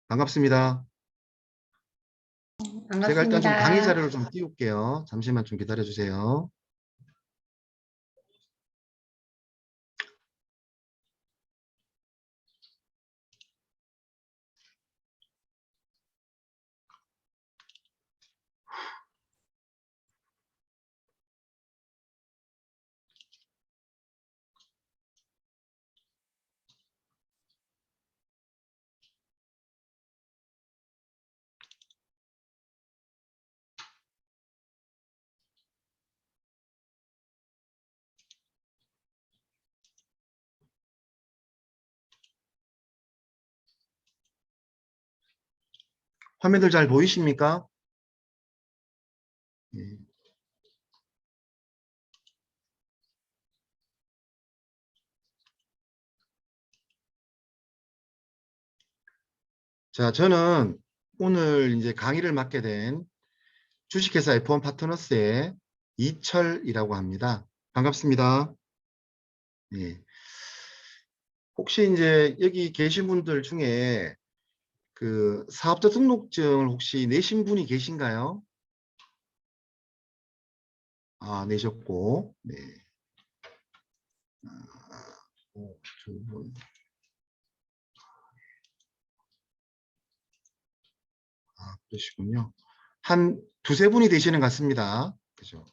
반갑습니다. 제가 일단 좀 강의 반갑습니다. 자료를 좀 띄울게요. 잠시만 좀 기다려 주세요. 화면들 잘 보이십니까? 예. 자, 저는 오늘 이제 강의를 맡게 된 주식회사 F1 파트너스의 이철이라고 합니다. 반갑습니다. 예. 혹시 이제 여기 계신 분들 중에 그 사업자 등록증을 혹시 내신 분이 계신가요? 아, 내셨고, 네. 두 분. 아, 그러시군요. 한 두세 분이 되시는 것 같습니다. 그죠?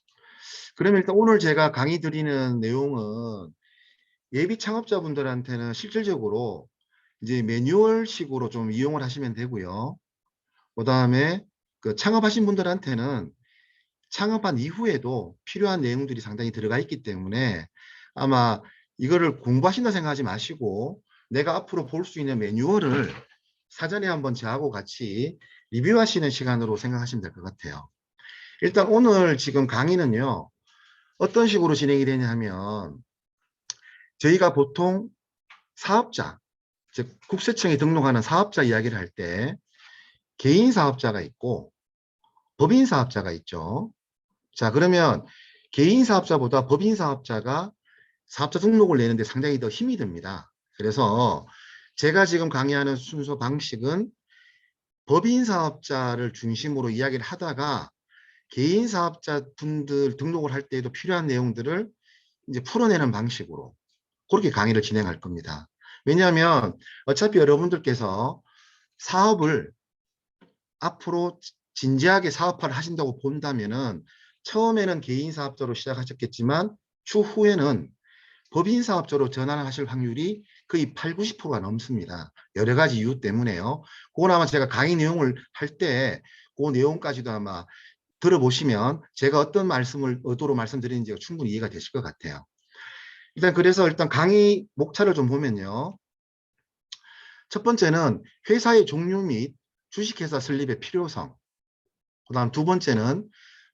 그러면 일단 오늘 제가 강의 드리는 내용은 예비 창업자분들한테는 실질적으로 이제 매뉴얼식으로 좀 이용을 하시면 되고요. 그 다음에 그 창업하신 분들한테는 창업한 이후에도 필요한 내용들이 상당히 들어가 있기 때문에 아마 이거를 공부하신다 생각하지 마시고 내가 앞으로 볼 수 있는 매뉴얼을 사전에 한번 저하고 같이 리뷰하시는 시간으로 생각하시면 될 것 같아요. 일단 오늘 지금 강의는요. 어떤 식으로 진행이 되냐 하면 저희가 보통 사업자, 즉 국세청에 등록하는 사업자 이야기를 할 때 개인 사업자가 있고 법인 사업자가 있죠. 자, 그러면 개인 사업자보다 법인 사업자가 사업자 등록을 내는데 상당히 더 힘이 듭니다. 그래서 제가 지금 강의하는 순서 방식은 법인 사업자를 중심으로 이야기를 하다가 개인 사업자 분들 등록을 할 때에도 필요한 내용들을 이제 풀어내는 방식으로 그렇게 강의를 진행할 겁니다. 왜냐하면 어차피 여러분들께서 사업을 앞으로 진지하게 사업화를 하신다고 본다면은 처음에는 개인 사업자로 시작하셨겠지만 추후에는 법인 사업자로 전환하실 확률이 거의 8, 90%가 넘습니다. 여러 가지 이유 때문에요. 그건 아마 제가 강의 내용을 할 때 그 내용까지도 아마 들어보시면 제가 어떤 말씀을 의도로 말씀드리는지가 충분히 이해가 되실 것 같아요. 일단 강의 목차를 좀 보면요. 첫 번째는 회사의 종류 및 주식회사 설립의 필요성. 그다음 두 번째는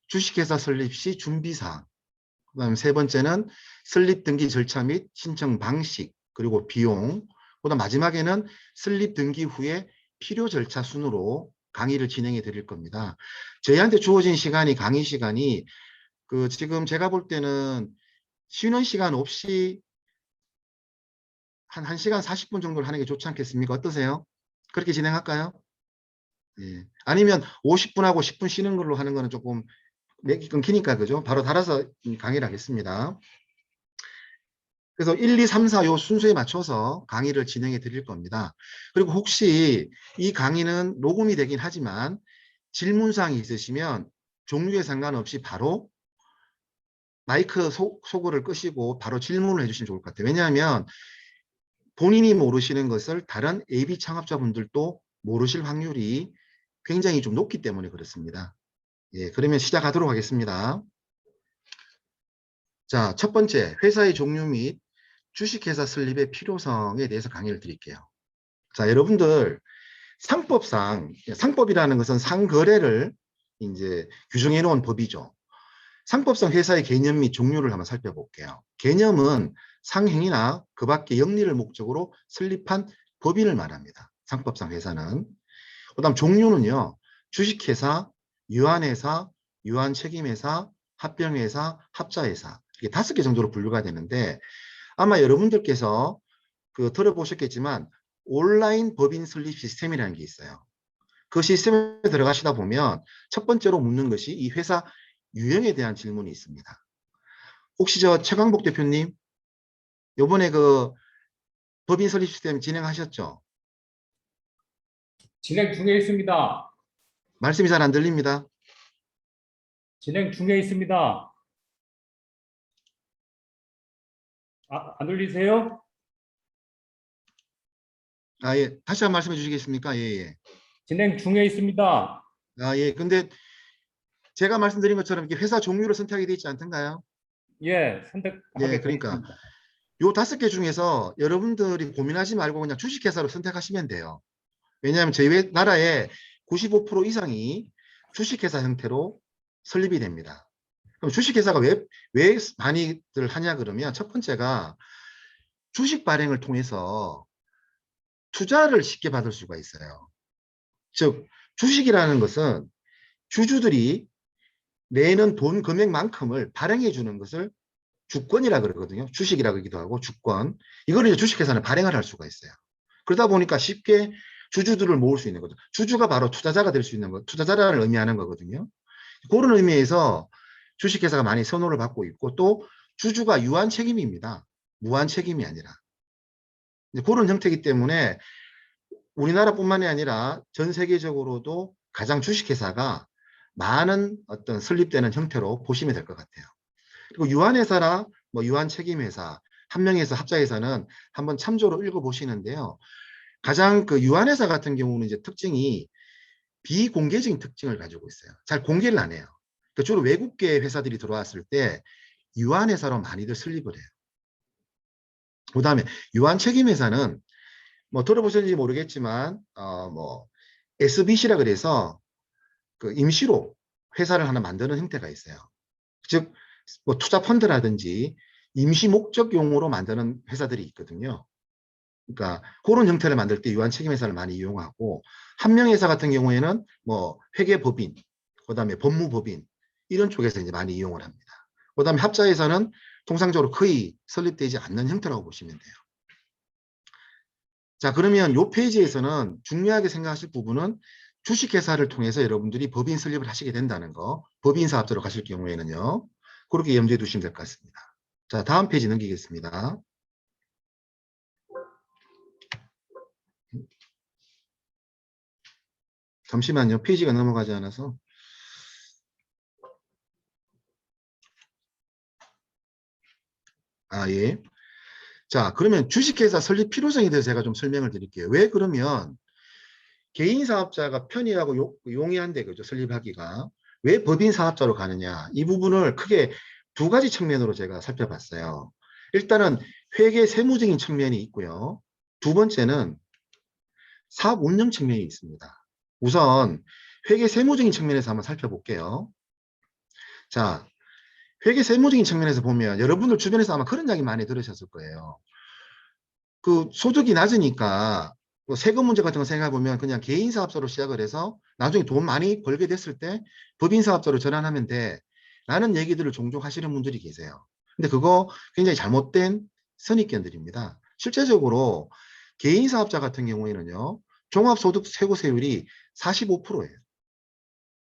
주식회사 설립 시 준비사항. 그다음 세 번째는 설립 등기 절차 및 신청 방식 그리고 비용. 그다음 마지막에는 설립 등기 후에 필요 절차 순으로 강의를 진행해 드릴 겁니다. 저희한테 주어진 시간이 강의 시간이 그 지금 제가 볼 때는 쉬는 시간 없이 한 1시간 40분 정도를 하는 게 좋지 않겠습니까? 어떠세요? 그렇게 진행할까요? 예. 아니면 50분하고 10분 쉬는 걸로 하는 거는 조금 맥이 끊기니까 그죠? 바로 달아서 강의를 하겠습니다. 그래서 1, 2, 3, 4 요 순서에 맞춰서 강의를 진행해 드릴 겁니다. 그리고 혹시 이 강의는 녹음이 되긴 하지만 질문사항이 있으시면 종류에 상관없이 바로 마이크 소거를 끄시고 바로 질문을 해주시면 좋을 것 같아요. 왜냐하면 본인이 모르시는 것을 다른 AB 창업자분들도 모르실 확률이 굉장히 좀 높기 때문에 그렇습니다. 예, 그러면 시작하도록 하겠습니다. 자, 첫 번째, 회사의 종류 및 주식회사 설립의 필요성에 대해서 강의를 드릴게요. 자, 여러분들 상법상, 상법이라는 것은 상거래를 이제 규정해 놓은 법이죠. 상법상 회사의 개념 및 종류를 한번 살펴볼게요. 개념은 상행이나 그 밖의 영리를 목적으로 설립한 법인을 말합니다. 상법상 회사는. 그다음 종류는요. 주식회사, 유한회사, 유한책임회사, 합병회사, 합자회사 이게 5개 정도로 분류가 되는데 아마 여러분들께서 그 들어보셨겠지만 온라인 법인 설립 시스템이라는 게 있어요. 그 시스템에 들어가시다 보면 첫 번째로 묻는 것이 이 회사 유형에 대한 질문이 있습니다. 혹시 저 최강복 대표님, 요번에 그 법인 설립 시스템 진행하셨죠? 진행 중에 있습니다. 말씀이 잘 안 들립니다. 진행 중에 있습니다. 안 들리세요? 아, 예. 다시 한 번 말씀해 주시겠습니까? 예, 예. 진행 중에 있습니다. 아, 예. 근데 제가 말씀드린 것처럼 이렇게 회사 종류를 선택하게 되어 있지 않던가요? 예, 예, 선택하게 돼 그러니까 있습니다. 요 5개 중에서 여러분들이 고민하지 말고 그냥 주식회사로 선택하시면 돼요. 왜냐하면 저희 나라에 95% 이상이 주식회사 형태로 설립이 됩니다. 그럼 주식회사가 왜 많이들 하냐 그러면 첫 번째가 주식 발행을 통해서 투자를 쉽게 받을 수가 있어요. 즉, 주식이라는 것은 주주들이 내는 돈 금액만큼을 발행해 주는 것을 주권이라 그러거든요. 주식이라 그러기도 하고 주권. 이거를 이제 주식회사는 발행을 할 수가 있어요. 그러다 보니까 쉽게 주주들을 모을 수 있는 거죠. 주주가 바로 투자자가 될 수 있는 거, 투자자를 의미하는 거거든요. 그런 의미에서 주식회사가 많이 선호를 받고 있고 또 주주가 유한 책임입니다. 무한 책임이 아니라. 이제 그런 형태이기 때문에 우리나라뿐만이 아니라 전 세계적으로도 가장 주식회사가 많은 어떤 설립되는 형태로 보시면 될 것 같아요. 그리고 유한회사나 뭐 유한책임회사, 한명회사, 합자회사는 한번 참조로 읽어보시는데요. 가장 그 유한회사 같은 경우는 이제 특징이 비공개적인 특징을 가지고 있어요. 잘 공개를 안 해요. 그러니까 주로 외국계 회사들이 들어왔을 때 유한회사로 많이들 설립을 해요. 그 다음에 유한책임회사는 뭐 들어보셨는지 모르겠지만 뭐 SBC라 그래서 그 임시로 회사를 하나 만드는 형태가 있어요. 즉 뭐 투자 펀드라든지 임시 목적용으로 만드는 회사들이 있거든요. 그러니까 그런 형태를 만들 때 유한책임회사를 많이 이용하고 한명회사 같은 경우에는 뭐 회계법인, 그다음에 법무법인 이런 쪽에서 이제 많이 이용을 합니다. 그다음에 합자회사는 통상적으로 거의 설립되지 않는 형태라고 보시면 돼요. 자, 그러면 이 페이지에서는 중요하게 생각하실 부분은 주식회사를 통해서 여러분들이 법인 설립을 하시게 된다는 거, 법인사업자로 가실 경우에는요. 그렇게 염두에 두시면 될 것 같습니다. 자, 다음 페이지 넘기겠습니다. 잠시만요. 페이지가 넘어가지 않아서. 아, 예. 자, 그러면 주식회사 설립 필요성에 대해서 제가 좀 설명을 드릴게요. 왜 그러면 개인 사업자가 편의하고 용이한데, 그죠? 설립하기가. 왜 법인 사업자로 가느냐? 이 부분을 크게 두 가지 측면으로 제가 살펴봤어요. 일단은 회계 세무적인 측면이 있고요. 두 번째는 사업 운영 측면이 있습니다. 우선 회계 세무적인 측면에서 한번 살펴볼게요. 자, 회계 세무적인 측면에서 보면 여러분들 주변에서 아마 그런 이야기 많이 들으셨을 거예요. 그 소득이 낮으니까 뭐 세금 문제 같은 거 생각해 보면 그냥 개인 사업자로 시작을 해서 나중에 돈 많이 벌게 됐을 때 법인 사업자로 전환하면 돼. 라는 얘기들을 종종 하시는 분들이 계세요. 근데 그거 굉장히 잘못된 선입견들입니다. 실제적으로 개인 사업자 같은 경우에는요. 종합소득 세고세율이 45%예요.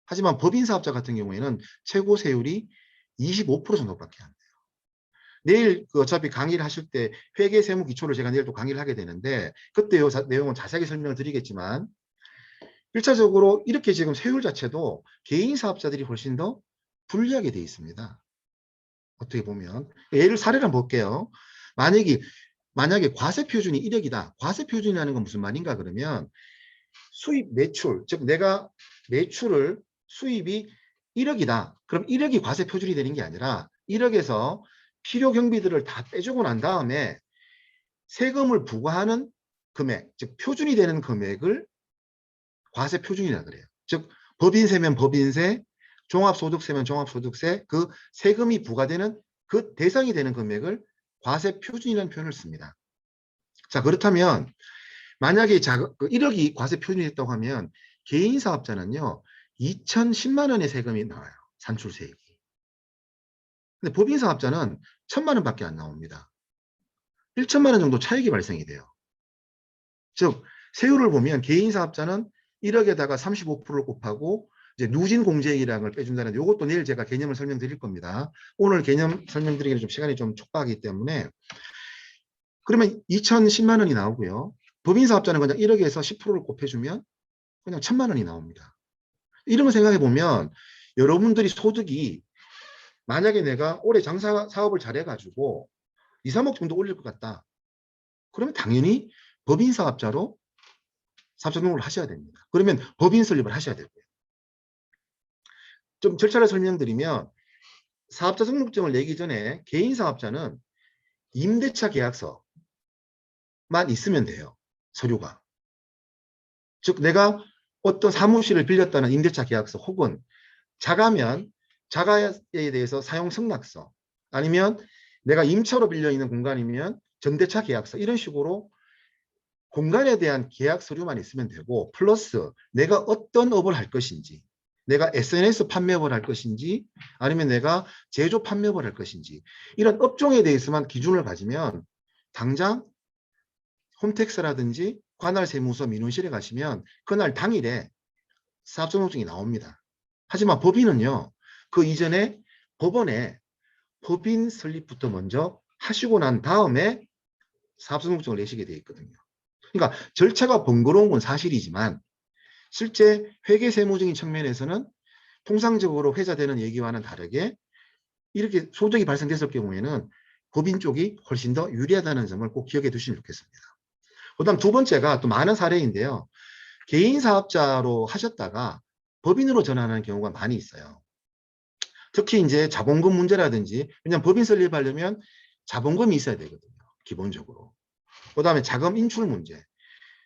하지만 법인 사업자 같은 경우에는 최고 세율이 25% 정도밖에 안 돼요. 내일 그 어차피 강의를 하실 때 회계 세무 기초를 제가 내일 또 강의를 하게 되는데 그때 요 내용은 자세하게 설명을 드리겠지만 1차적으로 이렇게 지금 세율 자체도 개인 사업자들이 훨씬 더 불리하게 돼 있습니다. 어떻게 보면 예를 사례를 한번 볼게요. 만약에 과세 표준이 1억이다. 과세 표준이라는 건 무슨 말인가 그러면 수입 매출, 즉 내가 매출을 수입이 1억이다. 그럼 1억이 과세 표준이 되는 게 아니라 1억에서 필요 경비들을 다 빼주고 난 다음에 세금을 부과하는 금액, 즉 표준이 되는 금액을 과세 표준이라 그래요. 즉 법인세면 법인세, 종합소득세면 종합소득세, 그 세금이 부과되는 그 대상이 되는 금액을 과세 표준이라는 표현을 씁니다. 자, 그렇다면 만약에 1억이 과세 표준이 됐다고 하면 개인 사업자는요 2,010만 원의 세금이 나와요. 산출세액이. 근데 법인 사업자는 1,000만 원밖에 안 나옵니다. 1천만 원 정도 차익이 발생이 돼요. 즉 세율을 보면 개인 사업자는 1억에다가 35%를 곱하고 이제 누진 공제액이라는 걸 빼준다는 이것도 내일 제가 개념을 설명드릴 겁니다. 오늘 개념 설명드리기는 좀 시간이 좀 촉박하기 때문에 그러면 2,010만 원이 나오고요. 법인 사업자는 그냥 1억에서 10%를 곱해주면 그냥 1,000만 원이 나옵니다. 이런 거 생각해 보면 여러분들이 소득이 만약에 내가 올해 장사 사업을 잘해가지고 2, 3억 정도 올릴 것 같다. 그러면 당연히 법인 사업자로 사업자 등록을 하셔야 됩니다. 그러면 법인 설립을 하셔야 되고요. 좀 절차를 설명드리면 사업자 등록증을 내기 전에 개인 사업자는 임대차 계약서만 있으면 돼요. 서류가. 즉 내가 어떤 사무실을 빌렸다는 임대차 계약서 혹은 자가면 자가에 대해서 사용 승낙서 아니면 내가 임차로 빌려 있는 공간이면 전대차 계약서 이런 식으로 공간에 대한 계약 서류만 있으면 되고 플러스 내가 어떤 업을 할 것인지 내가 SNS 판매업을 할 것인지 아니면 내가 제조 판매업을 할 것인지 이런 업종에 대해서만 기준을 가지면 당장 홈택스라든지 관할세무서 민원실에 가시면 그날 당일에 사업등록증이 나옵니다. 하지만 법인은요. 그 이전에 법원에 법인 설립부터 먼저 하시고 난 다음에 사업등록증을 내시게 되어 있거든요. 그러니까 절차가 번거로운 건 사실이지만 실제 회계세무적인 측면에서는 통상적으로 회자되는 얘기와는 다르게 이렇게 소득이 발생됐을 경우에는 법인 쪽이 훨씬 더 유리하다는 점을 꼭 기억해 두시면 좋겠습니다. 그다음 두 번째가 또 많은 사례인데요. 개인 사업자로 하셨다가 법인으로 전환하는 경우가 많이 있어요. 특히 이제 자본금 문제라든지 왜냐하면 법인 설립하려면 자본금이 있어야 되거든요. 기본적으로. 그다음에 자금 인출 문제.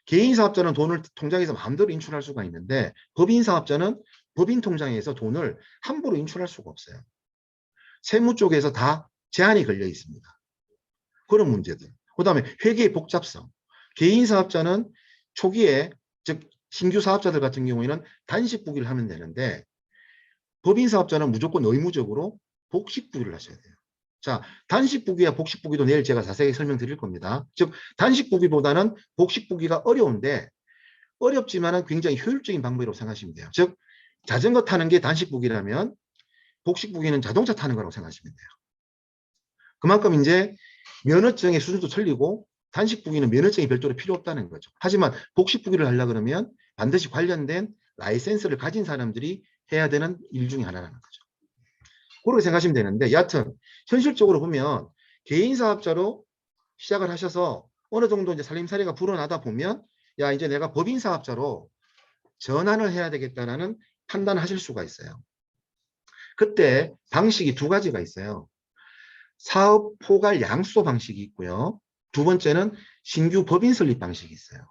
개인 사업자는 돈을 통장에서 마음대로 인출할 수가 있는데 법인 사업자는 법인 통장에서 돈을 함부로 인출할 수가 없어요. 세무 쪽에서 다 제한이 걸려 있습니다. 그런 문제들. 그다음에 회계의 복잡성. 개인 사업자는 초기에 즉 신규 사업자들 같은 경우에는 단식부기를 하면 되는데 법인 사업자는 무조건 의무적으로 복식부기를 하셔야 돼요. 자, 단식부기와 복식부기도 내일 제가 자세히 설명드릴 겁니다. 즉 단식부기보다는 복식부기가 어려운데 어렵지만은 굉장히 효율적인 방법이라고 생각하시면 돼요. 즉 자전거 타는 게 단식부기라면 복식부기는 자동차 타는 거라고 생각하시면 돼요. 그만큼 이제 면허증의 수준도 틀리고 단식부기는 면허증이 별도로 필요 없다는 거죠. 하지만 복식부기를 하려고 그러면 반드시 관련된 라이센스를 가진 사람들이 해야 되는 일 중에 하나라는 거죠. 그렇게 생각하시면 되는데 여하튼 현실적으로 보면 개인 사업자로 시작을 하셔서 어느 정도 이제 살림살이가 불어나다 보면 야 이제 내가 법인 사업자로 전환을 해야 되겠다라는 판단을 하실 수가 있어요. 그때 방식이 두 가지가 있어요. 사업 포괄 양수도 방식이 있고요. 두 번째는 신규 법인 설립 방식이 있어요.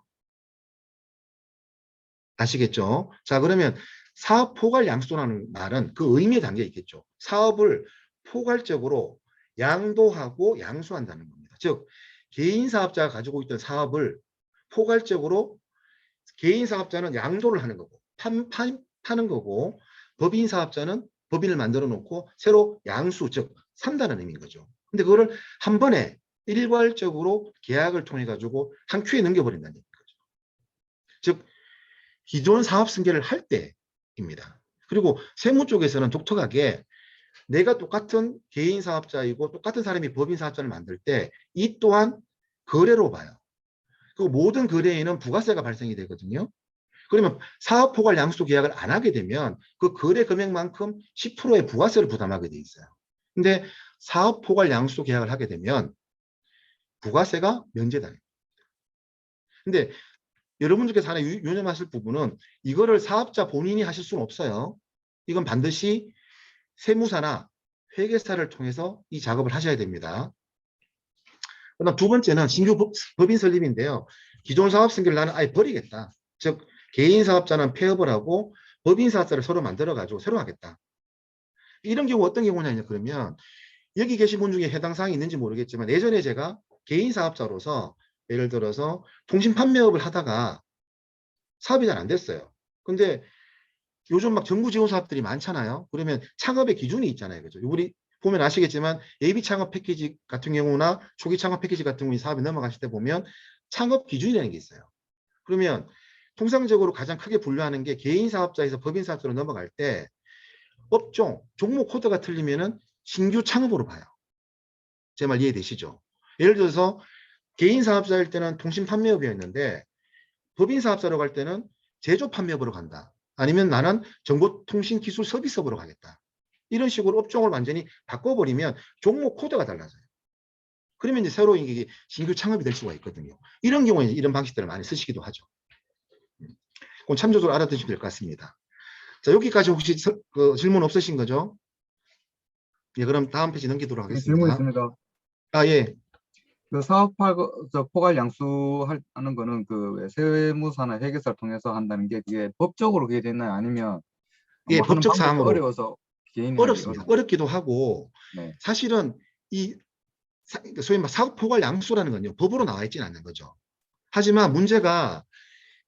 아시겠죠? 자, 그러면 사업 포괄 양수라는 말은 그 의미에 담겨 있겠죠. 사업을 포괄적으로 양도하고 양수한다는 겁니다. 즉, 개인 사업자가 가지고 있던 사업을 포괄적으로 개인 사업자는 양도를 하는 거고 파는 거고 법인 사업자는 법인을 만들어 놓고 새로 양수 즉 산다는 의미인 거죠. 근데 그거를 한 번에 일괄적으로 계약을 통해 가지고 한 큐에 넘겨버린다는 거죠. 즉 기존 사업 승계를 할 때입니다. 그리고 세무 쪽에서는 독특하게 내가 똑같은 개인 사업자이고 똑같은 사람이 법인 사업자를 만들 때 이 또한 거래로 봐요. 그 모든 거래에는 부가세가 발생이 되거든요. 그러면 사업 포괄 양수 계약을 안 하게 되면 그 거래 금액만큼 10%의 부가세를 부담하게 돼 있어요. 근데 사업 포괄 양수 계약을 하게 되면 부가세가 면제당해요. 근데 여러분들께서 하나 유념하실 부분은 이거를 사업자 본인이 하실 수는 없어요. 이건 반드시 세무사나 회계사를 통해서 이 작업을 하셔야 됩니다. 그다음 두 번째는 신규 법인 설립인데요. 기존 사업 승계를 나는 아예 버리겠다. 즉 개인 사업자는 폐업을 하고 법인 사업자를 서로 만들어가지고 새로 하겠다. 이런 경우 어떤 경우냐 그러면 여기 계신 분 중에 해당 사항이 있는지 모르겠지만 예전에 제가 개인 사업자로서 예를 들어서 통신 판매업을 하다가 사업이 잘 안 됐어요. 근데 요즘 막 정부 지원 사업들이 많잖아요. 그러면 창업의 기준이 있잖아요. 그죠? 우리 보면 아시겠지만 예비 창업 패키지 같은 경우나 초기 창업 패키지 같은 경우 사업에 넘어가실 때 보면 창업 기준이라는 게 있어요. 그러면 통상적으로 가장 크게 분류하는 게 개인 사업자에서 법인 사업자로 넘어갈 때 업종, 종목 코드가 틀리면은 신규 창업으로 봐요. 제 말 이해되시죠? 예를 들어서 개인 사업자일 때는 통신 판매업이었는데 법인 사업자로 갈 때는 제조 판매업으로 간다. 아니면 나는 정보통신기술 서비스업으로 가겠다. 이런 식으로 업종을 완전히 바꿔버리면 종목 코드가 달라져요. 그러면 이제 새로 이게 신규 창업이 될 수가 있거든요. 이런 경우에 이런 방식들을 많이 쓰시기도 하죠. 그건 참조적으로 알아두시면 될 것 같습니다. 자, 여기까지 혹시 질문 없으신 거죠? 예, 그럼 다음 페이지 넘기도록 네, 질문 하겠습니다. 있습니다. 아, 예. 그 사업화 포괄 양수하는 거는 그 세무사나 회계사를 통해서 한다는 게 그게 법적으로 그게 됐나요? 아니면 예, 뭐 하는 법적 방법이 사항으로 어려워서 개인이 하기 어렵습니다. 어려운. 어렵기도 하고 네. 사실은 이 소위 말 사업 포괄 양수라는 건요. 법으로 나와 있지는 않는 거죠. 하지만 문제가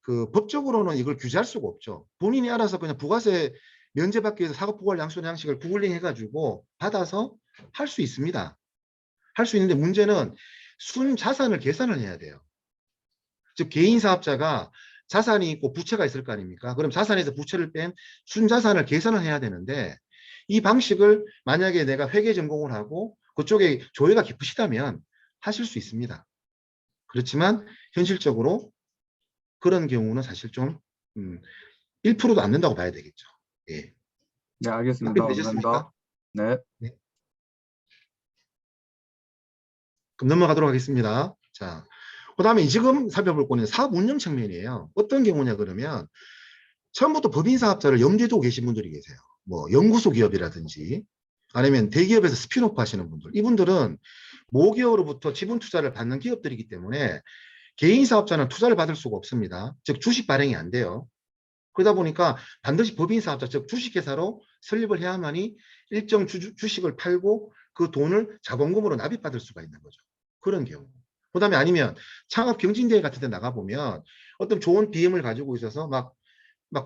그 법적으로는 이걸 규제할 수가 없죠. 본인이 알아서 그냥 부가세 면제받기 위해서 사업 포괄 양수 양식을 구글링 해가지고 받아서 할 수 있습니다. 할 수 있는데 문제는 순 자산을 계산을 해야 돼요. 즉 개인 사업자가 자산이 있고 부채가 있을 거 아닙니까? 그럼 자산에서 부채를 뺀 순자산을 계산을 해야 되는데 이 방식을 만약에 내가 회계 전공을 하고 그쪽에 조예가 깊으시다면 하실 수 있습니다. 그렇지만 현실적으로 그런 경우는 사실 좀 1%도 안 된다고 봐야 되겠죠. 예. 네, 알겠습니다. 답변 되셨습니까? 감사합니다. 네. 네. 그럼 넘어가도록 하겠습니다. 자, 그 다음에 지금 살펴볼 거는 사업 운영 측면이에요. 어떤 경우냐 그러면 처음부터 법인 사업자를 염두에 두고 계신 분들이 계세요. 뭐 연구소 기업이라든지 아니면 대기업에서 스피노프 하시는 분들. 이분들은 모기업으로부터 지분 투자를 받는 기업들이기 때문에 개인 사업자는 투자를 받을 수가 없습니다. 즉 주식 발행이 안 돼요. 그러다 보니까 반드시 법인 사업자, 즉 주식회사로 설립을 해야만이 일정 주식을 팔고 그 돈을 자본금으로 납입받을 수가 있는 거죠. 그런 경우. 그 다음에 아니면 창업 경진대회 같은 데 나가보면 어떤 좋은 BM을 가지고 있어서 막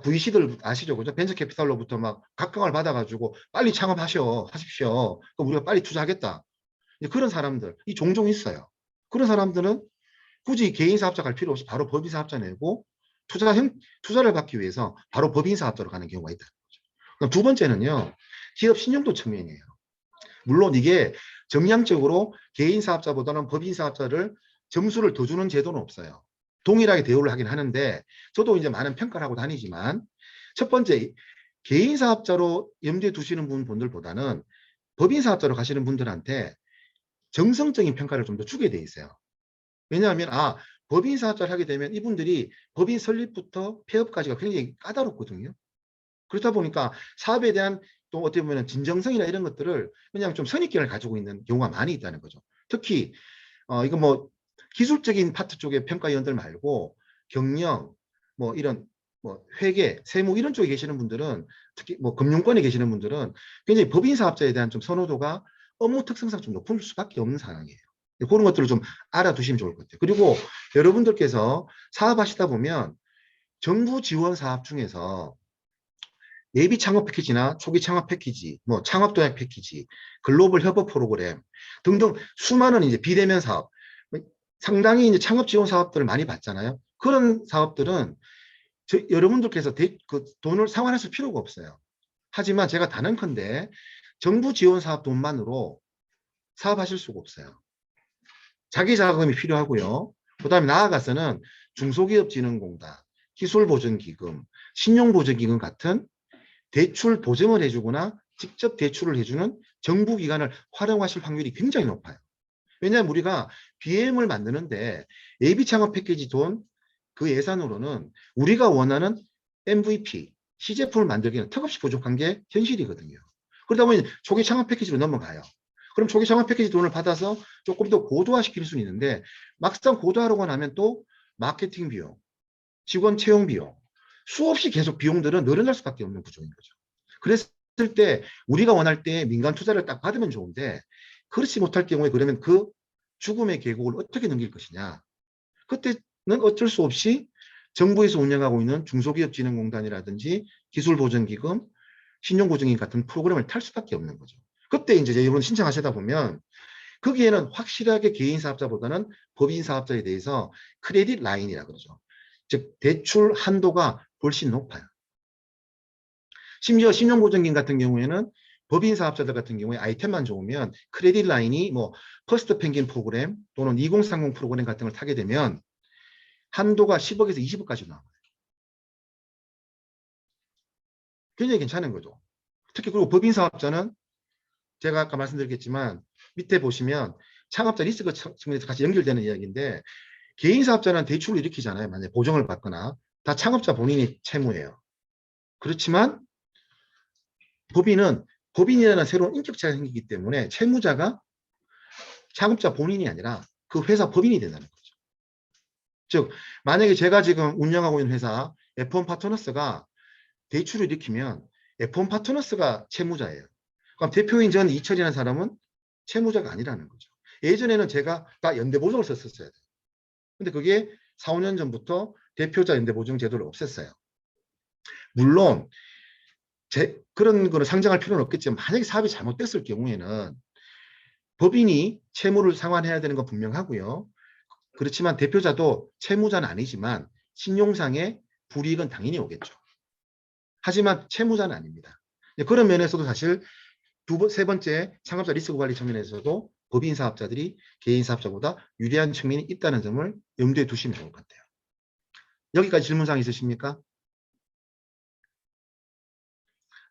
VC들 아시죠? 그죠? 벤처 캐피탈로부터 막 각광을 받아가지고 빨리 하십시오. 그럼 우리가 빨리 투자하겠다. 그런 사람들, 이 종종 있어요. 그런 사람들은 굳이 개인 사업자 갈 필요 없이 바로 법인 사업자 내고 투자를 받기 위해서 바로 법인 사업자로 가는 경우가 있다는 거죠. 그럼 두 번째는요, 기업 신용도 측면이에요. 물론 이게 정량적으로 개인 사업자보다는 법인 사업자를 점수를 더 주는 제도는 없어요. 동일하게 대우를 하긴 하는데 저도 이제 많은 평가를 하고 다니지만 첫 번째 개인 사업자로 염두에 두시는 분들보다는 법인 사업자로 가시는 분들한테 정성적인 평가를 좀 더 주게 돼 있어요. 왜냐하면 법인 사업자를 하게 되면 이분들이 법인 설립부터 폐업까지가 굉장히 까다롭거든요. 그렇다 보니까 사업에 대한 또 어떻게 보면 진정성이나 이런 것들을 그냥 좀 선입견을 가지고 있는 경우가 많이 있다는 거죠. 특히 이거 뭐 기술적인 파트 쪽의 평가위원들 말고 경영, 뭐 이런 뭐 회계, 세무 이런 쪽에 계시는 분들은 특히 뭐 금융권에 계시는 분들은 굉장히 법인 사업자에 대한 좀 선호도가 업무 특성상 좀 높을 수밖에 없는 상황이에요. 그런 것들을 좀 알아두시면 좋을 것 같아요. 그리고 여러분들께서 사업하시다 보면 정부 지원 사업 중에서 예비 창업 패키지나 초기 창업 패키지, 뭐 창업 도약 패키지, 글로벌 협업 프로그램 등등 수많은 이제 비대면 사업, 상당히 이제 창업 지원 사업들을 많이 봤잖아요. 그런 사업들은 여러분들께서 그 돈을 상환하실 필요가 없어요. 하지만 제가 단언컨대 정부 지원 사업 돈만으로 사업하실 수가 없어요. 자기 자금이 필요하고요. 그 다음에 나아가서는 중소기업진흥공단, 기술보전기금, 신용보전기금 같은 대출 보증을 해주거나 직접 대출을 해주는 정부기관을 활용하실 확률이 굉장히 높아요. 왜냐하면 우리가 BM을 만드는데 예비창업 패키지 돈 그 예산으로는 우리가 원하는 MVP, 시제품을 만들기는 턱없이 부족한 게 현실이거든요. 그러다 보니 초기 창업 패키지로 넘어가요. 그럼 초기 창업 패키지 돈을 받아서 조금 더 고도화시킬 수는 있는데 막상 고도화하려고 하면 또 마케팅 비용, 직원 채용 비용, 수없이 계속 비용들은 늘어날 수밖에 없는 구조인 거죠. 그랬을 때 우리가 원할 때 민간 투자를 딱 받으면 좋은데 그렇지 못할 경우에 그러면 그 죽음의 계곡을 어떻게 넘길 것이냐. 그때는 어쩔 수 없이 정부에서 운영하고 있는 중소기업진흥공단이라든지 기술보전기금, 신용보증인 같은 프로그램을 탈 수밖에 없는 거죠. 그때 이제 여러분 신청하시다 보면 거기에는 확실하게 개인 사업자보다는 법인 사업자에 대해서 크레딧 라인이라 그러죠. 즉 대출 한도가 훨씬 높아요. 심지어 신용보증金같은 경우에는 법인 사업자들 같은 경우에 아이템만 좋으면 크레딧 라인이 뭐 퍼스트 펭귄 프로그램 또는 2030 프로그램 같은 걸 타게 되면 한도가 10억에서 20억까지 나와요. 굉장히 괜찮은 거죠. 특히 그리고 법인 사업자는 제가 아까 말씀드렸겠지만 밑에 보시면 창업자 리스크 측면에서 같이 연결되는 이야기인데 개인 사업자는 대출을 일으키잖아요. 만약에 보증을 받거나 다 창업자 본인이 채무예요. 그렇지만 법인은 법인이라는 새로운 인격체가 생기기 때문에 채무자가 창업자 본인이 아니라 그 회사 법인이 된다는 거죠. 즉 만약에 제가 지금 운영하고 있는 회사 F1 파트너스가 대출을 일으키면 F1 파트너스가 채무자예요. 그럼 대표인 전 이철이라는 사람은 채무자가 아니라는 거죠. 예전에는 제가 다 연대보증을 썼었어야 돼요. 근데 그게 4, 5년 전부터 대표자 연대보증 제도를 없앴어요. 물론 그런 거를 상정할 필요는 없겠지만 만약에 사업이 잘못됐을 경우에는 법인이 채무를 상환해야 되는 건 분명하고요. 그렇지만 대표자도 채무자는 아니지만 신용상의 불이익은 당연히 오겠죠. 하지만 채무자는 아닙니다. 그런 면에서도 사실 세 번째 창업자 리스크 관리 측면에서도 법인 사업자들이 개인 사업자보다 유리한 측면이 있다는 점을 염두에 두시면 좋을 것 같아요. 여기까지 질문사항 있으십니까?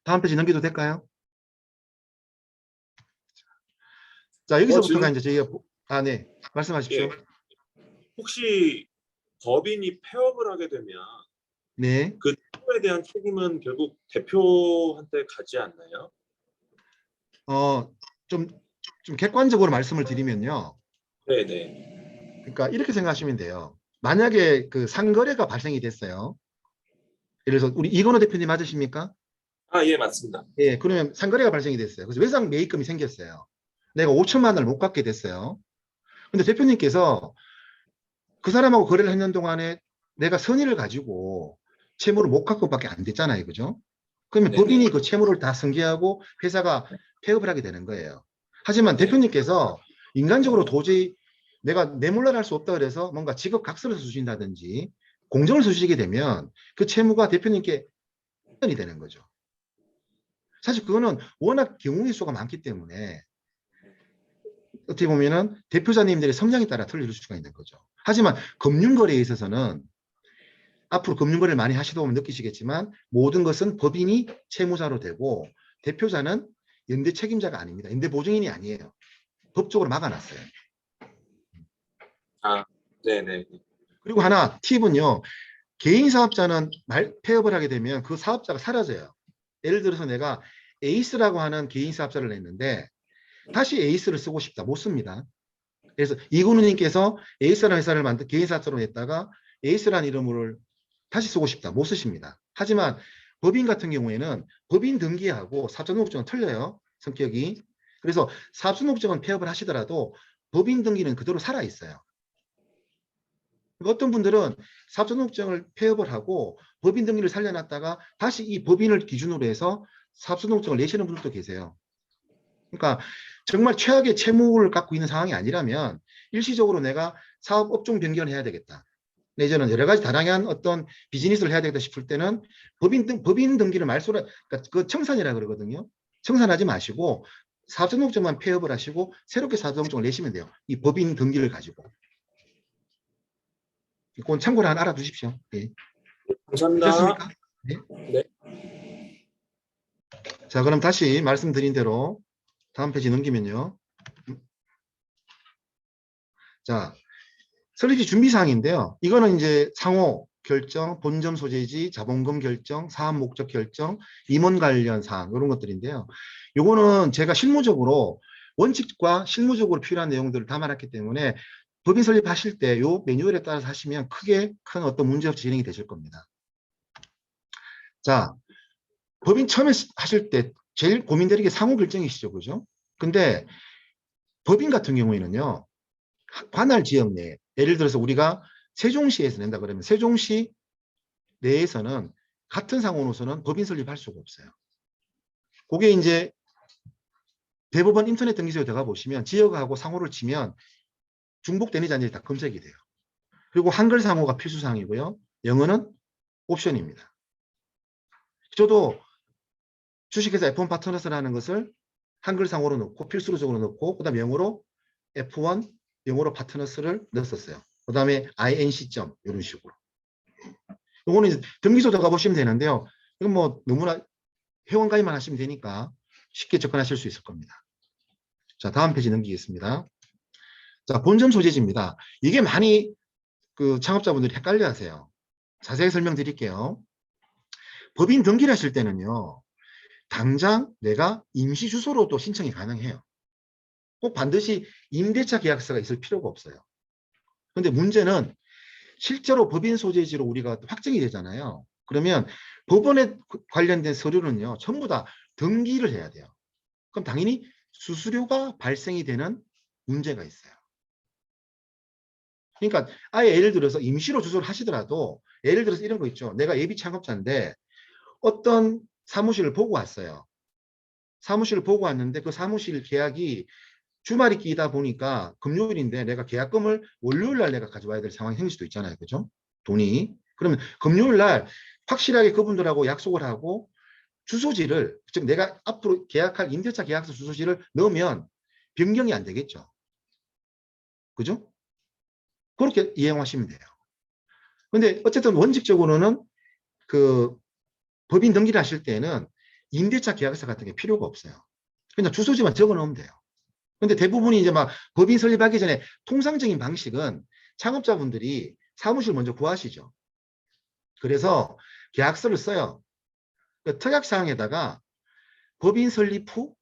다음 페이지 넘겨도 될까요? 자, 여기서부터가 이제 저희가 네, 말씀하십시오. 예. 혹시 법인이 폐업을 하게 되면 네. 그 채무에 대한 책임은 결국 대표한테 가지 않나요? 좀 객관적으로 말씀을 드리면요. 네네. 그러니까 이렇게 생각하시면 돼요. 만약에 그 상거래가 발생이 됐어요. 예를 들어서 우리 이건호 대표님 맞으십니까? 예, 맞습니다. 예, 그러면 상거래가 발생이 됐어요. 그래서 외상 매입금이 생겼어요. 내가 5천만 원을 못 갚게 됐어요. 근데 대표님께서 그 사람하고 거래를 했는 동안에 내가 선의를 가지고 채무를 못 갚고 밖에 안 됐잖아요. 그죠? 그러면 네네. 법인이 그 채무를 다 승계하고 회사가 폐업을 하게 되는 거예요. 하지만 대표님께서 인간적으로 도저히 내가 내몰라를 할 수 없다 그래서 뭔가 직업 각서를 써주신다든지 공정을 써주시게 되면 그 채무가 대표님께 이 되는 거죠. 사실 그거는 워낙 경우의 수가 많기 때문에 어떻게 보면은 대표자님들의 성향에 따라 틀릴 수가 있는 거죠. 하지만 금융거래에 있어서는 앞으로 금융거래를 많이 하시다 보면 느끼시겠지만 모든 것은 법인이 채무자로 되고 대표자는 연대 책임자가 아닙니다. 연대 보증인이 아니에요. 법적으로 막아놨어요. 네네. 그리고 하나 팁은요. 개인 사업자는 폐업을 하게 되면 그 사업자가 사라져요. 예를 들어서 내가 에이스라고 하는 개인 사업자를 냈는데 다시 에이스를 쓰고 싶다. 못 씁니다. 그래서 이근우님께서 에이스라는 회사를 만든 개인 사업자로 냈다가 에이스라는 이름을 다시 쓰고 싶다. 못 쓰십니다. 하지만 법인 같은 경우에는 법인 등기하고 사업자등록증은 틀려요. 성격이. 그래서 사업자등록증은 폐업을 하시더라도 법인 등기는 그대로 살아있어요. 어떤 분들은 사업자등록증을 폐업을 하고 법인 등기를 살려놨다가 다시 이 법인을 기준으로 해서 사업자등록증을 내시는 분들도 계세요. 그러니까 정말 최악의 채무를 갖고 있는 상황이 아니라면 일시적으로 내가 사업 업종 변경을 해야 되겠다. 내지는 여러 가지 다양한 어떤 비즈니스를 해야 되겠다 싶을 때는 법인 등기를 말소를, 그러니까 그 청산이라 그러거든요. 청산하지 마시고 사업자등록증만 폐업을 하시고 새롭게 사업자등록증을 내시면 돼요. 이 법인 등기를 가지고. 그건 참고로 하나 알아두십시오. 예. 감사합니다. 됐습니까? 네. 네. 자, 그럼 다시 말씀드린 대로 다음 페이지 넘기면요. 자, 설립지 준비사항인데요. 이거는 이제 상호 결정, 본점 소재지, 자본금 결정, 사업 목적 결정, 임원 관련 사항 이런 것들인데요. 요거는 제가 실무적으로 원칙과 실무적으로 필요한 내용들을 담아놨기 때문에 법인 설립하실 때 요 매뉴얼에 따라서 하시면 크게 큰 어떤 문제 없이 진행이 되실 겁니다. 자, 법인 처음에 하실 때 제일 고민되는 게 상호 결정이시죠. 그죠? 근데 법인 같은 경우에는요. 관할 지역 내에 예를 들어서 우리가 세종시에서 낸다 그러면 세종시 내에서는 같은 상호로서는 법인 설립할 수가 없어요. 그게 이제 대법원 인터넷 등기소에 들어가 보시면 지역하고 상호를 치면 중복되는지 아닌지 다 검색이 돼요. 그리고 한글 상호가 필수사항이고요. 영어는 옵션입니다. 저도 주식회사 F1 파트너스라는 것을 한글상으로 넣고 필수적으로 넣고 그다음에 영어로 F1 영어로 파트너스를 넣었어요. 그다음에 INC 이런 식으로. 이거는 이제 등기소 들어가 보시면 되는데요. 이건 뭐 너무나 회원 가입만 하시면 되니까 쉽게 접근하실 수 있을 겁니다. 자, 다음 페이지 넘기겠습니다. 자, 본점 소재지입니다. 이게 많이 그 창업자분들이 헷갈려 하세요. 자세히 설명드릴게요. 법인 등기를 하실 때는요. 당장 내가 임시 주소로도 신청이 가능해요. 꼭 반드시 임대차 계약서가 있을 필요가 없어요. 그런데 문제는 실제로 법인 소재지로 우리가 확정이 되잖아요. 그러면 법원에 관련된 서류는요. 전부 다 등기를 해야 돼요. 그럼 당연히 수수료가 발생이 되는 문제가 있어요. 그러니까 아예 예를 들어서 임시로 주소를 하시더라도 예를 들어서 이런 거 있죠. 내가 예비 창업자인데 어떤 사무실을 보고 왔어요. 사무실을 보고 왔는데 그 사무실 계약이 주말이 끼다 보니까 금요일인데 내가 계약금을 월요일 날 내가 가져와야 될 상황이 생길 수도 있잖아요. 그죠? 돈이. 그러면 금요일 날 확실하게 그분들하고 약속을 하고 주소지를, 즉 내가 앞으로 계약할 임대차 계약서 주소지를 넣으면 변경이 안 되겠죠. 그죠? 그렇게 이해하시면 돼요. 근데 어쨌든 원칙적으로는 그 법인 등기를 하실 때는 임대차 계약서 같은 게 필요가 없어요. 그냥 주소지만 적어 놓으면 돼요. 근데 대부분이 이제 막 법인 설립하기 전에 통상적인 방식은 창업자분들이 사무실 먼저 구하시죠. 그래서 계약서를 써요. 그 특약사항에다가 법인 설립 후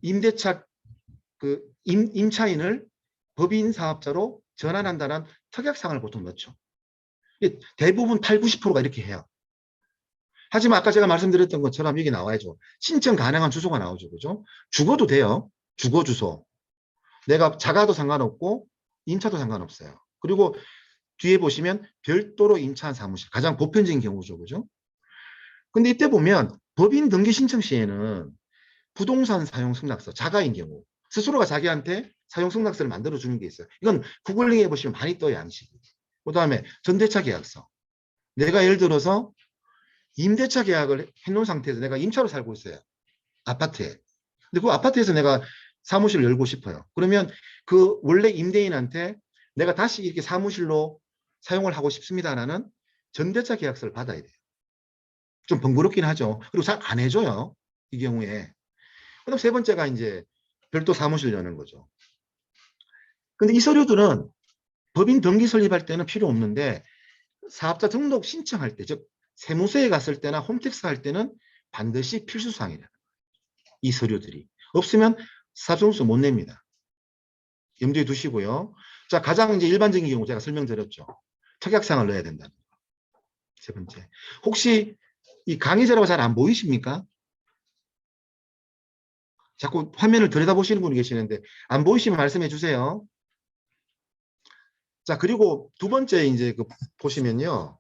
임대차 그 임차인을 법인 사업자로 전환한다는 특약사항을 보통 넣죠. 대부분 8, 90%가 이렇게 해요. 하지만 아까 제가 말씀드렸던 것처럼 여기 나와야죠. 신청 가능한 주소가 나오죠. 그죠? 주거도 돼요. 주거 주소. 내가 자가도 상관없고 임차도 상관없어요. 그리고 뒤에 보시면 별도로 임차한 사무실. 가장 보편적인 경우죠. 그죠? 근데 이때 보면 법인 등기 신청 시에는 부동산 사용 승낙서, 자가인 경우 스스로가 자기한테 사용 승낙서를 만들어 주는 게 있어요. 이건 구글링 해보시면 많이 떠요. 양식이. 그 다음에 전대차 계약서. 내가 예를 들어서 임대차 계약을 해놓은 상태에서 내가 임차로 살고 있어요. 아파트에. 근데 그 아파트에서 내가 사무실을 열고 싶어요. 그러면 그 원래 임대인한테 내가 다시 이렇게 사무실로 사용을 하고 싶습니다라는 전대차 계약서를 받아야 돼요. 좀 번거롭긴 하죠. 그리고 잘 안 해줘요. 이 경우에. 그다음 세 번째가 이제 별도 사무실 여는 거죠. 근데 이 서류들은 법인 등기 설립할 때는 필요 없는데 사업자 등록 신청할 때, 즉 세무서에 갔을 때나 홈택스 할 때는 반드시 필수사항이래요. 이 서류들이. 없으면 사업성수 못 냅니다. 염두에 두시고요. 자, 가장 이제 일반적인 경우 제가 설명드렸죠. 특약사항을 넣어야 된다는 거. 세 번째. 혹시 이 강의 자료가 잘 안 보이십니까? 자꾸 화면을 들여다보시는 분이 계시는데 안 보이시면 말씀해 주세요. 자, 그리고 두 번째 이제 그 보시면요.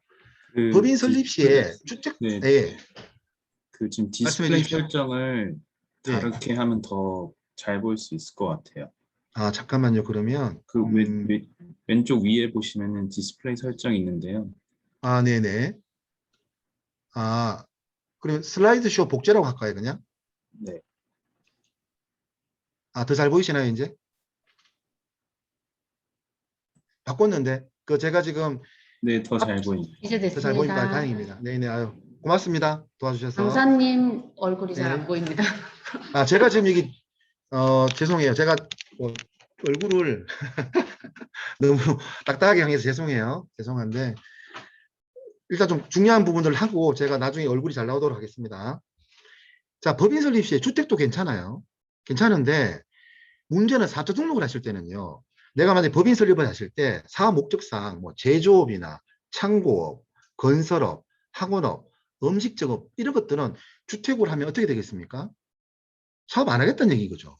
그 법인 설립 시에 주택, 네. 예. 그 지금 말씀해 디스플레이 주십시오. 설정을 네. 다르게 하면 더 잘 보일 수 있을 것 같아요. 아, 잠깐만요. 그러면 그 왼쪽 위에 보시면은 디스플레이 설정이 있는데요. 아, 네네. 아, 그럼 슬라이드 쇼 복제라고 할까요, 그냥? 네. 아, 더 잘 보이시나요, 이제? 바꿨는데, 그 제가 지금 네, 더 잘 보입니다. 이제 더 잘 보니까 됐습니다. 다행입니다. 네네, 아유, 고맙습니다. 도와주셔서. 강사님 얼굴이 잘 안 네. 보입니다. 아, 제가 지금 여기, 죄송해요. 제가 얼굴을 너무 딱딱하게 향해서 죄송해요. 죄송한데, 일단 좀 중요한 부분들을 하고 제가 나중에 얼굴이 잘 나오도록 하겠습니다. 자, 법인 설립 시에 주택도 괜찮아요. 괜찮은데, 문제는 사업자 등록을 하실 때는요. 내가 만약에 법인 설립을 하실 때 사업 목적상 뭐 제조업이나 창고업, 건설업, 학원업, 음식점업 이런 것들은 주택으로 하면 어떻게 되겠습니까? 사업 안 하겠다는 얘기죠.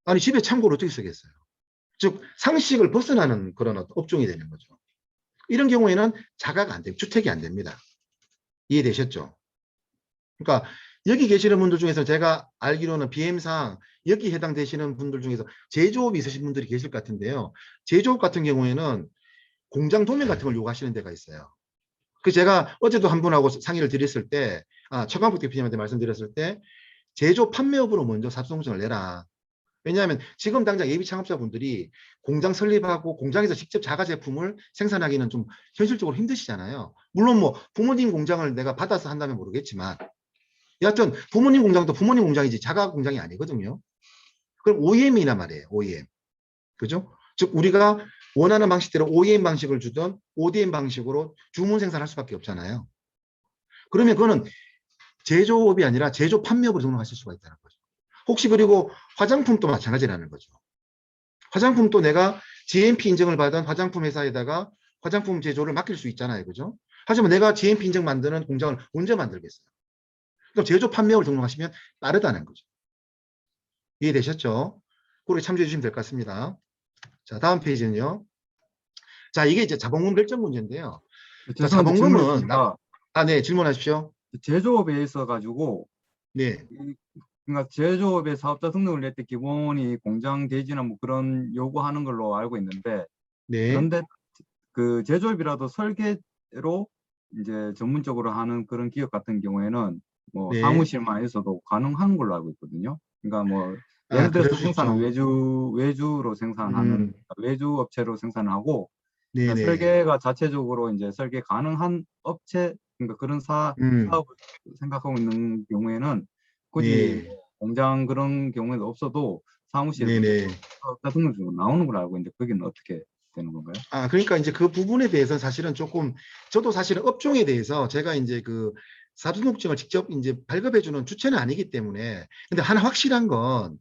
아니 집에 창고를 어떻게 쓰겠어요? 즉 상식을 벗어나는 그런 업종이 되는 거죠. 이런 경우에는 자가가 안 됩니다. 주택이 안 됩니다. 이해되셨죠? 그러니까 여기 계시는 분들 중에서 제가 알기로는 BM상 여기 해당되시는 분들 중에서 제조업이 있으신 분들이 계실 것 같은데요. 제조업 같은 경우에는 공장 도면 같은 걸 요구하시는 데가 있어요. 그 제가 어제도 한 분하고 상의를 드렸을 때, 최강북 대표님한테 말씀드렸을 때, 제조 판매업으로 먼저 삽수공증을 내라. 왜냐하면 지금 당장 예비 창업자분들이 공장 설립하고 공장에서 직접 자가 제품을 생산하기는 좀 현실적으로 힘드시잖아요. 물론 뭐 부모님 공장을 내가 받아서 한다면 모르겠지만, 여하튼 부모님 공장도 부모님 공장이지 자가 공장이 아니거든요. 그럼 OEM이란 말이에요. OEM. 그죠? 즉 우리가 원하는 방식대로 OEM 방식을 주던 ODM 방식으로 주문 생산할 수밖에 없잖아요. 그러면 그거는 제조업이 아니라 제조 판매업으로 등록하실 수가 있다는 거죠. 혹시 그리고 화장품도 마찬가지라는 거죠. 화장품도 내가 GMP 인증을 받은 화장품 회사에다가 화장품 제조를 맡길 수 있잖아요. 그죠? 하지만 내가 GMP 인증 만드는 공장을 언제 만들겠어요? 그럼 제조 판매업을 등록하시면 빠르다는 거죠. 이해되셨죠? 그렇게 참조해 주시면 될 것 같습니다. 자, 다음 페이지는요. 자, 이게 이제 자본금 결정 문제인데요. 자, 죄송한데 질문이 자본금은 있습니다. 네, 질문하십시오. 제조업에 있어 가지고 네, 그러니까 제조업의 사업자 등록을 낼 때 기본이 공장 대지나 뭐 그런 요구하는 걸로 알고 있는데, 네, 그런데 그 제조업이라도 설계로 이제 전문적으로 하는 그런 기업 같은 경우에는 뭐 네. 사무실만 있어도 가능한 걸로 알고 있거든요. 그러니까 뭐 예를 들어서 그럴 수 생산을 있죠. 외주로 생산하는 외주 업체로 생산하고, 네, 그러니까 네. 설계가 자체적으로 이제 설계 가능한 업체, 그러니까 그런 사업을 생각하고 있는 경우에는 굳이 네, 공장 그런 경우에도 없어도 사무실에서 네, 네. 사업자 등록증으로 나오는 걸 알고 있는데 거기는 어떻게 되는 건가요? 그러니까 이제 그 부분에 대해서 사실은 조금, 저도 사실은 업종에 대해서 제가 이제 그 사업등록증을 직접 이제 발급해주는 주체는 아니기 때문에, 근데 하나 확실한 건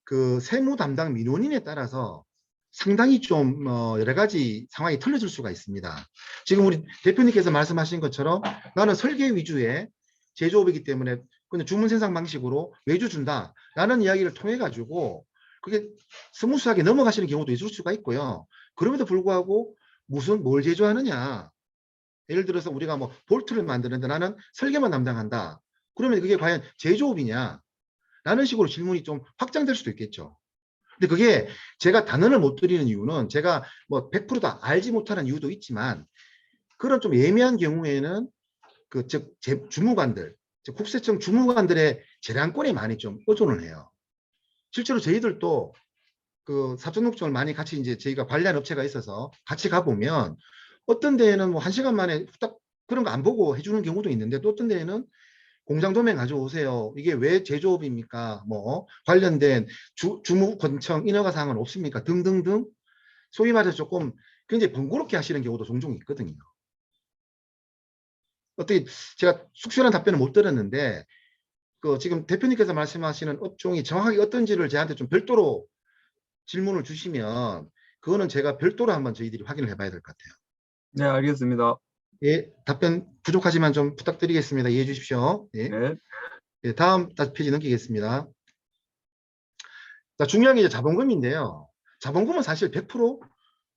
그 세무 담당 민원인에 따라서 상당히 좀 여러 가지 상황이 틀려질 수가 있습니다. 지금 우리 대표님께서 말씀하신 것처럼 나는 설계 위주의 제조업이기 때문에 그냥 주문 생산 방식으로 외주 준다라는 이야기를 통해 가지고 그게 스무스하게 넘어가시는 경우도 있을 수가 있고요. 그럼에도 불구하고 뭘 제조하느냐. 예를 들어서 우리가 뭐 볼트를 만드는데 나는 설계만 담당한다. 그러면 그게 과연 제조업이냐? 라는 식으로 질문이 좀 확장될 수도 있겠죠. 근데 그게 제가 단언을 못 드리는 이유는 제가 뭐 100%다 알지 못하는 이유도 있지만 그런 좀 예매한 경우에는 그 즉 주무관들, 즉 국세청 주무관들의 재량권에 많이 좀 의존을 해요. 실제로 저희들도 그 사전녹증을 많이 같이 이제 저희가 관리한 업체가 있어서 같이 가보면 어떤 데에는 뭐 1시간 만에 딱 그런 거 안 보고 해주는 경우도 있는데 또 어떤 데에는 공장 도면 가져오세요. 이게 왜 제조업입니까? 뭐 관련된 주무권청 인허가 사항은 없습니까? 등등등 소위 말해서 조금 굉장히 번거롭게 하시는 경우도 종종 있거든요. 어떻게 제가 숙연한 답변을 못 들었는데 그 지금 대표님께서 말씀하시는 업종이 정확하게 어떤지를 저한테 좀 별도로 질문을 주시면 그거는 제가 별도로 한번 저희들이 확인을 해봐야 될 것 같아요. 네, 알겠습니다. 예, 답변 부족하지만 좀 부탁드리겠습니다. 이해해 주십시오. 예. 네. 예, 다음 페이지 넘기겠습니다. 자, 중요한 게 이제 자본금인데요. 자본금은 사실 100%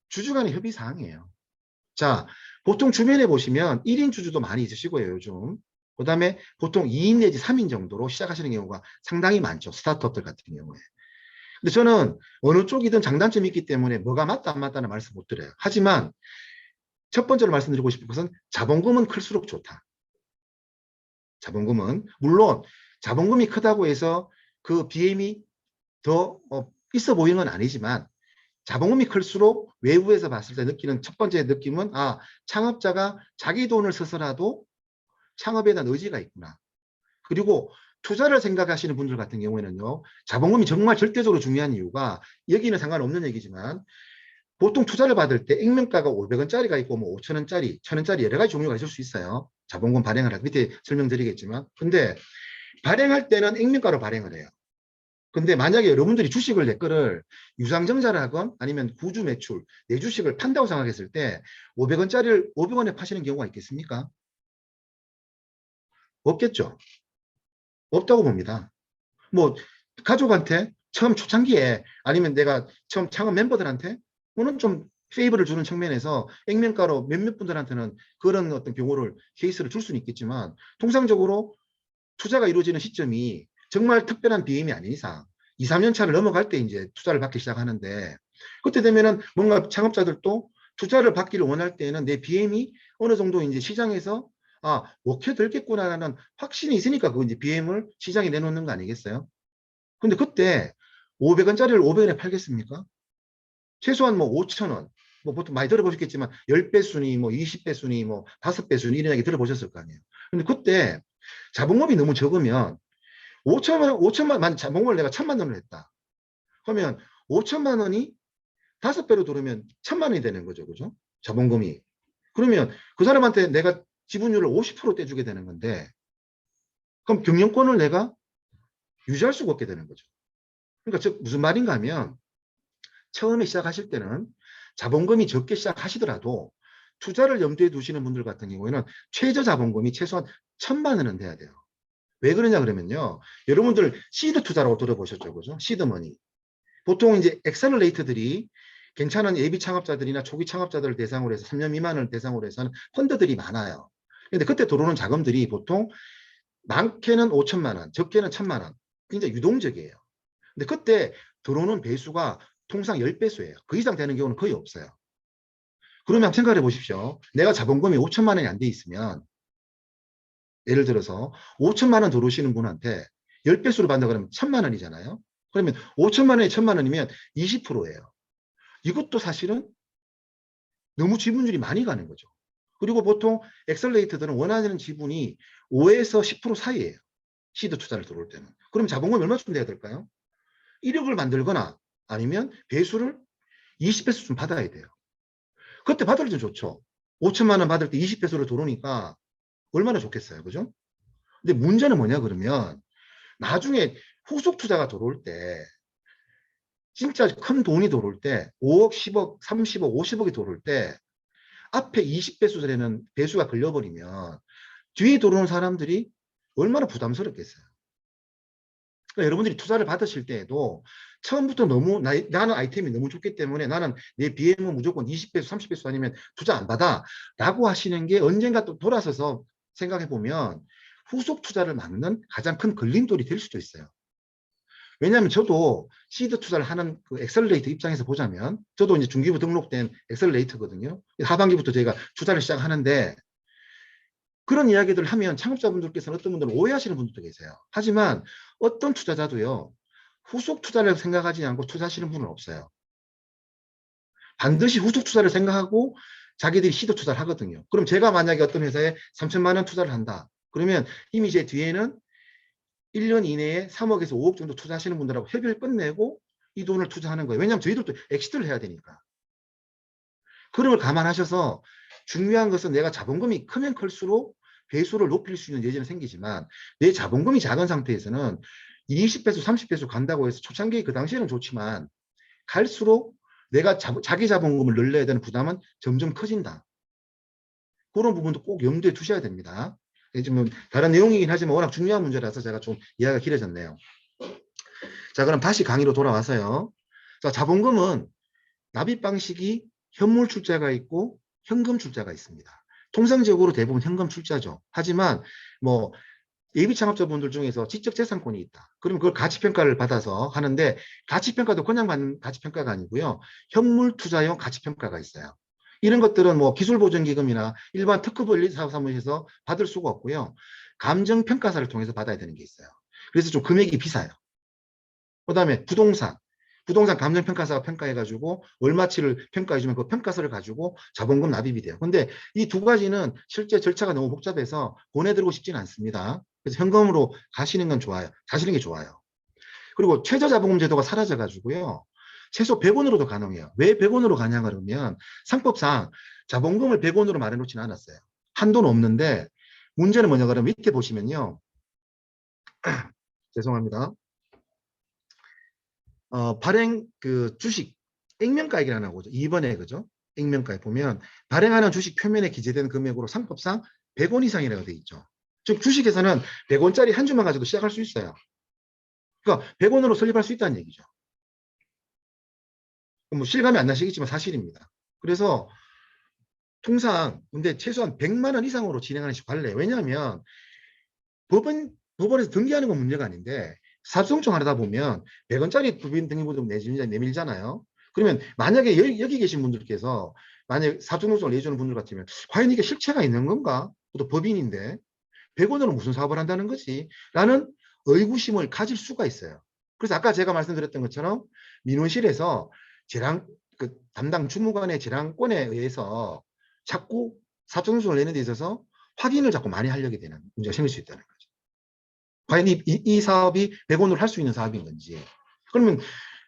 주주 간의 협의 사항이에요. 자, 보통 주변에 보시면 1인 주주도 많이 있으시고요, 요즘. 그 다음에 보통 2인 내지 3인 정도로 시작하시는 경우가 상당히 많죠. 스타트업들 같은 경우에. 근데 저는 어느 쪽이든 장단점이 있기 때문에 뭐가 맞다 안 맞다는 말씀 못 드려요. 하지만 첫 번째로 말씀드리고 싶은 것은 자본금은 클수록 좋다. 자본금은. 물론 자본금이 크다고 해서 그 BM이 더 있어 보이는 건 아니지만 자본금이 클수록 외부에서 봤을 때 느끼는 첫 번째 느낌은 창업자가 자기 돈을 써서라도 창업에 대한 의지가 있구나. 그리고 투자를 생각하시는 분들 같은 경우에는요. 자본금이 정말 절대적으로 중요한 이유가 여기는 상관없는 얘기지만 보통 투자를 받을 때 액면가가 500원짜리가 있고 뭐 5,000원짜리, 1,000원짜리 여러 가지 종류가 있을 수 있어요. 자본금 발행을 할 때 밑에 설명드리겠지만 근데 발행할 때는 액면가로 발행을 해요. 근데 만약에 여러분들이 주식을 내 거를 유상증자를 하건 아니면 구주 매출, 내 주식을 판다고 생각했을 때 500원짜리를 500원에 파시는 경우가 있겠습니까? 없겠죠. 없다고 봅니다. 뭐 가족한테 처음 초창기에 아니면 내가 처음 창업 멤버들한테 오는 좀 페이버를 주는 측면에서 액면가로 몇몇 분들한테는 그런 어떤 경우를 케이스를 줄 수는 있겠지만 통상적으로 투자가 이루어지는 시점이 정말 특별한 비임이 아닌 이상 2, 3년 차를 넘어갈 때 이제 투자를 받기 시작하는데 그때 되면은 뭔가 창업자들도 투자를 받기를 원할 때는 내 BM이 어느 정도 이제 시장에서 먹혀들겠구나라는 확신이 있으니까 그 이제 BM을 시장에 내놓는 거 아니겠어요? 근데 그때 500원짜리를 500원에 팔겠습니까? 최소한 뭐 5,000원. 뭐 보통 많이 들어보셨겠지만 10배 순위, 뭐 20배 순위, 뭐 5배 순위 이런 얘기 들어보셨을 거 아니에요. 근데 그때 자본금이 너무 적으면 5천만 자본금을 내가 1,000만 원을 했다. 그러면 5천만 원이 5배로 들으면 1,000만 원이 되는 거죠. 그죠? 자본금이. 그러면 그 사람한테 내가 지분율을 50% 떼주게 되는 건데 그럼 경영권을 내가 유지할 수가 없게 되는 거죠. 그러니까 즉 무슨 말인가 하면 처음에 시작하실 때는 자본금이 적게 시작하시더라도 투자를 염두에 두시는 분들 같은 경우에는 최저 자본금이 최소한 1,000만 원은 돼야 돼요. 왜 그러냐 그러면요. 여러분들 시드 투자라고 들어보셨죠. 그죠? 시드머니. 보통 이제 엑셀러레이터들이 괜찮은 예비 창업자들이나 초기 창업자들을 대상으로 해서 3년 미만을 대상으로 해서 하는 펀드들이 많아요. 근데 그때 들어오는 자금들이 보통 많게는 5천만 원, 적게는 1,000만 원. 굉장히 유동적이에요. 근데 그때 들어오는 배수가 통상 10배수예요. 그 이상 되는 경우는 거의 없어요. 그러면 한번 생각해 보십시오. 내가 자본금이 5천만 원이 안 돼 있으면 예를 들어서 5천만 원 들어오시는 분한테 10배수로 받는다 그러면 1,000만 원이잖아요. 그러면 5천만 원에 1,000만 원이면 20%예요. 이것도 사실은 너무 지분율이 많이 가는 거죠. 그리고 보통 엑셀레이터들은 원하는 지분이 5에서 10% 사이예요. 시드 투자를 들어올 때는. 그럼 자본금이 얼마쯤 돼야 될까요? 1억을 만들거나 아니면 배수를 20배수 좀 받아야 돼요. 그때 받을 때 좋죠. 5천만 원 받을 때 20배수를 들어오니까 얼마나 좋겠어요. 그죠? 근데 문제는 뭐냐 그러면 나중에 후속 투자가 들어올 때 진짜 큰 돈이 들어올 때 5억, 10억, 30억, 50억이 들어올 때 앞에 20배수 되는 배수가 걸려버리면 뒤에 들어오는 사람들이 얼마나 부담스럽겠어요. 그러니까 여러분들이 투자를 받으실 때에도 처음부터 너무 나는 아이템이 너무 좋기 때문에 나는 내 BM은 무조건 20배수, 30배수 아니면 투자 안 받아 라고 하시는 게 언젠가 또 돌아서서 생각해 보면 후속 투자를 막는 가장 큰 걸림돌이 될 수도 있어요. 왜냐하면 저도 시드 투자를 하는 그 엑셀레이터 입장에서 보자면 저도 이제 중기부 등록된 엑셀레이터거든요. 하반기부터 저희가 투자를 시작하는데 그런 이야기들을 하면 창업자분들께서는 어떤 분들은 오해하시는 분들도 계세요. 하지만 어떤 투자자도요. 후속 투자를 생각하지 않고 투자하시는 분은 없어요. 반드시 후속 투자를 생각하고 자기들이 시드 투자를 하거든요. 그럼 제가 만약에 어떤 회사에 3천만 원 투자를 한다. 그러면 이미 제 뒤에는 1년 이내에 3억에서 5억 정도 투자하시는 분들하고 협의를 끝내고 이 돈을 투자하는 거예요. 왜냐하면 저희들도 엑시트를 해야 되니까. 그런 걸 감안하셔서 중요한 것은 내가 자본금이 크면 클수록 배수를 높일 수 있는 여지는 생기지만 내 자본금이 작은 상태에서는 20배수, 30배수 간다고 해서 초창기 그 당시에는 좋지만 갈수록 내가 자기 자본금을 늘려야 되는 부담은 점점 커진다. 그런 부분도 꼭 염두에 두셔야 됩니다. 좀 다른 내용이긴 하지만 워낙 중요한 문제라서 제가 좀 이야기가 길어졌네요. 자, 그럼 다시 강의로 돌아와서요. 자, 자본금은 납입 방식이 현물 출자가 있고 현금 출자가 있습니다. 통상적으로 대부분 현금 출자죠. 하지만 뭐 예비 창업자분들 중에서 지적재산권이 있다. 그러면 그걸 가치평가를 받아서 하는데 가치평가도 그냥 받는 가치평가가 아니고요. 현물 투자용 가치평가가 있어요. 이런 것들은 뭐 기술보전기금이나 일반 특허분리사무소에서 받을 수가 없고요. 감정평가사를 통해서 받아야 되는 게 있어요. 그래서 좀 금액이 비싸요. 그 다음에 부동산 감정평가사가 평가해가지고 얼마치를 평가해주면 그 평가서를 가지고 자본금 납입이 돼요. 근데 이 두 가지는 실제 절차가 너무 복잡해서 보내드리고 싶지는 않습니다. 그래서 현금으로 가시는 건 좋아요. 가시는 게 좋아요. 그리고 최저자본금 제도가 사라져가지고요. 최소 100원으로도 가능해요. 왜 100원으로 가냐 그러면 상법상 자본금을 100원으로 말해놓지는 않았어요. 한도는 없는데 문제는 뭐냐 그러면 밑에 보시면요. 죄송합니다. 발행 그 주식 액면가액이라는 거죠. 2번에 그죠? 액면가액 보면 발행하는 주식 표면에 기재된 금액으로 상법상 100원 이상이라고 되어 있죠. 즉 주식에서는 100원짜리 한 주만 가지고 시작할 수 있어요. 그러니까 100원으로 설립할 수 있다는 얘기죠. 뭐 실감이 안 나시겠지만 사실입니다. 그래서 통상 근데 최소한 100만 원 이상으로 진행하는 식 관례. 왜냐하면 법원에서 등기하는 건 문제가 아닌데 사업성청 하다 보면 100원짜리 부빈 등기부등 내밀잖아요. 그러면 만약에 여기 계신 분들께서 만약 사전노동을 내주는 분들 같으면 과연 이게 실체가 있는 건가? 또 법인인데 100원으로 무슨 사업을 한다는 거지? 라는 의구심을 가질 수가 있어요. 그래서 아까 제가 말씀드렸던 것처럼 민원실에서 그 담당 주무관의 재량권에 의해서 자꾸 사전노동을 내는 데 있어서 확인을 자꾸 많이 하려게 되는 문제가 생길 수 있다는 거죠. 과연 이 사업이 100원으로 할 수 있는 사업인 건지. 그러면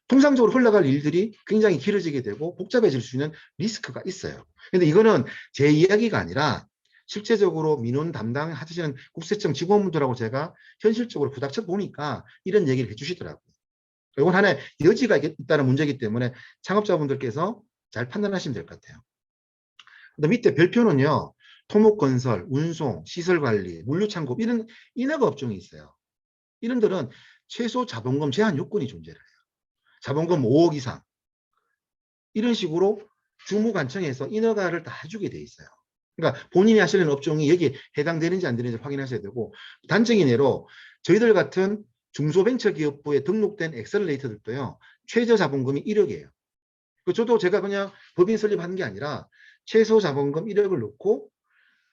통상적으로 흘러갈 일들이 굉장히 길어지게 되고 복잡해질 수 있는 리스크가 있어요. 근데 이거는 제 이야기가 아니라 실제적으로 민원 담당하시는 국세청 직원분들하고 제가 현실적으로 부닥쳐 보니까 이런 얘기를 해주시더라고요. 이건 하나의 여지가 있다는 문제이기 때문에 창업자분들께서 잘 판단하시면 될 것 같아요. 근데 밑에 별표는요. 토목건설, 운송, 시설관리, 물류창고 이런 인허가 업종이 있어요. 이런들은 최소 자본금 제한 요건이 존재를 해요. 자본금 5억 이상 이런 식으로 주무관청에서 인허가를 다 해주게 돼 있어요. 그러니까 본인이 하시는 업종이 여기에 해당되는지 안 되는지 확인하셔야 되고 단적인 예로 저희들 같은 중소벤처기업부에 등록된 엑셀레이터들도요. 최저 자본금이 1억이에요. 저도 제가 그냥 법인 설립한 게 아니라 최소 자본금 1억을 넣고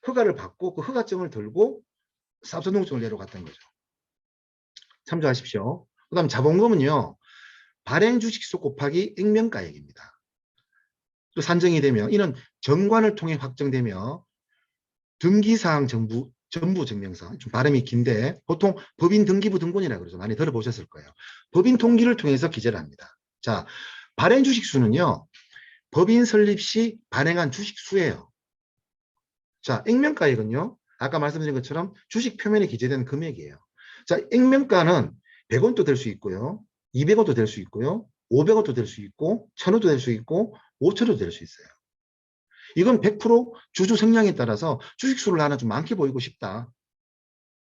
허가를 받고 그 허가증을 들고 사업자등록증을 내러 갔던 거죠. 참조하십시오. 그 다음 자본금은요. 발행 주식수 곱하기 액면가액입니다. 또 산정이 되면 이는 정관을 통해 확정되며 등기사항 전부 증명서, 좀 발음이 긴데 보통 법인 등기부 등본이라고 그러죠. 많이 들어보셨을 거예요. 법인 통기를 통해서 기재를 합니다. 자, 발행 주식수는요. 법인 설립 시 발행한 주식수예요. 자, 액면가액은요. 아까 말씀드린 것처럼 주식 표면에 기재된 금액이에요. 자, 액면가는 100원도 될 수 있고요. 200원도 될 수 있고요. 500원도 될 수 있고 1000원도 될 수 있고 5000원도 될 수 있어요. 이건 100% 주주 성향에 따라서 주식수를 하나 좀 많게 보이고 싶다.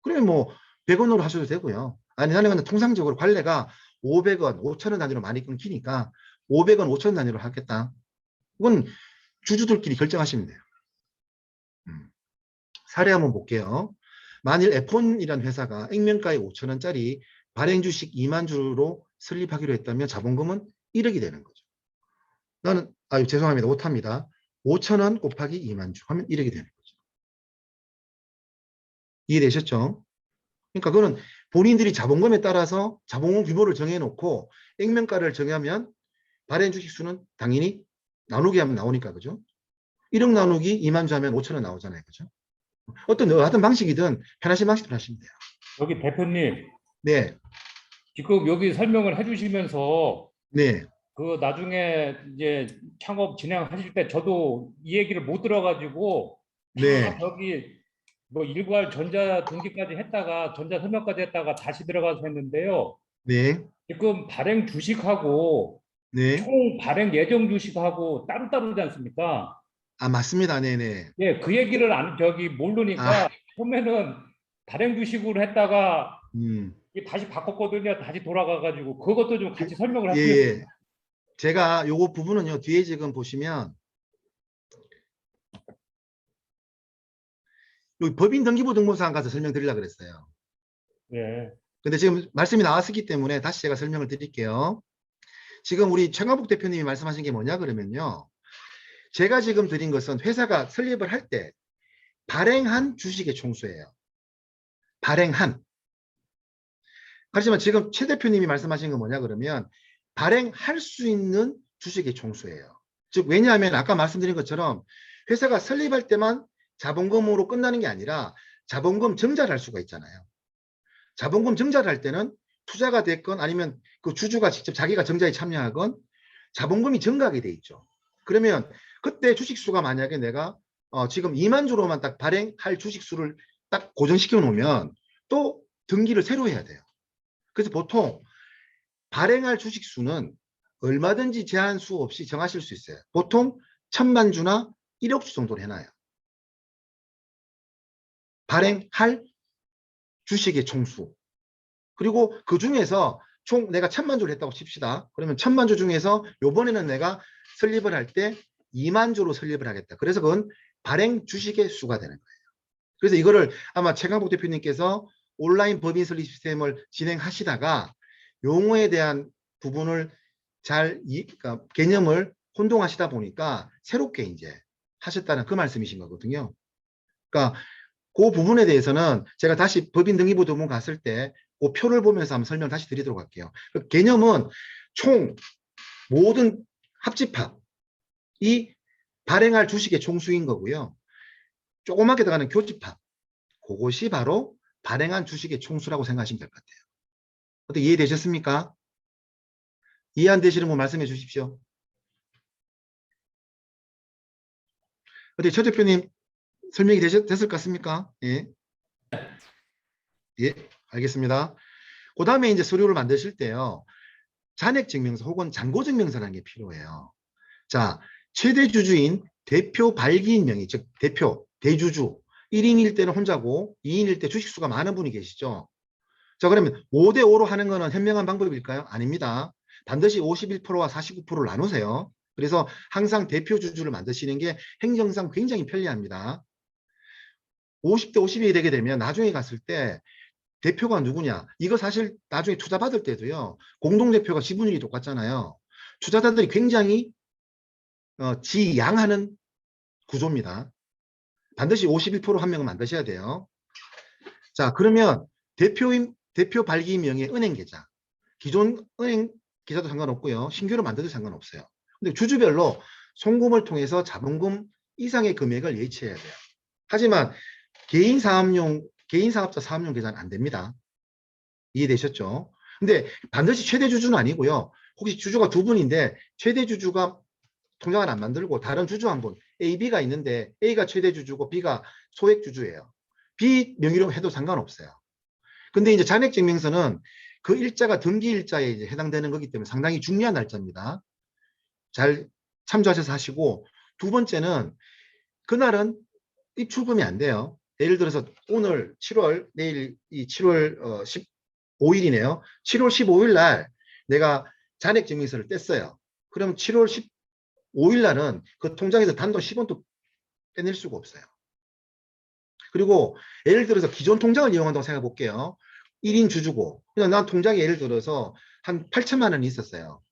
그러면 뭐 100원으로 하셔도 되고요. 아니 나는 근데 통상적으로 관례가 500원, 5000원 단위로 많이 끊기니까 500원, 5000원 단위로 하겠다. 그건 주주들끼리 결정하시면 돼요. 사례 한번 볼게요. 만일 F1이라는 회사가 액면가에 5,000원짜리 발행 주식 2만 주로 설립하기로 했다면 자본금은 1억이 되는 거죠. 나는 죄송합니다. 오타입니다. 5,000원 곱하기 2만 주 하면 1억이 되는 거죠. 이해되셨죠? 그러니까 그거는 본인들이 자본금에 따라서 자본금 규모를 정해놓고 액면가를 정하면 발행 주식 수는 당연히 나누기 하면 나오니까 그죠? 1억 나누기 2만 주 하면 5,000원 나오잖아요. 그죠? 어떤 방식이든 편하신 방식으로 하시면 돼요. 여기 대표님, 네. 지금 여기 설명을 해주시면서 네. 그 나중에 이제 창업 진행하실 때 저도 이 얘기를 못 들어가지고 네. 다 저기 뭐 일괄 전자 등기까지 했다가 전자 서명까지 했다가 다시 들어가서 했는데요. 네. 지금 발행 주식하고 네. 총 발행 예정 주식하고 따로따로지 않습니까? 맞습니다. 네네. 예, 그 얘기를 모르니까 처음에는 발행 주식으로 했다가 이게 다시 바꿨거든요. 다시 돌아가가지고 그것도 좀 같이 설명을 예, 하시겠어요? 예. 제가 요거 부분은요, 뒤에 지금 보시면, 여기 법인 등기부 등본사항 가서 설명드리려고 그랬어요. 예. 근데 지금 말씀이 나왔었기 때문에 다시 제가 설명을 드릴게요. 지금 우리 최강복 대표님이 말씀하신 게 뭐냐 그러면요. 제가 지금 드린 것은 회사가 설립을 할 때 발행한 주식의 총수예요. 발행한. 하지만 지금 최 대표님이 말씀하신 건 뭐냐 그러면 발행할 수 있는 주식의 총수예요. 즉 왜냐하면 아까 말씀드린 것처럼 회사가 설립할 때만 자본금으로 끝나는 게 아니라 자본금 증자를 할 수가 있잖아요. 자본금 증자를 할 때는 투자가 됐건 아니면 그 주주가 직접 자기가 증자에 참여하건 자본금이 증가하게 돼 있죠. 그러면 그때 주식수가 만약에 내가 지금 2만 주로만 딱 발행할 주식수를 딱 고정시켜 놓으면 또 등기를 새로 해야 돼요. 그래서 보통 발행할 주식수는 얼마든지 제한수 없이 정하실 수 있어요. 보통 1,000만 주나 1억 주 정도로 해놔요. 발행할 주식의 총수. 그리고 그 중에서 총 내가 1,000만 주를 했다고 칩시다. 그러면 1,000만 주 중에서 요번에는 내가 설립을 할 때 2만 주로 설립을 하겠다. 그래서 그건 발행 주식의 수가 되는 거예요. 그래서 이거를 아마 최강복 대표님께서 온라인 법인 설립 시스템을 진행하시다가 용어에 대한 부분을 그러니까 개념을 혼동하시다 보니까 새롭게 이제 하셨다는 그 말씀이신 거거든요. 그러니까 그 부분에 대해서는 제가 다시 법인 등기부등본 갔을 때 그 표를 보면서 한번 설명 다시 드리도록 할게요. 그 개념은 총 모든 합집합이 발행할 주식의 총수인 거고요. 조그맣게 들어가는 교집합, 그것이 바로 발행한 주식의 총수라고 생각하시면 될 것 같아요. 어떻게 이해되셨습니까? 이해 안 되시는 분 말씀해 주십시오. 어떻게 최 대표님 설명이 됐을 것 같습니까? 예. 예, 알겠습니다. 그 다음에 이제 서류를 만드실 때요. 잔액증명서 혹은 잔고증명서라는 게 필요해요. 자, 최대 주주인 대표 발기인 명의, 즉 대표, 대주주 1인일 때는 혼자고 2인일 때 주식수가 많은 분이 계시죠. 자, 그러면 5대5로 하는 거는 현명한 방법일까요? 아닙니다. 반드시 51%와 49%를 나누세요. 그래서 항상 대표 주주를 만드시는 게 행정상 굉장히 편리합니다. 50대 50이 되게 되면 나중에 갔을 때 대표가 누구냐? 이거 사실 나중에 투자 받을 때도요. 공동대표가 지분율이 똑같잖아요. 투자자들이 굉장히 지양하는 구조입니다. 반드시 51% 한 명은 만드셔야 돼요. 자, 그러면 대표 발기 명의 은행 계좌. 기존 은행 계좌도 상관없고요. 신규로 만들어도 상관없어요. 근데 주주별로 송금을 통해서 자본금 이상의 금액을 예치해야 돼요. 하지만 개인 사업자 사업용 계좌는 안 됩니다. 이해되셨죠? 근데 반드시 최대 주주는 아니고요. 혹시 주주가 두 분인데 최대 주주가 통장을 안 만들고 다른 주주 한 분, A, B가 있는데 A가 최대 주주고 B가 소액 주주예요. B 명의로 해도 상관없어요. 근데 이제 잔액증명서는 그 일자가 등기 일자에 이제 해당되는 거기 때문에 상당히 중요한 날짜입니다. 잘 참조하셔서 하시고, 두 번째는 그날은 입출금이 안 돼요. 예를 들어서 오늘 7월, 내일 이 7월 15일이네요. 7월 15일 날 내가 잔액증명서를 뗐어요. 그럼 7월 15일 날은 그 통장에서 단돈 10원도 빼낼 수가 없어요. 그리고 예를 들어서 기존 통장을 이용한다고 생각해 볼게요. 1인 주주고 그냥 난 통장에 예를 들어서 한 8천만 원이 있었어요.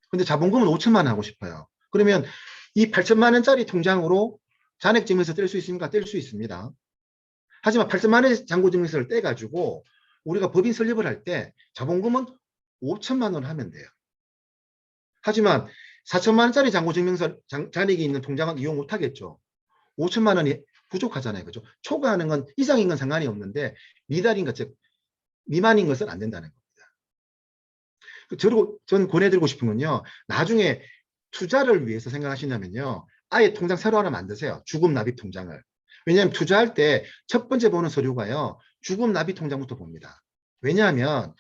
근데 자본금은 5천만 원 하고 싶어요. 그러면 이 8천만 원짜리 통장으로 잔액증명서 뗄 수 있습니까? 뗄 수 있습니다. 하지만 8천만 원의 잔고증명서를 떼가지고 우리가 법인 설립을 할 때 자본금은 5천만 원 하면 돼요. 하지만 4천만 원짜리 잔고증명서 잔액이 있는 통장은 이용 못 하겠죠. 5천만 원이 부족하잖아요. 그죠? 초과하는 건 이상인 건 상관이 없는데 미달인 것, 즉 미만인 것은 안 된다는 겁니다. 전 권해드리고 싶은 건요. 나중에 투자를 위해서 생각하신다면요. 아예 통장 새로 하나 만드세요. 주금 납입 통장을. 왜냐하면 투자할 때 첫 번째 보는 서류가요. 주금 납입 통장부터 봅니다. 왜냐하면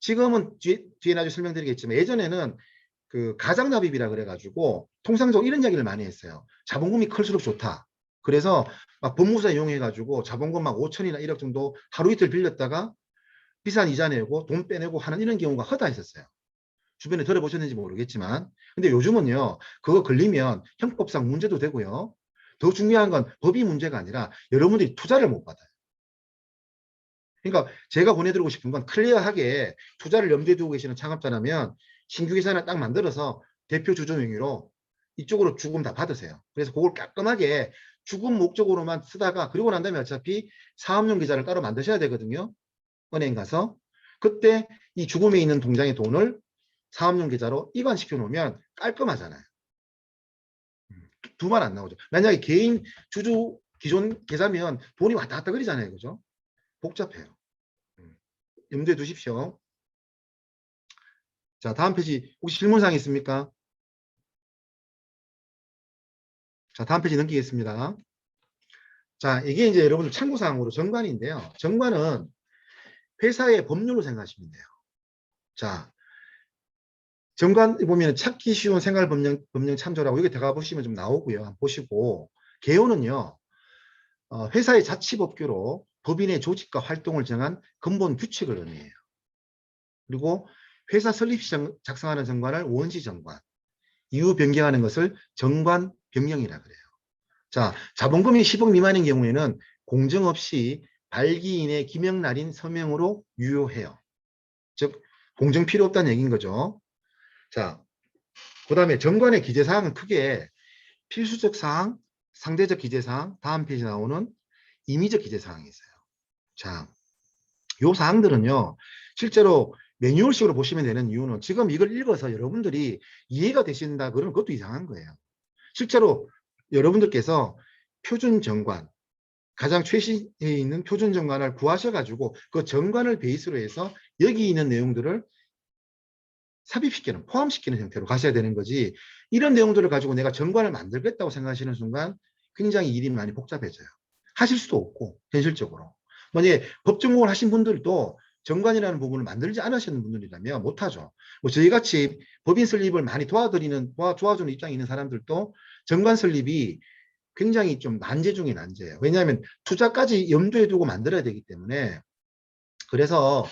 지금은 뒤에 나중에 설명드리겠지만 예전에는 그 가장 납입이라 그래가지고 통상적으로 이런 이야기를 많이 했어요. 자본금이 클수록 좋다. 그래서 막 법무사 이용해가지고 자본금 막 5천이나 1억 정도 하루 이틀 빌렸다가 비싼 이자 내고 돈 빼내고 하는 이런 경우가 허다했었어요. 주변에 들어보셨는지 모르겠지만. 근데 요즘은요. 그거 걸리면 형법상 문제도 되고요. 더 중요한 건 법이 문제가 아니라 여러분들이 투자를 못 받아요. 그러니까 제가 보내드리고 싶은 건 클리어하게 투자를 염두에 두고 계시는 창업자라면 신규 계좌를 딱 만들어서 대표 주주 명의로 이쪽으로 주금 다 받으세요. 그래서 그걸 깔끔하게 주금 목적으로만 쓰다가 그리고 난 다음에 어차피 사업용 계좌를 따로 만드셔야 되거든요. 은행 가서. 그때 이 주금에 있는 통장의 돈을 사업용 계좌로 이관시켜 놓으면 깔끔하잖아요. 두 말 안 나오죠. 만약에 개인 주주 기존 계좌면 돈이 왔다 갔다 그리잖아요. 그죠? 복잡해요. 염두에 두십시오. 자, 다음 페이지 혹시 질문사항 있습니까? 자, 다음 페이지 넘기겠습니다. 자, 이게 이제 여러분들 참고사항으로 정관인데요. 정관은 회사의 법률로 생각하시면 돼요. 자, 정관 보면 찾기 쉬운 생활법령 참조라고 여기 들어가 보시면 좀 나오고요. 한번 보시고 개요는요. 회사의 자치법규로 법인의 조직과 활동을 정한 근본 규칙을 의미해요. 그리고 회사 설립 시 작성하는 정관을 원시 정관, 이후 변경하는 것을 정관 변경이라 그래요. 자, 자본금이 10억 미만인 경우에는 공정 없이 발기인의 기명 날인 서명으로 유효해요. 즉 공정 필요 없다는 얘기인 거죠. 자, 그다음에 정관의 기재사항은 크게 필수적 사항, 상대적 기재사항, 다음 페이지 나오는 임의적 기재사항이 있어요. 자, 요 사항들은요, 실제로 매뉴얼식으로 보시면 되는 이유는 지금 이걸 읽어서 여러분들이 이해가 되신다 그러면 그것도 이상한 거예요. 실제로 여러분들께서 표준 정관, 가장 최신에 있는 표준 정관을 구하셔가지고 그 정관을 베이스로 해서 여기 있는 내용들을 삽입시키는, 포함시키는 형태로 가셔야 되는 거지, 이런 내용들을 가지고 내가 정관을 만들겠다고 생각하시는 순간 굉장히 일이 많이 복잡해져요. 하실 수도 없고, 현실적으로. 만약에 법전공을 하신 분들도 정관이라는 부분을 만들지 않으시는 분들이라면 못하죠. 뭐 저희같이 법인 설립을 많이 도와주는 입장에 있는 사람들도 정관 설립이 굉장히 좀 난제 중에 난제예요. 왜냐하면 투자까지 염두에 두고 만들어야 되기 때문에. 그래서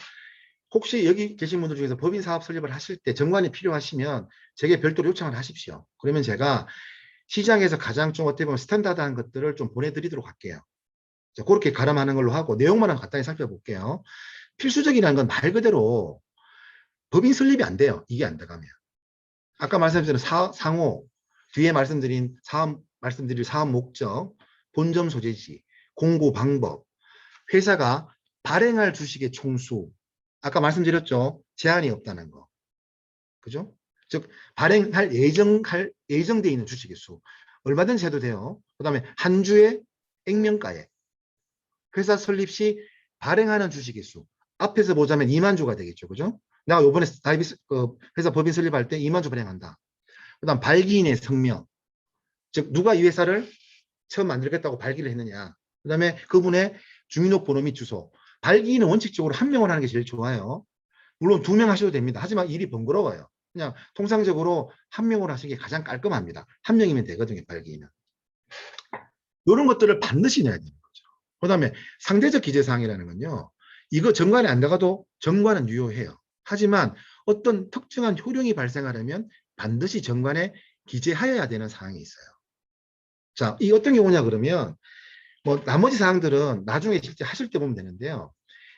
혹시 여기 계신 분들 중에서 법인 사업 설립을 하실 때 정관이 필요하시면 제게 별도로 요청을 하십시오. 그러면 제가 시장에서 가장 좀 어떻게 보면 스탠다드한 것들을 좀 보내드리도록 할게요. 자, 그렇게 가름하는 걸로 하고 내용만 간단히 살펴볼게요. 필수적이라는 건 말 그대로 법인 설립이 안 돼요. 이게 안 들어가면. 아까 말씀드린 상호, 뒤에 말씀드린 사업 목적, 본점 소재지, 공고 방법, 회사가 발행할 주식의 총수, 아까 말씀드렸죠. 제한이 없다는 거. 그죠? 즉, 발행할 예정되어 있는 주식의 수. 얼마든지 해도 돼요. 그 다음에 한 주의 액면가액. 회사 설립 시 발행하는 주식의 수. 앞에서 보자면 2만 주가 되겠죠. 그죠? 내가 요번에 회사 법인 설립할 때 2만 주 발행한다. 그 다음 발기인의 성명. 즉, 누가 이 회사를 처음 만들겠다고 발기를 했느냐. 그 다음에 그분의 주민등록번호 및 주소. 발기인은 원칙적으로 한 명을 하는 게 제일 좋아요. 물론 2명 하셔도 됩니다. 하지만 일이 번거로워요. 그냥 통상적으로 한 명으로 하시는 게 가장 깔끔합니다. 한 명이면 되거든요, 발기인은. 이런 것들을 반드시 내야 되는 거죠. 그 다음에 상대적 기재사항이라는 건요. 이거 정관에 안 들어가도 정관은 유효해요. 하지만 어떤 특정한 효력이 발생하려면 반드시 정관에 기재하여야 되는 사항이 있어요. 자, 이 어떤 경우냐 그러면 뭐 나머지 사항들은 나중에 실제 하실 때 보면 되는데요.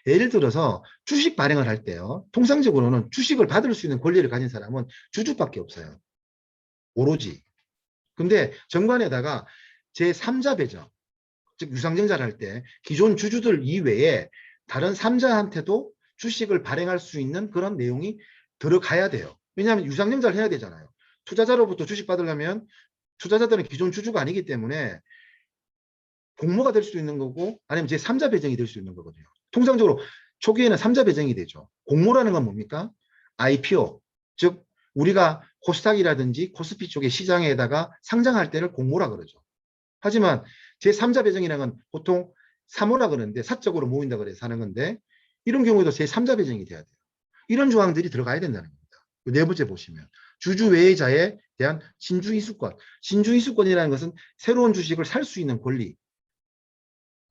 예를 들어서 주식 발행을 할 때요. 통상적으로는 주식을 받을 수 있는 권리를 가진 사람은 주주밖에 없어요. 오로지. 근데 정관에다가 제3자 배정, 즉 유상증자를 할 때 기존 주주들 이외에 다른 3자한테도 주식을 발행할 수 있는 그런 내용이 들어가야 돼요. 왜냐하면 유상증자를 해야 되잖아요. 투자자로부터 주식 받으려면 투자자들은 기존 주주가 아니기 때문에 공모가 될 수도 있는 거고 아니면 제3자 배정이 될 수 있는 거거든요. 통상적으로 초기에는 3자 배정이 되죠. 공모라는 건 뭡니까? IPO, 즉 우리가 코스닥이라든지 코스피 쪽의 시장에다가 상장할 때를 공모라 그러죠. 하지만 제3자 배정이라는 건 보통 사모라 그러는데 사적으로 모인다 그래서 하는 건데 이런 경우에도 제3자 배정이 돼야 돼요. 이런 조항들이 들어가야 된다는 겁니다. 네 번째 보시면 주주 외자에 대한 신주이수권. 신주이수권이라는 것은 새로운 주식을 살 수 있는 권리.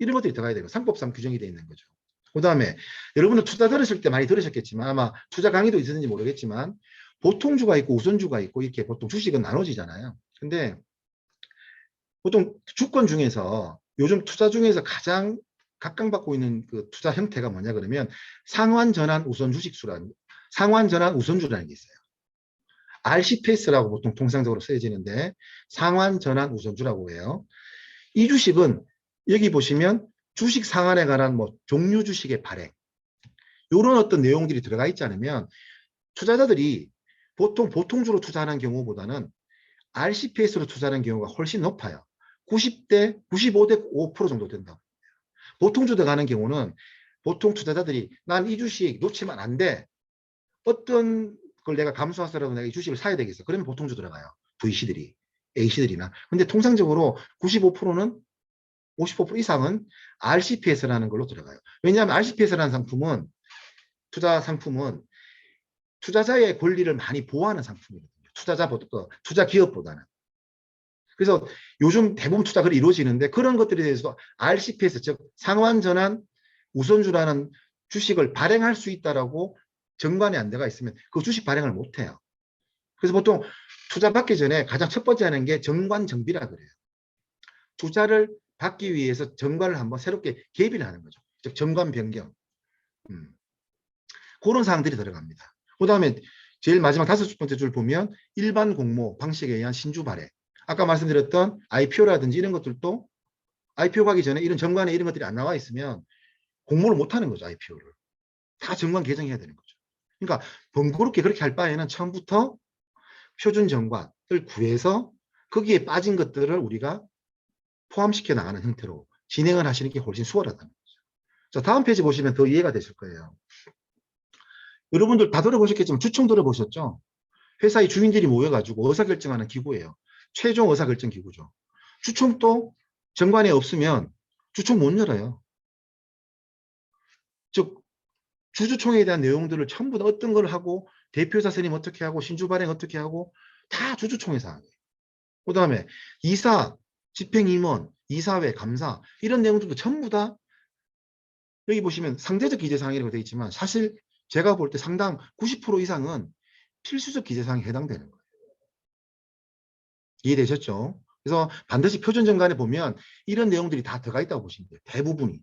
이런 것들이 들어가야 되고 상법상 규정이 되어 있는 거죠. 그 다음에 여러분들 투자 들으실 때 많이 들으셨겠지만 아마 투자 강의도 있었는지 모르겠지만 보통주가 있고 우선주가 있고 이렇게 보통 주식은 나눠지잖아요. 근데 보통 주권 중에서 요즘 투자 중에서 가장 각광받고 있는 그 투자 형태가 뭐냐 그러면 상환전환 우선 주식수라는 상환전환 우선주라는 게 있어요. RCPS라고 보통 통상적으로 쓰여지는데 상환전환 우선주라고 해요. 이 주식은 여기 보시면 주식 상환에 관한 뭐 종류 주식의 발행 이런 어떤 내용들이 들어가 있지 않으면 투자자들이 보통주로 투자하는 경우보다는 RCPS로 투자하는 경우가 훨씬 높아요. 90대, 95대 5% 정도 된다고. 보통주 들어가는 경우는 보통 투자자들이 난 이 주식 놓치면 안 돼. 어떤 걸 내가 감수하서라도 내가 이 주식을 사야 되겠어. 그러면 보통주 들어가요. VC들이, A씨들이나. 근데 통상적으로 95%는 50% 이상은 RCPS라는 걸로 들어가요. 왜냐하면 RCPS라는 상품은 투자 상품은 투자자의 권리를 많이 보호하는 상품이거든요. 투자 기업보다는. 그래서 요즘 대부분 투자가 이루어지는데 그런 것들에 대해서 RCPS 즉 상환전환 우선주라는 주식을 발행할 수 있다라고 정관에 안 들어가 있으면 그 주식 발행을 못 해요. 그래서 보통 투자 받기 전에 가장 첫 번째 하는 게 정관 정비라 그래요. 투자를 받기 위해서 정관을 한번 새롭게 개비를 하는 거죠. 즉 정관 변경. 그런 사항들이 들어갑니다. 그 다음에 제일 마지막 5번째 줄 보면 일반 공모 방식에 의한 신주 발행. 아까 말씀드렸던 IPO라든지 이런 것들도 IPO 가기 전에 이런 정관에 이런 것들이 안 나와 있으면 공모를 못 하는 거죠. IPO를. 다 정관 개정해야 되는 거죠. 그러니까 번거롭게 그렇게 할 바에는 처음부터 표준 정관을 구해서 거기에 빠진 것들을 우리가 포함시켜 나가는 형태로 진행을 하시는 게 훨씬 수월하다는 거죠. 자, 다음 페이지 보시면 더 이해가 되실 거예요. 여러분들 다 들어보셨겠지만 주총 들어보셨죠? 회사의 주민들이 모여가지고 의사결정하는 기구예요. 최종 의사결정 기구죠. 주총도 정관에 없으면 주총 못 열어요. 즉 주주총회에 대한 내용들을 전부 다 어떤 걸 하고 대표이사 선임 어떻게 하고 신주 발행 어떻게 하고 다 주주총회 사항이에요. 그 다음에 이사, 집행임원, 이사회, 감사 이런 내용들도 전부 다 여기 보시면 상대적 기재사항이라고 되어 있지만 사실 제가 볼 때 상당 90% 이상은 필수적 기재사항에 해당되는 거예요. 이해되셨죠? 그래서 반드시 표준정관에 보면 이런 내용들이 다 들어가 있다고 보시면 돼요. 대부분이.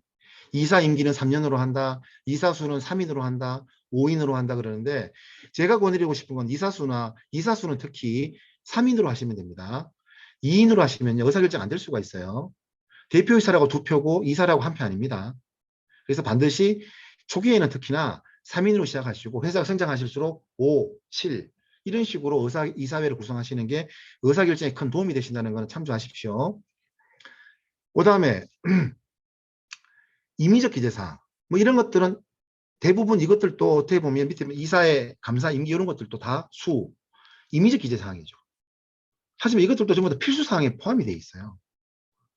이사 임기는 3년으로 한다. 이사수는 3인으로 한다. 5인으로 한다 그러는데 제가 권해드리고 싶은 건 이사수는 특히 3인으로 하시면 됩니다. 2인으로 하시면 의사결정 안 될 수가 있어요. 대표이사라고 2표고 이사라고 1표 아닙니다. 그래서 반드시 초기에는 특히나 3인으로 시작하시고 회사가 성장하실수록 5, 7 이런 식으로 이사회를 구성하시는 게 의사결정에 큰 도움이 되신다는 것은 참조하십시오. 그 다음에 임의적 기재사항 뭐 이런 것들은 대부분 이것들도 어떻게 보면 밑에 이사회, 감사, 임기 이런 것들도 다 임의적 기재사항이죠. 하지만 이것들도 전부 다 필수사항에 포함이 되어 있어요.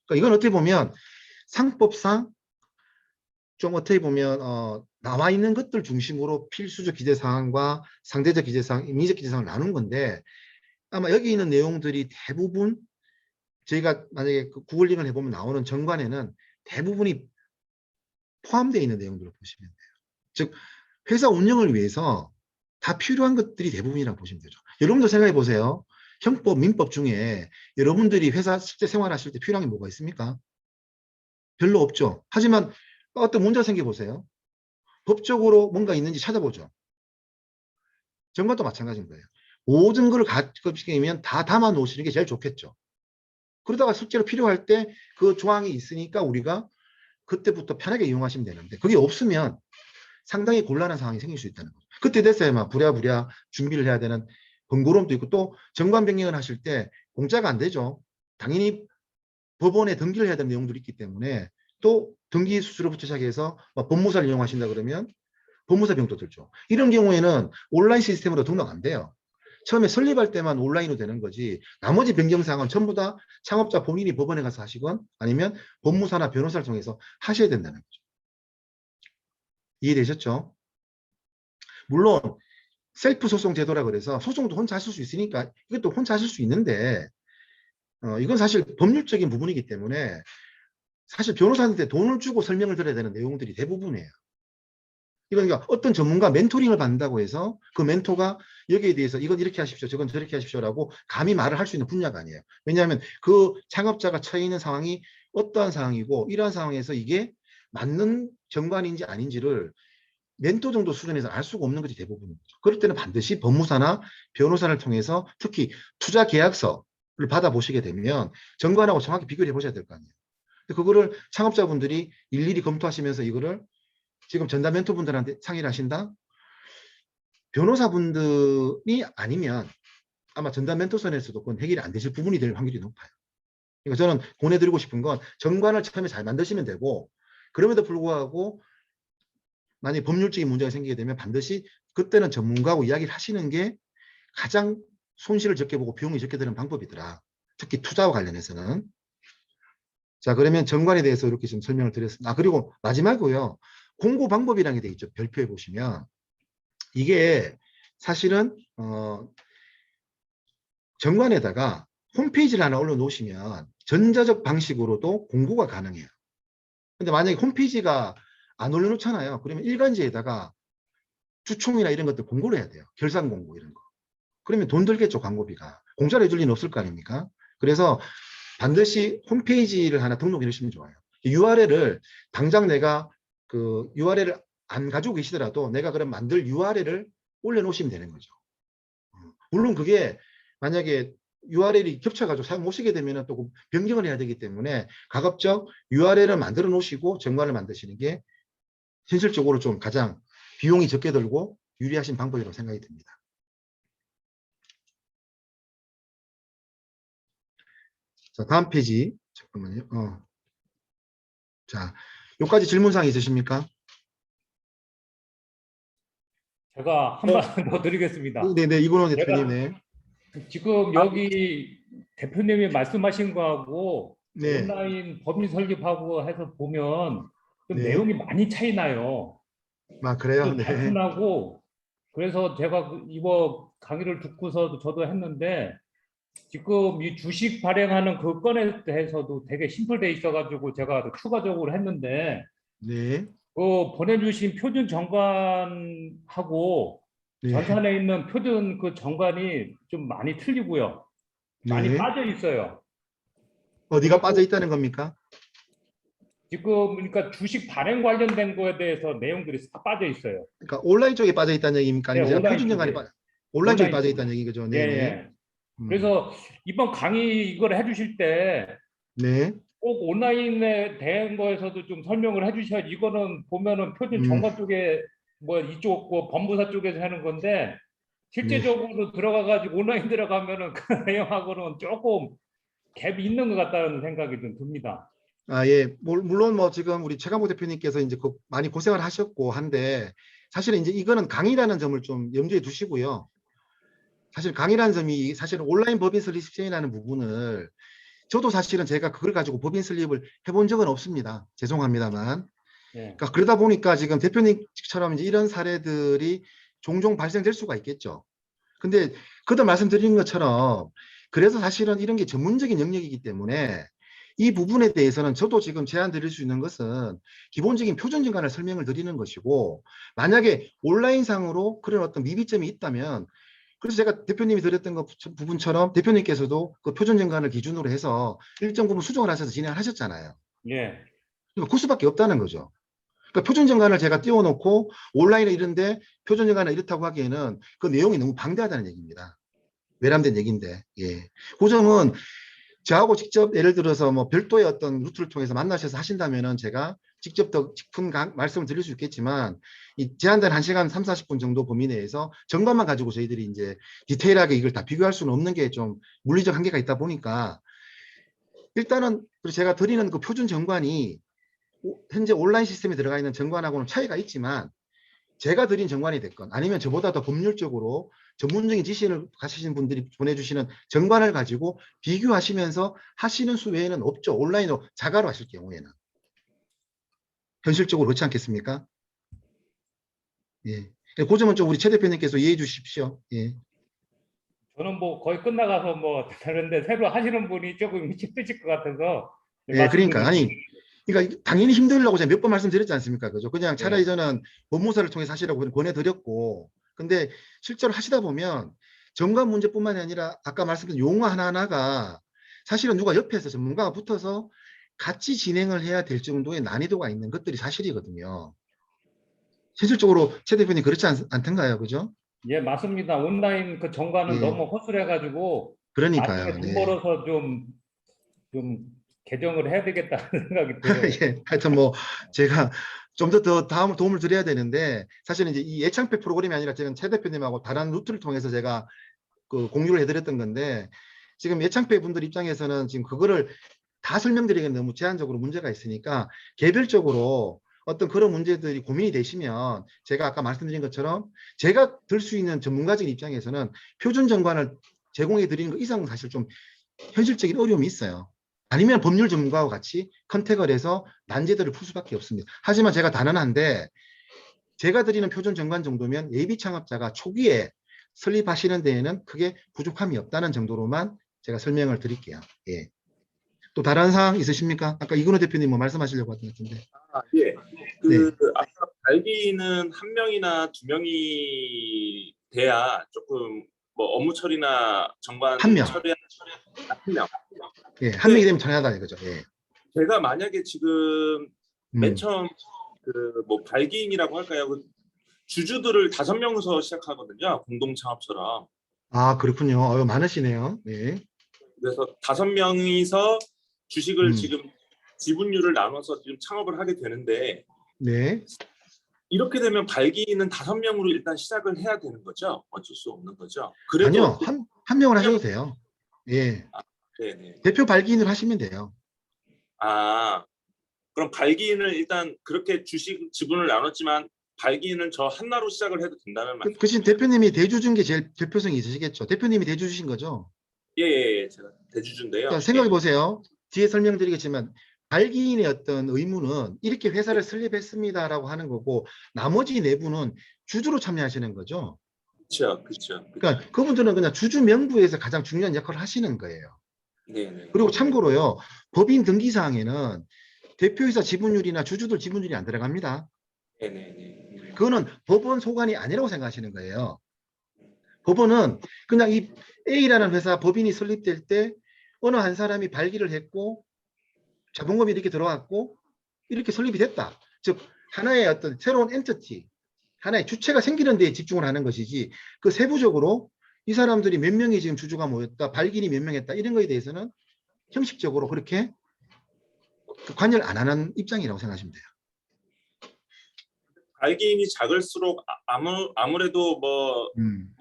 그러니까 이건 어떻게 보면 상법상 좀 어떻게 보면 나와 있는 것들 중심으로 필수적 기재사항과 상대적 기재사항, 임의적 기재사항을 나눈 건데 아마 여기 있는 내용들이 대부분 저희가 만약에 구글링을 해보면 나오는 정관에는 대부분이 포함되어 있는 내용들을 보시면 돼요. 즉 회사 운영을 위해서 다 필요한 것들이 대부분이라고 보시면 되죠. 여러분도 생각해 보세요. 형법, 민법 중에 여러분들이 회사 실제 생활하실 때 필요한 게 뭐가 있습니까? 별로 없죠. 하지만 어떤 문제가 생겨보세요. 법적으로 뭔가 있는지 찾아보죠. 정관도 마찬가지인 거예요. 모든 걸 가급적이면 다 담아 놓으시는 게 제일 좋겠죠. 그러다가 실제로 필요할 때 그 조항이 있으니까 우리가 그때부터 편하게 이용하시면 되는데 그게 없으면 상당히 곤란한 상황이 생길 수 있다는 거죠. 그때 됐어야 막 부랴부랴 준비를 해야 되는 번거로움도 있고 또 정관 변경을 하실 때 공짜가 안 되죠. 당연히 법원에 등기를 해야 되는 내용들이 있기 때문에 또 등기 수수료부터 시작해서 법무사를 이용하신다 그러면 법무사 비용도 들죠. 이런 경우에는 온라인 시스템으로 등록 안 돼요. 처음에 설립할 때만 온라인으로 되는 거지 나머지 변경사항은 전부 다 창업자 본인이 법원에 가서 하시건 아니면 법무사나 변호사를 통해서 하셔야 된다는 거죠. 이해되셨죠? 물론 셀프 소송 제도라 그래서 소송도 혼자 하실 수 있으니까 이것도 혼자 하실 수 있는데 이건 사실 법률적인 부분이기 때문에 사실 변호사한테 돈을 주고 설명을 드려야 되는 내용들이 대부분이에요. 그러니까 어떤 전문가 멘토링을 받는다고 해서 그 멘토가 여기에 대해서 이건 이렇게 하십시오, 저건 저렇게 하십시오라고 감히 말을 할 수 있는 분야가 아니에요. 왜냐하면 그 창업자가 처해 있는 상황이 어떠한 상황이고 이러한 상황에서 이게 맞는 정관인지 아닌지를 멘토 정도 수준에서 알 수가 없는 것이 대부분입니다. 그럴 때는 반드시 법무사나 변호사를 통해서 특히 투자 계약서를 받아보시게 되면 정관하고 정확히 비교를 해보셔야 될 거 아니에요. 그거를 창업자분들이 일일이 검토하시면서 이거를 지금 전담 멘토분들한테 상의를 하신다? 변호사분들이 아니면 아마 전담 멘토선에서도 그건 해결이 안 되실 부분이 될 확률이 높아요. 그러니까 저는 권해드리고 싶은 건 정관을 처음에 잘 만드시면 되고 그럼에도 불구하고 만약에 법률적인 문제가 생기게 되면 반드시 그때는 전문가하고 이야기를 하시는 게 가장 손실을 적게 보고 비용이 적게 드는 방법이더라. 특히 투자와 관련해서는. 자, 그러면 정관에 대해서 이렇게 좀 설명을 드렸습니다. 그리고 마지막으로요. 공고 방법이라는 게 돼 있죠. 별표에 보시면. 이게 사실은 정관에다가 홈페이지를 하나 올려놓으시면 전자적 방식으로도 공고가 가능해요. 근데 만약에 홈페이지가 안 올려놓잖아요. 그러면 일간지에다가 주총이나 이런 것들 공고를 해야 돼요. 결산 공고 이런 거. 그러면 돈 들겠죠. 광고비가. 공짜로 해줄 리는 없을 거 아닙니까? 그래서 반드시 홈페이지를 하나 등록해 주시면 좋아요. URL을 당장 내가 그 URL을 안 가지고 계시더라도 내가 그럼 만들 URL을 올려놓으시면 되는 거죠. 물론 그게 만약에 URL이 겹쳐가지고 사용 못 쓰게 되면 또 변경을 해야 되기 때문에 가급적 URL을 만들어 놓으시고 정관을 만드시는 게 현실적으로 좀 가장 비용이 적게 들고 유리하신 방법이라고 생각이 듭니다. 자, 다음 페이지. 잠깐만요. 자, 여기까지 질문사항 있으십니까? 제가 한 말 더 드리겠습니다. 네네, 이건호 대표님. 제가 네. 지금 여기 대표님이 말씀하신 거하고 네. 온라인 법인 설립하고 해서 보면 좀 네. 내용이 많이 차이 나요. 아, 그래요? 네. 단순하고 그래서 제가 이거 강의를 듣고서 저도 했는데 지금 이 주식 발행하는 그 건에 대해서도 되게 심플돼 있어가지고 제가 추가적으로 했는데 네. 그 보내주신 표준 정관하고 네. 전산에 있는 표준 그 정관이 좀 많이 틀리고요. 많이 네. 빠져 있어요. 어디가 그리고 빠져 있다는 겁니까? 지금 그러니까 주식 발행 관련된 거에 대해서 내용들이 다 빠져 있어요. 그러니까 온라인 쪽에 빠져 있다는 얘기입니까? 아니면 네, 제가 온라인 표준 정관이 쪽에. 온라인 쪽에 온라인 빠져 쪽에. 있다는 얘기죠. 예, 네네. 예. 그래서 이번 강의 이걸 해주실 때 네. 꼭 온라인에 대한 거에서도 좀 설명을 해주셔야지. 이거는 보면은 표준 정관 쪽에 뭐 이쪽 뭐 법무사 쪽에서 하는 건데 실제적으로 들어가가지고 온라인 들어가면은 그 내용하고는 조금 갭이 있는 것 같다는 생각이 좀 듭니다. 아, 예. 물론 뭐 지금 우리 최강호 대표님께서 이제 많이 고생을 하셨고 한데 사실은 이제 이거는 강의라는 점을 좀 염두에 두시고요. 사실 강의라는 점이 사실은 온라인 법인 설립 시행이라는 부분을 저도 사실은 제가 그걸 가지고 법인 설립을 해본 적은 없습니다. 죄송합니다만. 예. 그러니까 그러다 보니까 지금 대표님처럼 이제 이런 사례들이 종종 발생될 수가 있겠죠. 근데 그도 말씀드린 것처럼 그래서 사실은 이런 게 전문적인 영역이기 때문에 이 부분에 대해서는 저도 지금 제안 드릴 수 있는 것은 기본적인 표준 정관을 설명을 드리는 것이고 만약에 온라인상으로 그런 어떤 미비점이 있다면 그래서 제가 대표님이 드렸던 것 부분처럼 대표님께서도 그 표준 정관을 기준으로 해서 일정 부분 수정을 하셔서 진행을 하셨잖아요. 예. 그러니까 그 수밖에 없다는 거죠. 그러니까 표준 정관을 제가 띄워놓고 온라인에 이런데 표준 정관을 이렇다고 하기에는 그 내용이 너무 방대하다는 얘기입니다. 외람된 얘기인데, 예. 그 점은 저하고 직접 예를 들어서 뭐 별도의 어떤 루트를 통해서 만나셔서 하신다면은 제가 직접 더 깊은 말씀을 드릴 수 있겠지만 이 제한된 1시간 3, 40분 정도 범위 내에서 정관만 가지고 저희들이 이제 디테일하게 이걸 다 비교할 수는 없는 게 좀 물리적 한계가 있다 보니까 일단은 제가 드리는 그 표준 정관이 현재 온라인 시스템에 들어가 있는 정관하고는 차이가 있지만 제가 드린 정관이 됐건 아니면 저보다 더 법률적으로 전문적인 지식을 가지신 분들이 보내주시는 정관을 가지고 비교하시면서 하시는 수 외에는 없죠. 온라인으로 자가로 하실 경우에는. 현실적으로 그렇지 않겠습니까? 예. 그 점은 좀 우리 최 대표님께서 이해해 주십시오. 예. 저는 뭐 거의 끝나가서 뭐 다른데 새로 하시는 분이 조금 힘드실 것 같아서. 예, 그러니까 그러니까 당연히 힘들려고 제가 몇 번 말씀드렸지 않습니까? 그죠? 그냥 차라리 저는 법무사를 통해서 하시라고 권해드렸고, 근데 실제로 하시다 보면 정관 문제뿐만이 아니라 아까 말씀드린 용어 하나하나가 사실은 누가 옆에서 전문가가 붙어서 같이 진행을 해야 될 정도의 난이도가 있는 것들이 사실이거든요. 현실적으로 최 대표님 그렇지 않던가요? 그죠? 예, 맞습니다. 온라인 그 정관은 예. 너무 허술해가지고 그러니까요. 나중에 돈 네. 벌어서 좀 개정을 해야 되겠다는 생각이 들어요. 예, 하여튼 뭐 제가 좀 더 다음 도움을 드려야 되는데 사실은 이제 이 예창패 프로그램이 아니라 지금 최 대표님하고 다른 루트를 통해서 제가 그 공유를 해드렸던 건데 지금 예창패 분들 입장에서는 지금 그거를 다 설명드리기는 너무 제한적으로 문제가 있으니까 개별적으로 어떤 그런 문제들이 고민이 되시면 제가 아까 말씀드린 것처럼 제가 들 수 있는 전문가적인 입장에서는 표준 정관을 제공해 드리는 것 이상 사실 좀 현실적인 어려움이 있어요. 아니면 법률 전문가와 같이 컨택을 해서 난제들을 풀 수밖에 없습니다. 하지만 제가 단언한데 제가 드리는 표준 정관 정도면 예비 창업자가 초기에 설립하시는 데에는 크게 부족함이 없다는 정도로만 제가 설명을 드릴게요. 예. 또 다른 사항 있으십니까? 아까 이근호 대표님 뭐 말씀하시려고 하던 것 같은데. 아, 예. 네. 아까 발기는 한 명이나 두 명이 돼야 조금 뭐 업무 처리나 정관 한 명. 처리하는 한 명. 예, 한 명이 되면 전하다 이거죠. 예. 제가 만약에 지금 맨 처음 그 뭐 발기인이라고 할까요? 그 주주들을 5명에서 시작하거든요. 공동 창업처럼. 아, 그렇군요. 많으시네요. 네. 그래서 5명이서 주식을 음. 지금 지분율을 나눠서 지금 창업을 하게 되는데 네. 이렇게 되면 발기인은 5명으로 일단 시작을 해야 되는 거죠? 어쩔 수 없는 거죠? 그래도 아니요. 한 명을 하셔도 돼요. 예. 네네. 대표 발기인을 하시면 돼요. 아, 그럼 발기인을 일단 그렇게 주식 지분을 나눴지만 발기인은 저 하나로 시작을 해도 된다는 말이죠? 그신 대표님이 대주주인 게 제일 대표성이 있으시겠죠. 대표님이 대주주신 거죠. 예, 예, 예. 제가 대주주인데요. 자, 생각해 보세요. 뒤에 설명드리겠지만 발기인의 어떤 의무는 이렇게 회사를 설립했습니다라고 하는 거고 나머지 내부는 주주로 참여하시는 거죠. 그렇죠, 그렇죠. 그러니까 그분들은 그냥 주주 명부에서 가장 중요한 역할을 하시는 거예요. 네네. 그리고 참고로요. 법인 등기사항에는 대표이사 지분율이나 주주들 지분율이 안 들어갑니다. 네네네. 그거는 법원 소관이 아니라고 생각하시는 거예요. 법원은 그냥 이 A라는 회사 법인이 설립될 때 어느 한 사람이 발기를 했고 자본금이 이렇게 들어왔고 이렇게 설립이 됐다. 즉 하나의 어떤 새로운 엔티티, 하나의 주체가 생기는 데에 집중을 하는 것이지 그 세부적으로 이 사람들이 몇 명이 지금 주주가 모였다, 발기인이 몇 명 했다 이런 거에 대해서는 형식적으로 그렇게 관여를 안 하는 입장이라고 생각하시면 돼요. 발기인이 작을수록 아무래도 뭐 음.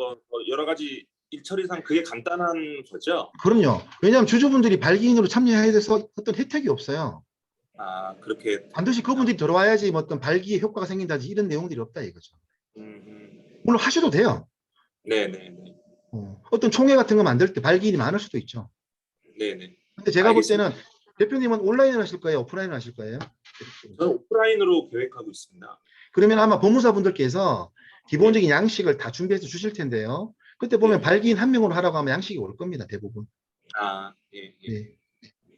여러 가지 일처리상 그게 간단한 거죠? 그럼요. 왜냐하면 주주분들이 발기인으로 참여해야 돼서 어떤 혜택이 없어요. 아, 그렇게 반드시 그분들이 들어와야지 뭐 어떤 발기의 효과가 생긴다든지 이런 내용들이 없다 이거죠. 음. 물론 하셔도 돼요. 네네네. 어떤 총회 같은 거 만들 때 발기인이 많을 수도 있죠. 네네. 근데 제가 볼 때는 알겠습니다. 대표님은 온라인을 하실 거예요? 오프라인을 하실 거예요? 저는 오프라인으로 계획하고 있습니다. 그러면 아마 법무사분들께서 기본적인 양식을 다 준비해서 주실 텐데요. 그때 보면 네. 발기인 한 명으로 하라고 하면 양식이 올 겁니다. 대부분. 아, 예, 예. 네.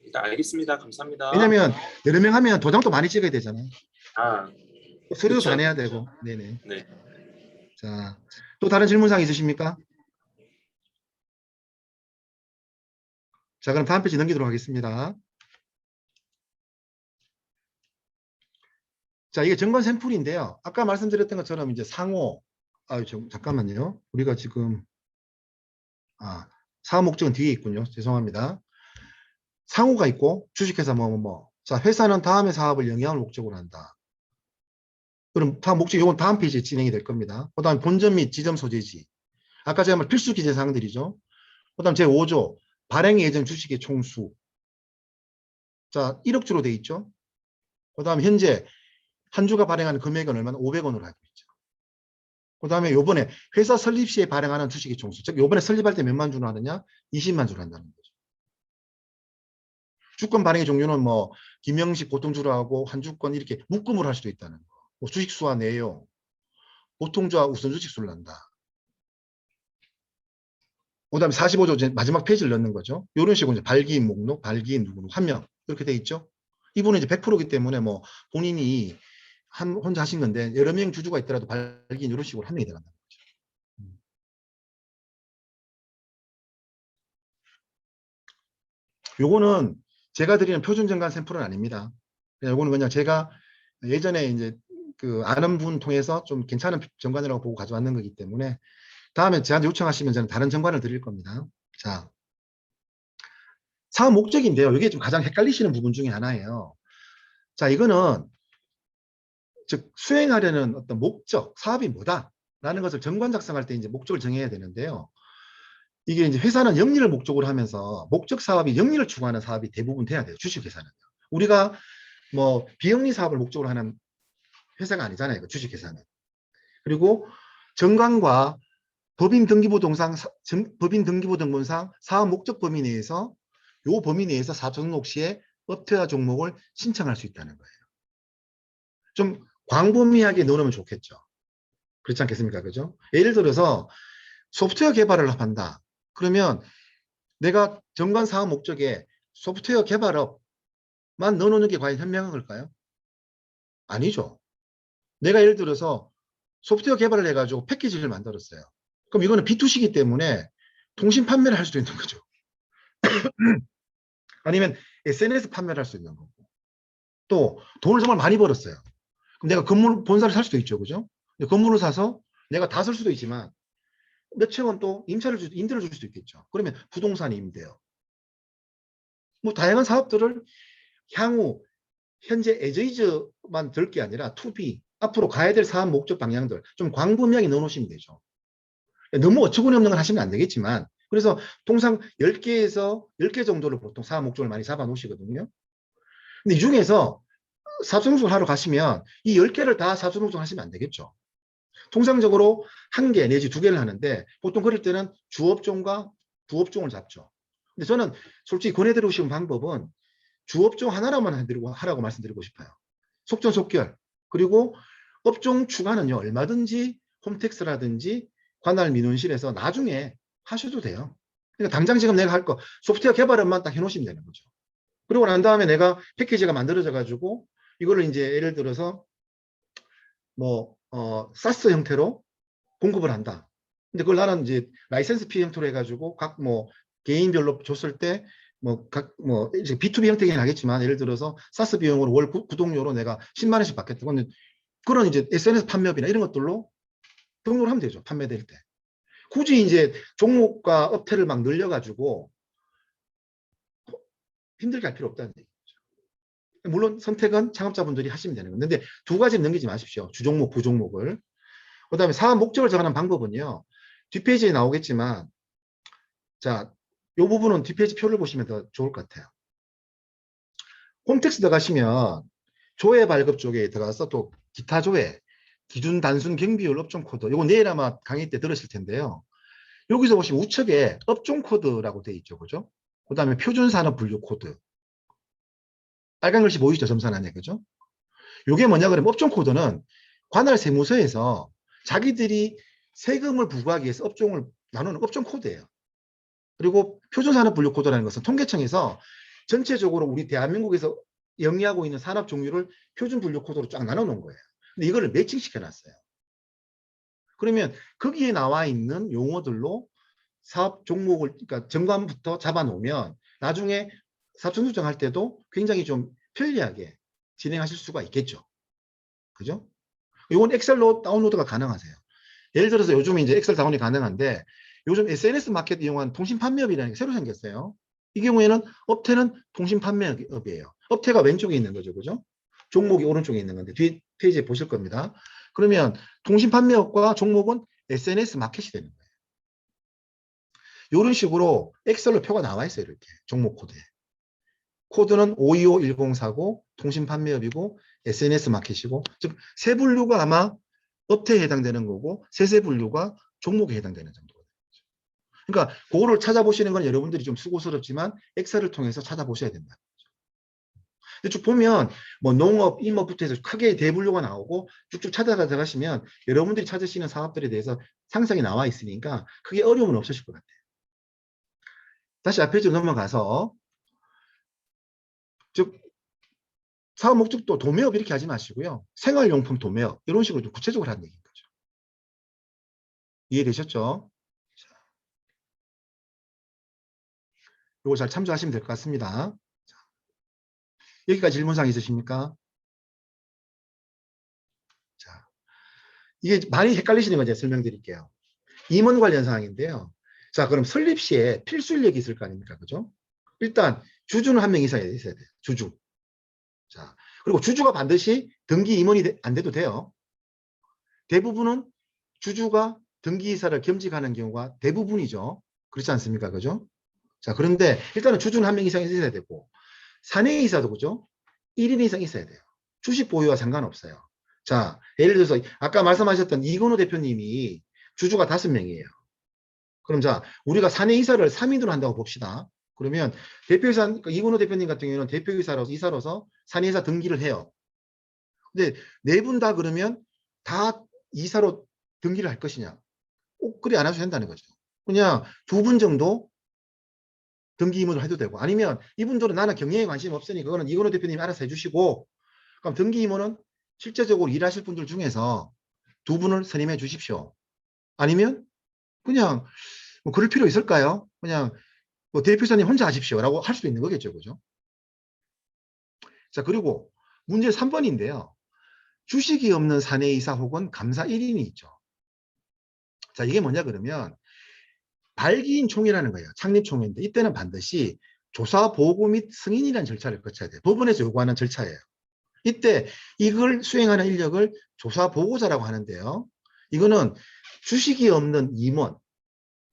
일단 알겠습니다. 감사합니다. 왜냐하면 여러 명 하면 도장도 많이 찍어야 되잖아요. 아, 서류도 다 그쵸. 내야 되고. 네네. 네. 자, 또 다른 질문사항 있으십니까? 자, 그럼 다음 페이지 넘기도록 하겠습니다. 자, 이게 정관 샘플인데요. 아까 말씀드렸던 것처럼 이제 상호, 잠깐만요. 우리가 지금, 사업 목적은 뒤에 있군요. 죄송합니다. 상호가 있고, 주식회사 자, 회사는 다음의 사업을 영위할 목적으로 한다. 그럼 다음 목적, 이건 다음 페이지에 진행이 될 겁니다. 그 다음 본점 및 지점 소재지. 아까 제가 말 필수 기재 사항들이죠. 그 다음 제5조, 발행 예정 주식의 총수. 자, 1억 주로 돼 있죠. 그 다음 현재 한 주가 발행하는 금액은 얼마나 500원으로 알고 있죠. 그 다음에 요번에 회사 설립 시에 발행하는 주식의 총수. 즉 요번에 설립할 때 몇만 주로 하느냐? 20만 주로 한다는 거죠. 주권 발행의 종류는 뭐 김영식 보통주로 하고 한 주권 이렇게 묶음으로 할 수도 있다는 거. 뭐 주식수와 내용, 보통주와 우선 주식수를 한다. 그 다음에 45조 마지막 페이지를 넣는 거죠. 이런 식으로 이제 발기인 목록, 발기인 누구 한 명 이렇게 돼 있죠. 이분은 이제 100%이기 때문에 뭐 본인이 혼자 하신 건데 여러 명 주주가 있더라도 발기인 이런 식으로 한 명이 들어간다는 거죠. 요거는 제가 드리는 표준 정관 샘플은 아닙니다. 요거는 그냥 제가 예전에 이제 그 아는 분 통해서 좀 괜찮은 정관이라고 보고 가져왔는 거기 때문에 다음에 저한테 요청하시면 저는 다른 정관을 드릴 겁니다. 자, 사업 목적인데요. 이게 좀 가장 헷갈리시는 부분 중에 하나예요. 자, 이거는 즉 수행하려는 어떤 목적, 사업이 뭐다라는 것을 정관 작성할 때 이제 목적을 정해야 되는데요. 이게 이제 회사는 영리를 목적으로 하면서 목적 사업이 영리를 추구하는 사업이 대부분 돼야 돼요. 주식회사는. 우리가 뭐 비영리 사업을 목적으로 하는 회사가 아니잖아요. 주식회사는. 그리고 정관과 법인 등기부등본상 사업 목적 범위 내에서 요 범위 내에서 사업 등록 시에 업태와 종목을 신청할 수 있다는 거예요. 좀 광범위하게 넣으면 좋겠죠. 그렇지 않겠습니까? 그죠? 예를 들어서 소프트웨어 개발을 한다. 그러면 내가 정관 사업 목적에 소프트웨어 개발업만 넣어놓는 게 과연 현명한 걸까요? 아니죠. 내가 예를 들어서 소프트웨어 개발을 해가지고 패키지를 만들었어요. 그럼 이거는 B2C이기 때문에 통신 판매를 할 수도 있는 거죠. 아니면 SNS 판매를 할 수 있는 거고. 또 돈을 정말 많이 벌었어요. 그럼 내가 건물 본사를 살 수도 있죠. 그죠? 근데 건물을 사서 내가 다 쓸 수도 있지만 몇 층은 또 임대를 줄 수도 있겠죠. 그러면 부동산 임대요. 뭐 다양한 사업들을 향후 현재 에저이즈만 들 게 아니라 투비 앞으로 가야 될 사업 목적 방향들 좀 광범위하게 넣어놓으시면 되죠. 너무 어처구니 없는 걸 하시면 안 되겠지만 그래서 통상 10개에서 10개 정도를 보통 사업 목적을 많이 잡아 놓으시거든요. 근데 이 중에서 사업성공을 하러 가시면 이 10개를 다 사업성공 하시면 안 되겠죠. 통상적으로 1개 내지 2개를 하는데 보통 그럴 때는 주업종과 부업종을 잡죠. 근데 저는 솔직히 권해드리고 싶은 방법은 주업종 하나로만 하라고 말씀드리고 싶어요. 속전속결. 그리고 업종 추가는요. 얼마든지 홈택스라든지 관할 민원실에서 나중에 하셔도 돼요. 그러니까 당장 지금 내가 할 거 소프트웨어 개발만 딱 해놓으시면 되는 거죠. 그리고 난 다음에 내가 패키지가 만들어져 가지고 이거를 이제 예를 들어서 뭐 사스 형태로 공급을 한다. 근데 그걸 나는 이제 라이센스 피 형태로 해가지고 각 뭐 개인별로 줬을 때 뭐 각 뭐 이제 B2B 형태긴 하겠지만 예를 들어서 사스 비용으로 월 구독료로 내가 10만 원씩 받겠다. 근데 그런 이제 SNS 판매업이나 이런 것들로 등록을 하면 되죠. 판매될 때. 굳이 이제 종목과 업태를 막 늘려가지고 힘들게 할 필요 없다는 얘기죠. 물론 선택은 창업자분들이 하시면 되는 건데 두 가지는 넘기지 마십시오. 주종목, 부종목을. 그 다음에 사업 목적을 정하는 방법은요. 뒷페이지에 나오겠지만 자, 이 부분은 뒷페이지 표를 보시면 더 좋을 것 같아요. 홈택스 들어가시면 조회 발급 쪽에 들어가서 또 기타 조회, 기준 단순 경비율 업종 코드 이거 내일 아마 강의 때 들으실 텐데요. 여기서 보시면 우측에 업종 코드라고 되어 있죠. 그죠? 그 다음에 표준 산업 분류 코드. 빨간 글씨 보이시죠? 점선 안에. 그죠? 이게 뭐냐 그러면 업종 코드는 관할 세무서에서 자기들이 세금을 부과하기 위해서 업종을 나누는 업종 코드예요. 그리고 표준산업분류 코드라는 것은 통계청에서 전체적으로 우리 대한민국에서 영위하고 있는 산업 종류를 표준분류 코드로 쫙 나눠 놓은 거예요. 근데 이거를 매칭시켜 놨어요. 그러면 거기에 나와 있는 용어들로 사업 종목을 그러니까 정관부터 잡아 놓으면 나중에 사업청 수정할 때도 굉장히 좀 편리하게 진행하실 수가 있겠죠. 그죠? 이건 엑셀로 다운로드가 가능하세요. 예를 들어서 요즘 이제 엑셀 다운이 가능한데 요즘 SNS 마켓 이용한 통신 판매업이라는 게 새로 생겼어요. 이 경우에는 업태는 통신 판매업이에요. 업태가 왼쪽에 있는 거죠. 그죠? 종목이 오른쪽에 있는 건데 뒤 페이지에 보실 겁니다. 그러면 통신 판매업과 종목은 SNS 마켓이 되는 거예요. 이런 식으로 엑셀로 표가 나와 있어요. 이렇게 종목 코드에. 코드는 525104고 통신 판매업이고 SNS 마켓이고 즉 세 분류가 아마 업태에 해당되는 거고 세세 분류가 종목에 해당되는 정도가 되는 거죠. 그러니까 그거를 찾아보시는 건 여러분들이 좀 수고스럽지만 엑셀을 통해서 찾아보셔야 된다. 근데 쭉 보면 뭐 농업, 임업부터 해서 크게 대분류가 나오고 쭉쭉 찾아가 들어가시면 여러분들이 찾으시는 사업들에 대해서 상세하게 나와 있으니까 크게 어려움은 없으실 것 같아요. 다시 앞에 좀 넘어가서 즉 사업 목적도 도매업 이렇게 하지 마시고요. 생활용품 도매업 이런 식으로 좀 구체적으로 하는 얘기인 거죠. 이해되셨죠? 이거 잘 참조하시면 될 것 같습니다. 자, 여기까지 질문사항 있으십니까? 자, 이게 많이 헷갈리시는 거 제가 설명드릴게요. 임원 관련 사항인데요. 자, 그럼 설립 시에 필수 인력이 있을 거 아닙니까? 그죠? 일단 주주는 한 명 이상이 있어야 돼요. 주주. 자, 그리고 주주가 반드시 등기 임원이 안 돼도 돼요. 대부분은 주주가 등기이사를 겸직하는 경우가 대부분이죠. 그렇지 않습니까? 그죠? 자, 그런데 일단은 주주는 한 명 이상 있어야 되고 사내이사도 그죠? 1인 이상 있어야 돼요. 주식 보유와 상관없어요. 자, 예를 들어서 아까 말씀하셨던 이건우 대표님이 주주가 5명이에요. 그럼 자, 우리가 사내이사를 3인으로 한다고 봅시다. 그러면 대표이사, 그러니까 이건우 대표님 같은 경우는 대표이사로서 이사로서 사내이사 등기를 해요. 근데 네 분 다 그러면 다 이사로 등기를 할 것이냐? 꼭 그리 안 하셔도 된다는 거죠. 그냥 2분 정도 등기 임원을 해도 되고 아니면 이분들은 나는 경영에 관심 없으니 그거는 이건우 대표님이 알아서 해주시고 그럼 등기 임원은 실제적으로 일하실 분들 중에서 2분을 선임해 주십시오. 아니면 그냥 뭐 그럴 필요 있을까요? 그냥 뭐 대표이사님 혼자 하십시오 라고 할 수도 있는 거겠죠. 그죠? 자, 그리고 문제 3번인데요. 주식이 없는 사내이사 혹은 감사 1인이 있죠. 자, 이게 뭐냐 그러면 발기인 총회라는 거예요. 창립 총회인데 이때는 반드시 조사 보고 및 승인이라는 절차를 거쳐야 돼요. 법원에서 요구하는 절차예요. 이때 이걸 수행하는 인력을 조사 보고자라고 하는데요. 이거는 주식이 없는 임원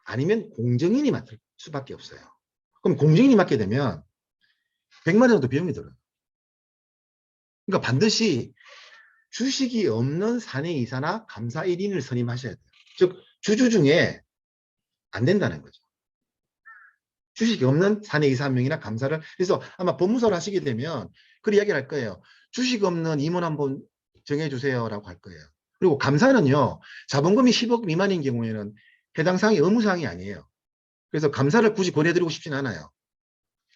아니면 공정인이 맡을 수밖에 없어요. 그럼 공정인이 맡게 되면 100만 원 정도 비용이 들어요. 그러니까 반드시 주식이 없는 사내이사나 감사 1인을 선임하셔야 돼요. 즉 주주 중에 안 된다는 거죠. 주식이 없는 사내이사 한 명이나 감사를. 그래서 아마 법무사를 하시게 되면 그런 이야기를 할 거예요. 주식 없는 임원 한번 정해주세요라고 할 거예요. 그리고 감사는요. 자본금이 10억 미만인 경우에는 해당 사항이 의무사항이 아니에요. 그래서 감사를 굳이 권해드리고 싶진 않아요.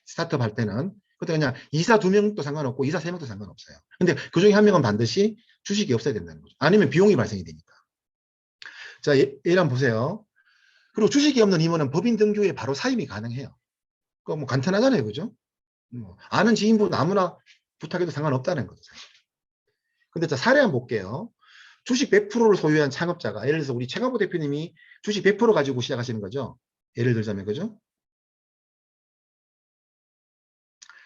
스타트업 할 때는. 그때 그냥 이사 2명도 상관없고 이사 3명도 상관없어요. 근데 그 중에 한 명은 반드시 주식이 없어야 된다는 거죠. 아니면 비용이 발생이 되니까. 자, 예를 한번 보세요. 그리고 주식이 없는 임원은 법인 등기후에 바로 사임이 가능해요. 그거 뭐 간단하잖아요. 그죠? 아는 지인분 아무나 부탁해도 상관없다는 거죠. 사실. 근데 자, 사례 한번 볼게요. 주식 100%를 소유한 창업자가, 예를 들어서 우리 최강호 대표님이 주식 100% 가지고 시작하시는 거죠. 예를 들자면, 그죠?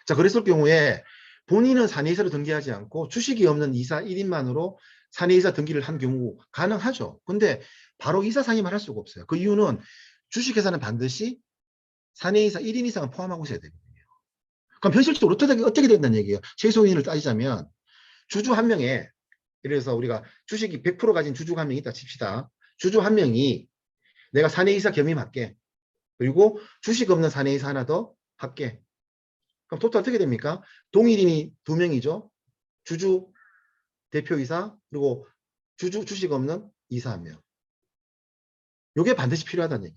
자, 그랬을 경우에 본인은 사내이사로 등기하지 않고 주식이 없는 이사 1인만으로 사내이사 등기를 한 경우 가능하죠. 근데 바로 이사 사임을 할 수가 없어요. 그 이유는 주식회사는 반드시 사내이사 1인 이상은 포함하고 있어야 되거든요. 그럼 현실적으로 어떻게 된다는 얘기예요? 최소인을 따지자면 주주 한 명에, 예를 들어서 우리가 주식이 100% 가진 주주가 한 명이 있다 칩시다. 주주 한 명이 내가 사내이사 겸임할게. 그리고 주식 없는 사내이사 하나 더 할게. 그럼 토탈 어떻게 됩니까? 동일인이 2명이죠. 주주 대표이사 그리고 주식 없는 이사 한 명. 이게 반드시 필요하다는 얘기.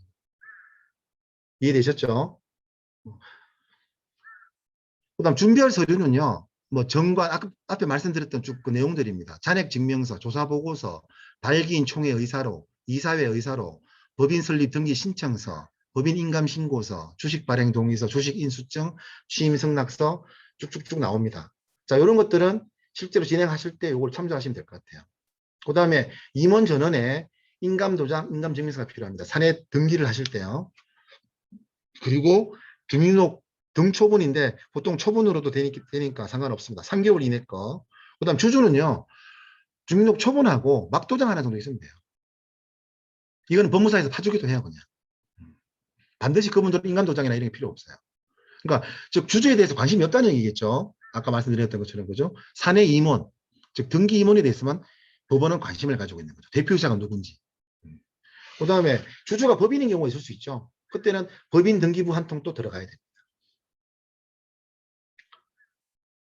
이해되셨죠? 그다음 준비할 서류는요. 뭐 정관 앞에 말씀드렸던 쭉 그 내용들입니다. 잔액증명서, 조사보고서, 발기인 총회 의사로, 이사회 의사로, 법인 설립 등기 신청서, 법인 인감 신고서, 주식 발행 동의서, 주식 인수증, 취임 승낙서 쭉쭉쭉 나옵니다. 자, 이런 것들은 실제로 진행하실 때 이걸 참조하시면 될 것 같아요. 그 다음에 임원 전원에 인감도장, 인감증명서가 필요합니다. 사내 등기를 하실 때요. 그리고 주민등록 등초분인데 보통 초분으로도 되니까 상관없습니다. 3개월 이내 거. 그 다음 주주는요. 주민등록 초분하고 막도장 하나 정도 있으면 돼요. 이거는 법무사에서 파주기도 해요. 그냥. 반드시 그분들은 인감도장이나 이런 게 필요 없어요. 그러니까 즉 주주에 대해서 관심이 없다는 얘기겠죠. 아까 말씀드렸던 것처럼 그죠. 사내 임원, 즉 등기 임원에 대해서만 법원은 관심을 가지고 있는 거죠. 대표이사가 누군지. 그 다음에 주주가 법인인 경우가 있을 수 있죠. 그때는 법인 등기부 한 통 또 들어가야 됩니다.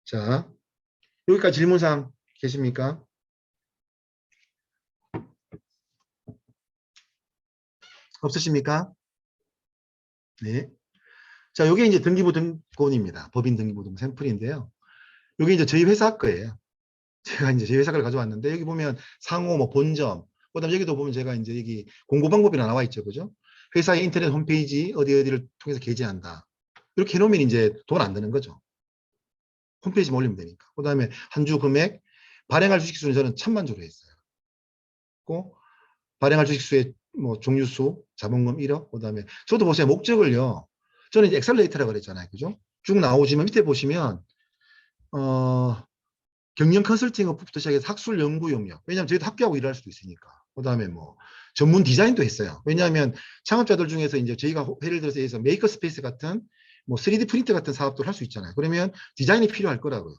자, 여기까지 질문사항 계십니까? 없으십니까? 네. 자, 요게 이제 등기부 등본입니다. 법인 등기부 등 샘플인데요. 요게 이제 저희 회사 거예요. 제가 이제 저희 회사 걸 가져왔는데 여기 보면 상호, 뭐 본점, 그다음 여기도 보면 제가 이제 여기 공고 방법이나 나와 있죠, 그죠? 회사의 인터넷 홈페이지 어디를 통해서 게재한다. 이렇게 해놓으면 이제 돈 안 드는 거죠. 홈페이지만 올리면 되니까. 그다음에 한 주 금액, 발행할 주식수는 저는 1000만 주로 했어요. 고 발행할 주식수의 뭐 종류수, 자본금 1억, 그다음에 저도 보세요. 목적을요. 저는 이제 엑셀레이터라고 그랬잖아요, 그죠? 쭉 나오시면 밑에 보시면 경영 컨설팅업부터 시작해서 학술 연구 용역. 왜냐하면 저희도 학교하고 일할 수도 있으니까. 그다음에 뭐 전문 디자인도 했어요. 왜냐하면 창업자들 중에서 이제 저희가 예를 들어서 메이커 스페이스 같은 뭐 3D 프린터 같은 사업도 할 수 있잖아요. 그러면 디자인이 필요할 거라고요.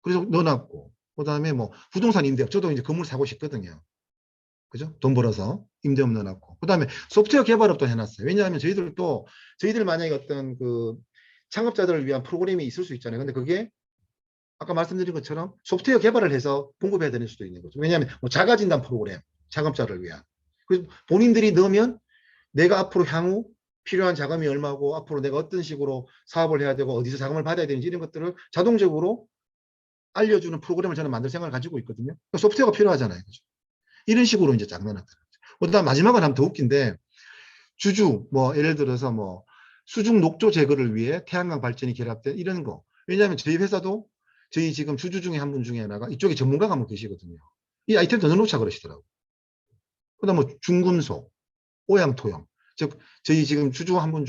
그래서 넣어놨고, 그다음에 뭐 부동산 임대업. 저도 이제 건물 사고 싶거든요. 그죠? 돈 벌어서 임대업 넣어놨고. 그다음에 소프트웨어 개발업도 해놨어요. 왜냐하면 저희들 만약에 어떤 그 창업자들을 위한 프로그램이 있을 수 있잖아요. 근데 그게 아까 말씀드린 것처럼 소프트웨어 개발을 해서 공급해야 되는 수도 있는 거죠. 왜냐하면 뭐 자가진단 프로그램, 창업자를 위한. 그래서 본인들이 넣으면 내가 앞으로 향후 필요한 자금이 얼마고 앞으로 내가 어떤 식으로 사업을 해야 되고 어디서 자금을 받아야 되는지 이런 것들을 자동적으로 알려주는 프로그램을 저는 만들 생각을 가지고 있거든요. 소프트웨어가 필요하잖아요. 그죠? 이런 식으로 이제 장난하더라고요. 그다음 마지막은 하면 더 웃긴데 주주 뭐 예를 들어서 뭐 수중 녹조 제거를 위해 태양광 발전이 결합된 이런 거. 왜냐하면 저희 회사도 저희 지금 주주 중에 한 분 중에 하나가 이쪽에 전문가가 한 분 계시거든요. 이 아이템 더 넣어놓자 그러시더라고요. 그다음 뭐 중금속, 오양토형. 즉 저희 지금 주주 한 분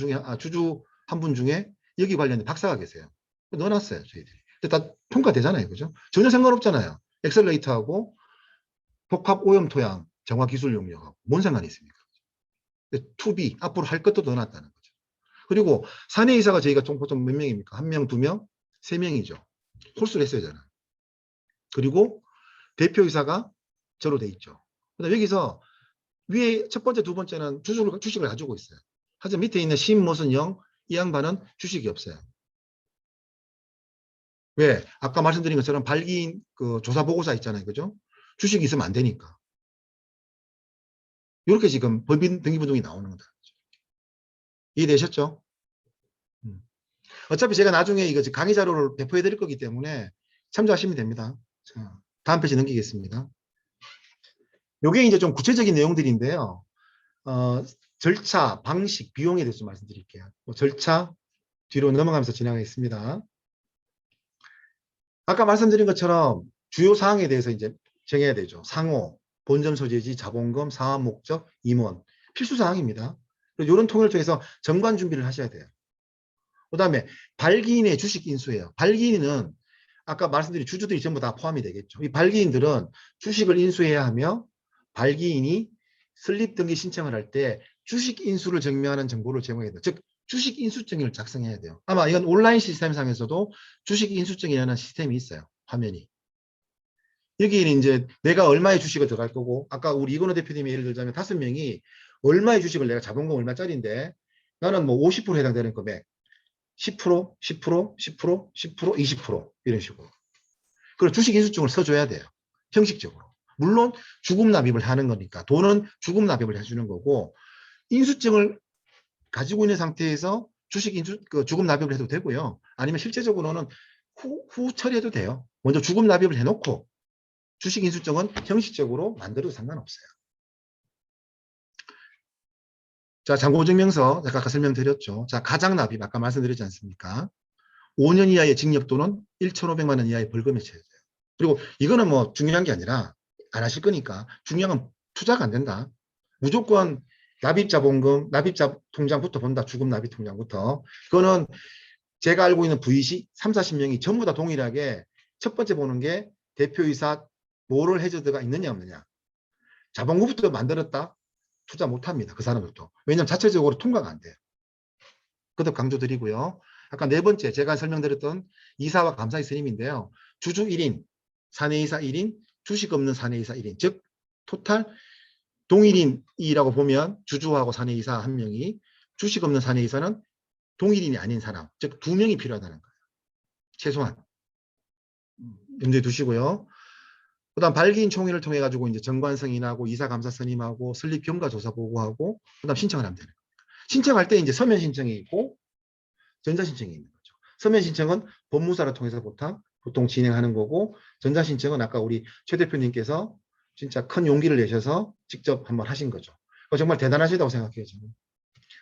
중에 여기 관련된 박사가 계세요. 넣어놨어요 저희들이. 근데 다 통과되잖아요, 그죠? 전혀 상관없잖아요. 엑셀레이터하고 복합 오염 토양 정화 기술 용역하고 뭔 상관이 있습니까? 투비 앞으로 할 것도 넣어놨다는 거죠. 그리고 사내이사가 저희가 보통 몇 명입니까? 1명, 2명, 3명이죠. 홀수를 했어야잖아요. 그리고 대표이사가 저로 돼 있죠. 그다음 여기서 위에 첫 번째, 두 번째는 주식을 가지고 있어요. 하지만 밑에 있는 신모순영 이 양반은 주식이 없어요. 왜? 아까 말씀드린 것처럼 발기인 그 조사보고서 있잖아요, 그죠? 주식이 있으면 안 되니까. 이렇게 지금 법인 등기부등이 나오는 거다. 이해되셨죠? 어차피 제가 나중에 이거 강의 자료를 배포해 드릴 거기 때문에 참조하시면 됩니다. 자, 다음 페이지 넘기겠습니다. 요게 이제 좀 구체적인 내용들인데요. 절차, 방식, 비용에 대해서 말씀드릴게요. 절차 뒤로 넘어가면서 진행하겠습니다. 아까 말씀드린 것처럼 주요 사항에 대해서 이제 정해야 되죠. 상호, 본점 소재지, 자본금, 사업 목적, 임원 필수 사항입니다. 이런 통일을 통해서 정관 준비를 하셔야 돼요. 그다음에 발기인의 주식 인수예요. 발기인은 아까 말씀드린 주주들이 전부 다 포함이 되겠죠. 이 발기인들은 주식을 인수해야 하며 발기인이 설립 등기 신청을 할 때 주식 인수를 증명하는 정보를 제공해야 돼요. 즉 주식 인수증을 작성해야 돼요. 아마 이건 온라인 시스템상에서도 주식 인수증이라는 시스템이 있어요. 화면이. 여기는 이제 내가 얼마의 주식을 들어갈 거고 아까 우리 이건호 대표님이 예를 들자면 5명이 얼마의 주식을 내가 자본금 얼마짜리인데 나는 뭐 50% 해당되는 금액 10%, 10%, 10%, 10%, 20% 이런 식으로. 그리고 주식 인수증을 써줘야 돼요. 형식적으로. 물론 주금 납입을 하는 거니까 돈은 주금 납입을 해주는 거고 인수증을 가지고 있는 상태에서 주식 인수 주금 납입을 해도 되고요. 아니면 실제적으로는 후 처리해도 돼요. 먼저 주금 납입을 해놓고 주식 인수증은 형식적으로 만들어도 상관없어요. 자, 잔고증명서 아까 설명드렸죠. 자, 가장 납입 아까 말씀드렸지 않습니까? 5년 이하의 징역 또는 1,500만 원 이하의 벌금에 처해져요. 그리고 이거는 뭐 중요한 게 아니라 안 하실 거니까 중요한 건 투자가 안 된다. 무조건 납입자본금, 납입자 통장부터 본다. 주금 납입 통장부터. 그거는 제가 알고 있는 VC 3, 40명이 전부 다 동일하게 첫 번째 보는 게 대표이사 모럴 해저드가 있느냐 없느냐. 자본금부터 만들었다? 투자 못합니다. 그 사람들도. 왜냐하면 자체적으로 통과가 안 돼요. 그것도 강조드리고요. 아까 네 번째 제가 설명드렸던 이사와 감사의 스님인데요. 주주 1인, 사내이사 1인, 주식 없는 사내이사 1인. 즉 토탈 동일인이라고 보면 주주하고 사내이사 1명이 주식 없는 사내이사는 동일인이 아닌 사람. 즉 2명이 필요하다는 거예요. 최소한. 염두에 두시고요. 그 다음 발기인 총회를 통해 가지고 이제 정관승인하고 이사감사 선임하고 설립 경과 조사 보고하고 그 다음 신청을 하면 되는 겁니다. 신청할 때 이제 서면 신청이 있고 전자신청이 있는 거죠. 서면 신청은 법무사를 통해서 보통 진행하는 거고 전자신청은 아까 우리 최 대표님께서 진짜 큰 용기를 내셔서 직접 한번 하신 거죠. 정말 대단하시다고 생각해요. 저는.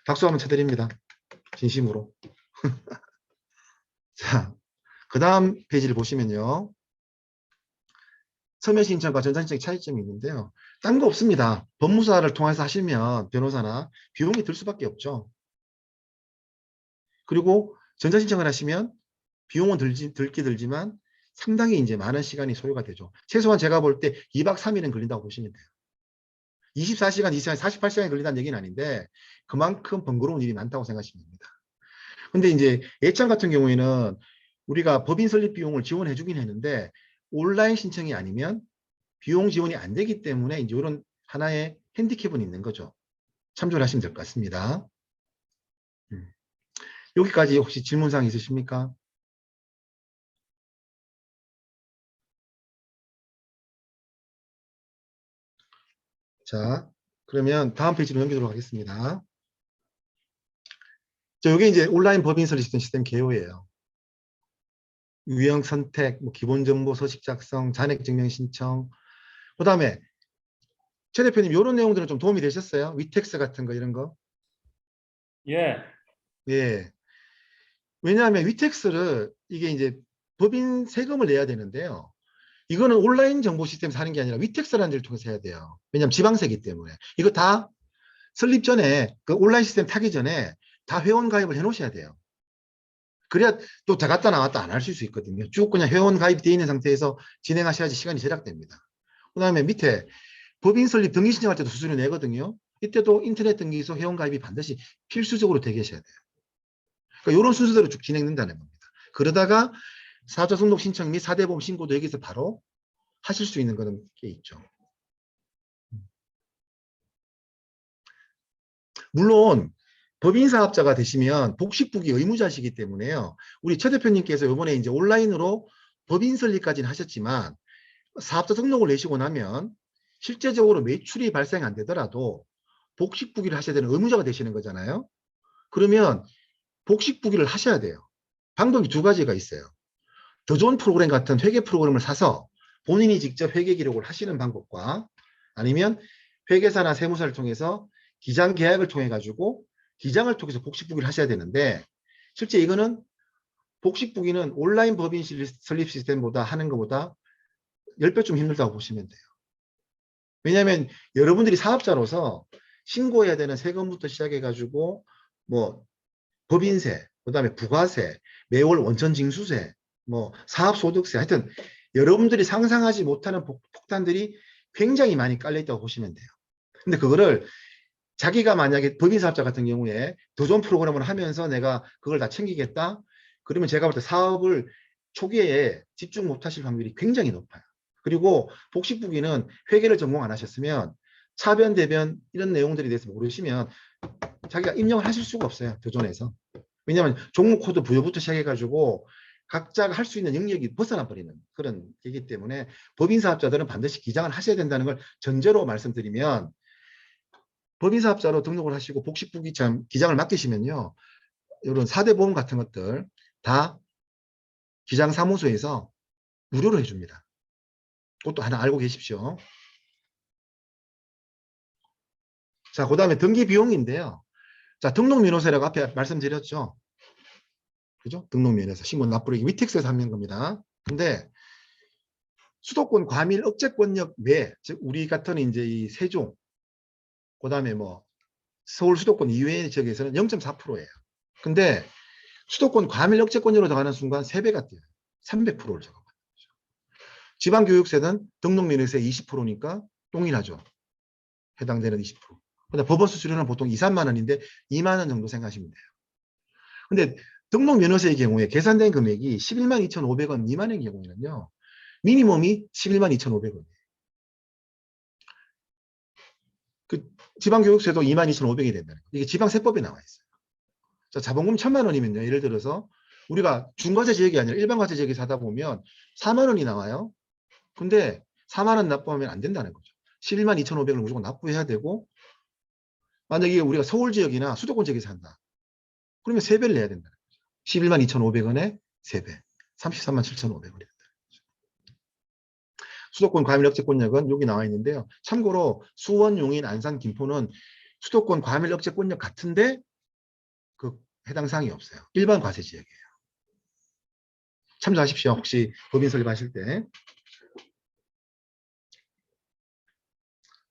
박수 한번 쳐드립니다. 진심으로. 자, 그 다음 페이지를 보시면요. 서면 신청과 전자신청의 차이점이 있는데요. 딴 거 없습니다. 법무사를 통해서 하시면 변호사나 비용이 들 수밖에 없죠. 그리고 전자신청을 하시면 비용은 들지만 상당히 이제 많은 시간이 소요가 되죠. 최소한 제가 볼 때 2박 3일은 걸린다고 보시면 돼요. 24시간, 24시간, 48시간이 걸린다는 얘기는 아닌데 그만큼 번거로운 일이 많다고 생각하시면 됩니다. 근데 이제 예창 같은 경우에는 우리가 법인 설립 비용을 지원해 주긴 했는데 온라인 신청이 아니면 비용 지원이 안 되기 때문에 이제 이런 하나의 핸디캡은 있는 거죠. 참조를 하시면 될 것 같습니다. 여기까지 혹시 질문사항 있으십니까? 자, 그러면 다음 페이지로 넘기도록 하겠습니다. 자, 이게 이제 온라인 법인 설립 시스템 개요예요. 유형 선택, 뭐 기본 정보 서식 작성, 잔액 증명 신청. 그다음에 최 대표님 이런 내용들은 좀 도움이 되셨어요? 위텍스 같은 거 이런 거? 예. 예. 왜냐하면 위텍스를 이게 이제 법인 세금을 내야 되는데요. 이거는 온라인 정보 시스템에서 하는 게 아니라 위텍스라는 데를 통해서 해야 돼요. 왜냐하면 지방세이기 때문에. 이거 다 설립 전에 그 온라인 시스템 타기 전에 다 회원 가입을 해 놓으셔야 돼요. 그래야 또 들어갔다 나왔다 안 하실 수 있거든요. 쭉 그냥 회원 가입되어 있는 상태에서 진행하셔야지 시간이 절약됩니다. 그 다음에 밑에 법인 설립 등기 신청할 때도 수수료 내거든요. 이때도 인터넷 등기소 회원 가입이 반드시 필수적으로 되게 하셔야 돼요. 그러니까 이런 순서대로 쭉 진행된다는 겁니다. 그러다가 사업자 등록 신청 및 4대 보험 신고도 여기서 바로 하실 수 있는 그런 게 있죠. 물론 법인 사업자가 되시면 복식부기 의무자시기 때문에요. 우리 최 대표님께서 이번에 이제 온라인으로 법인 설립까지는 하셨지만 사업자 등록을 내시고 나면 실제적으로 매출이 발생 안 되더라도 복식부기를 하셔야 되는 의무자가 되시는 거잖아요. 그러면 복식부기를 하셔야 돼요. 방법이 두 가지가 있어요. 더 좋은 프로그램 같은 회계 프로그램을 사서 본인이 직접 회계 기록을 하시는 방법과 아니면 회계사나 세무사를 통해서 기장 계약을 통해 가지고 기장을 통해서 복식부기를 하셔야 되는데 실제 이거는 복식부기는 온라인 법인 설립 시스템보다 하는 것보다 10배 좀 힘들다고 보시면 돼요. 왜냐하면 여러분들이 사업자로서 신고해야 되는 세금부터 시작해 가지고 뭐 법인세, 그다음에 부가세, 매월 원천징수세, 뭐 사업소득세, 하여튼 여러분들이 상상하지 못하는 폭탄들이 굉장히 많이 깔려 있다고 보시면 돼요. 근데 그거를 자기가 만약에 법인 사업자 같은 경우에 더 좋은 프로그램을 하면서 내가 그걸 다 챙기겠다, 그러면 제가 볼 때 사업을 초기에 집중 못 하실 확률이 굉장히 높아요. 그리고 복식부기는 회계를 전공 안 하셨으면 차변, 대변 이런 내용들에 대해서 모르시면 자기가 입력을 하실 수가 없어요. 도전에서. 왜냐하면 종목 코드 부여부터 시작해가지고 각자가 할 수 있는 영역이 벗어나 버리는 그런 얘기 때문에 법인 사업자들은 반드시 기장을 하셔야 된다는 걸 전제로 말씀드리면 법인 사업자로 등록을 하시고 복식부기 기장을 맡기시면요. 이런 4대 보험 같은 것들 다 기장사무소에서 무료로 해줍니다. 그것도 하나 알고 계십시오. 자, 그 다음에 등기 비용인데요. 자, 등록면허세라고 앞에 말씀드렸죠. 그죠? 등록면허세, 신고 납부액이 위택스에서 합의한 겁니다. 근데 수도권 과밀 억제권역 외, 즉 우리 같은 이제 이 세종, 그 다음에 뭐 서울 수도권 이외의 지역에서는 0.4%예요. 근데 수도권 과밀 억제권역으로 들어가는 순간 3배가 뛰어요. 300%를 적어요. 지방교육세는 등록면허세 20%니까 동일하죠. 해당되는 20%. 근데 법원 수수료는 보통 2, 3만 원인데 2만 원 정도 생각하시면 돼요. 근데 등록면허세의 경우에 계산된 금액이 11만 2,500원 미만의 경우에는요. 미니멈이 11만 2,500원이에요. 그 지방교육세도 2만 2,500원이 된다는 거예요. 이게 지방세법에 나와 있어요. 자, 자본금 1,000만 원이면요. 예를 들어서 우리가 중과세 지역이 아니라 일반과세 지역에 사다 보면 4만 원이 나와요. 근데 4만 원 납부하면 안 된다는 거죠. 11만 2,500원을 무조건 납부해야 되고 만약에 우리가 서울 지역이나 수도권 지역에 산다. 그러면 3배를 내야 된다는 거죠. 11만 2,500원에 3배. 33만 7,500원이 된다는 거죠. 수도권 과밀 억제권역은 여기 나와 있는데요. 참고로 수원, 용인, 안산, 김포는 수도권 과밀 억제권역 같은데 그 해당 사항이 없어요. 일반 과세 지역이에요. 참조하십시오. 혹시 법인 설립하실 때.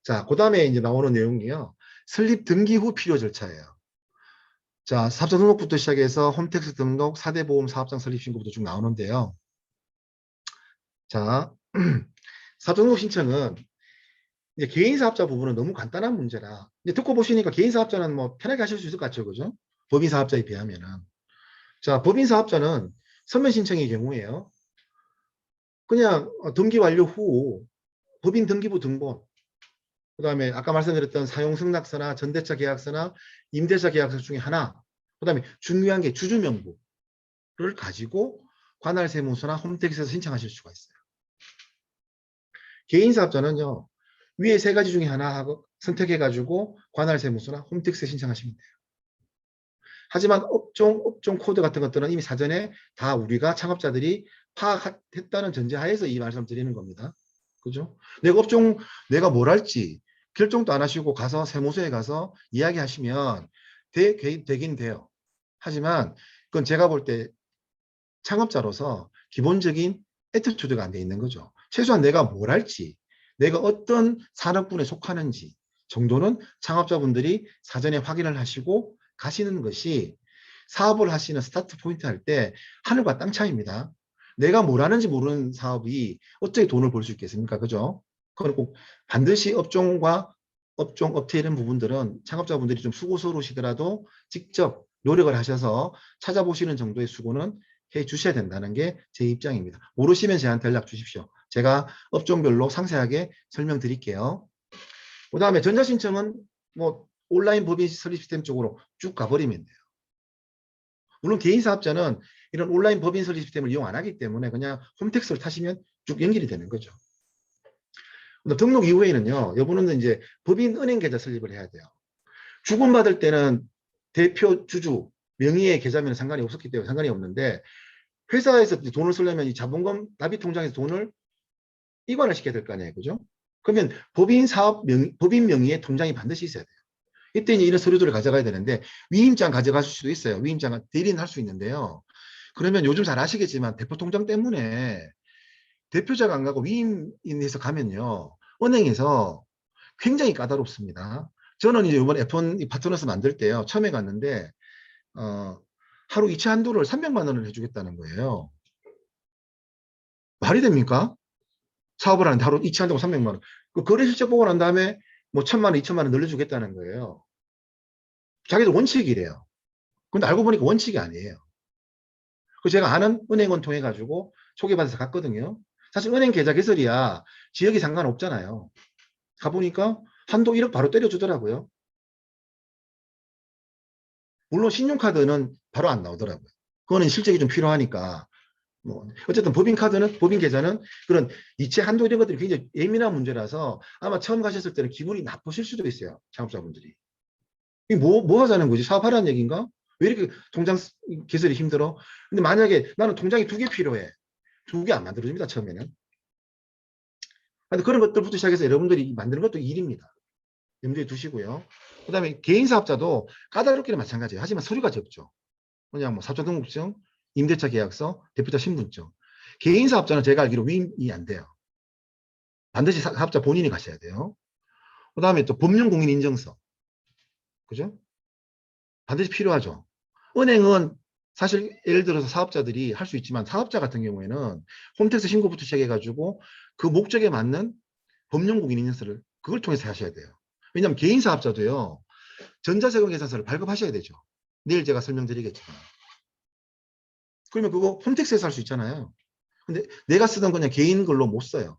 자, 그 다음에 이제 나오는 내용이요. 설립 등기 후 필요 절차예요. 자, 사업자 등록부터 시작해서 홈택스 등록, 4대 보험 사업장 설립 신고부터 쭉 나오는데요. 자, 사업자 등록 신청은 이제 개인 사업자 부분은 너무 간단한 문제라. 이제 듣고 보시니까 개인 사업자는 뭐 편하게 하실 수 있을 것 같죠, 그죠? 법인 사업자에 비하면은. 자, 법인 사업자는 서면 신청의 경우에요. 그냥 등기 완료 후 법인 등기부 등본, 그 다음에 아까 말씀드렸던 사용 승낙서나 전대차 계약서나 임대차 계약서 중에 하나, 그 다음에 중요한 게 주주명부를 가지고 관할세무서나 홈택스에서 신청하실 수가 있어요. 개인사업자는요, 위에 3가지 중에 하나 하고 선택해가지고 관할세무서나 홈택스에 신청하시면 돼요. 하지만 업종 코드 같은 것들은 이미 사전에 다 우리가 창업자들이 파악했다는 전제하에서 이 말씀 드리는 겁니다. 그죠? 내가 뭘 할지 결정도 안 하시고 가서 세무서에 가서 이야기하시면 되긴 돼요. 하지만 그건 제가 볼 때 창업자로서 기본적인 애티튜드가 안 돼 있는 거죠. 최소한 내가 뭘 할지, 내가 어떤 산업군에 속하는지 정도는 창업자분들이 사전에 확인을 하시고 가시는 것이 사업을 하시는 스타트 포인트 할 때 하늘과 땅 차이입니다. 내가 뭘 하는지 모르는 사업이 어떻게 돈을 벌 수 있겠습니까? 그죠? 그건 꼭 반드시 업종과 업체 이런 부분들은 창업자분들이 좀 수고스러우시더라도 직접 노력을 하셔서 찾아보시는 정도의 수고는 해 주셔야 된다는 게 제 입장입니다. 모르시면 저한테 연락 주십시오. 제가 업종별로 상세하게 설명드릴게요. 그 다음에 전자신청은 뭐 온라인 법인 설립 시스템 쪽으로 쭉 가버리면 돼요. 물론 개인사업자는 이런 온라인 법인 설립 시스템을 이용 안 하기 때문에 그냥 홈택스를 타시면 쭉 연결이 되는 거죠. 등록 이후에는요, 여부는 이제 법인 은행 계좌 설립을 해야 돼요. 주금받을 때는 대표 주주 명의의 계좌면 상관이 없었기 때문에 상관이 없는데, 회사에서 돈을 쓰려면 이 자본금 납입 통장에서 돈을 이관을 시켜야 될 거 아니에요. 그죠? 그러면 법인 명의의 통장이 반드시 있어야 돼요. 이때 이제 이런 서류들을 가져가야 되는데, 위임장 가져가실 수도 있어요. 위임장 대리는 할 수 있는데요. 그러면 요즘 잘 아시겠지만 대표 통장 때문에 대표자가 안 가고 위임인에서 가면요, 은행에서 굉장히 까다롭습니다. 저는 이제 이번 F1 파트너스 만들 때요, 처음에 갔는데 하루 이체 한도를 300만 원을 해주겠다는 거예요. 말이 됩니까? 사업을 하는데 하루 이체 한도가 300만 원. 그 거래 실적 보고 난 다음에 뭐 1,000만 원, 2,000만 원 늘려주겠다는 거예요. 자기들 원칙이래요. 근데 알고 보니까 원칙이 아니에요. 그 제가 아는 은행원 통해 가지고 소개받아서 갔거든요. 사실 은행 계좌 개설이야 지역이 상관없잖아요. 가보니까 한도 1억 바로 때려주더라고요. 물론 신용카드는 바로 안 나오더라고요. 그거는 실적이 좀 필요하니까. 뭐 어쨌든 법인 계좌는 그런 이체 한도 이런 것들이 굉장히 예민한 문제라서 아마 처음 가셨을 때는 기분이 나쁘실 수도 있어요. 창업자분들이. 이게 뭐 하자는 거지? 사업하라는 얘기인가? 왜 이렇게 통장 개설이 힘들어? 근데 만약에 나는 통장이 2개 필요해. 2개 안 만들어줍니다. 처음에는. 근데 그런 것들부터 시작해서 여러분들이 만드는 것도 일입니다. 염두에 두시고요. 그 다음에 개인 사업자도 까다롭기는 마찬가지예요. 하지만 서류가 적죠. 그냥 뭐 사업자 등록증, 임대차 계약서, 대표자 신분증. 개인 사업자는 제가 알기로 위임이 안 돼요. 반드시 사업자 본인이 가셔야 돼요. 그 다음에 또 법령공인인증서. 그죠? 반드시 필요하죠. 은행은 사실 예를 들어서 사업자들이 할 수 있지만 사업자 같은 경우에는 홈택스 신고부터 시작해가지고 그 목적에 맞는 법령공인인증서를 그걸 통해서 하셔야 돼요. 왜냐하면 개인 사업자도요, 전자세금 계산서를 발급하셔야 되죠. 내일 제가 설명드리겠지만. 그러면 그거 홈택스에서 할 수 있잖아요. 근데 내가 쓰던 그냥 개인 걸로 못 써요.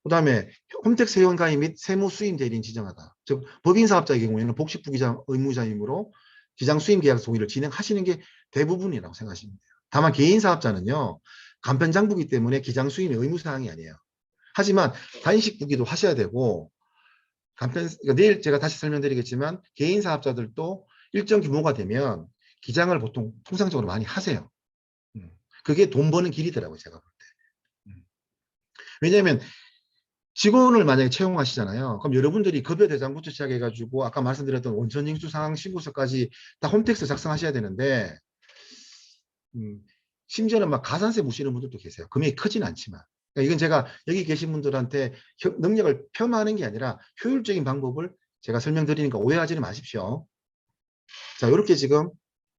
그 다음에 홈택스 회원 가입 및 세무 수임 대리인 지정하다. 즉 법인 사업자의 경우에는 복식부 기장 의무자이므로 기장 수임 계약 동의를 진행하시는 게 대부분이라고 생각하시면 돼요. 다만 개인 사업자는요, 간편장부기 때문에 기장 수임이 의무사항이 아니에요. 하지만 단식부기도 하셔야 되고, 그러니까 내일 제가 다시 설명드리겠지만 개인 사업자들도 일정 규모가 되면 기장을 보통 통상적으로 많이 하세요. 그게 돈 버는 길이더라고요, 제가 볼 때. 왜냐하면 직원을 만약에 채용하시잖아요. 그럼 여러분들이 급여대장부터 시작해가지고 아까 말씀드렸던 원천징수 상황 신고서까지 다 홈택스 작성하셔야 되는데, 심지어는 막 가산세 무시는 분들도 계세요. 금액이 크진 않지만. 그러니까 이건 제가 여기 계신 분들한테 능력을 폄하하는 게 아니라 효율적인 방법을 제가 설명드리니까 오해하지는 마십시오. 자, 이렇게 지금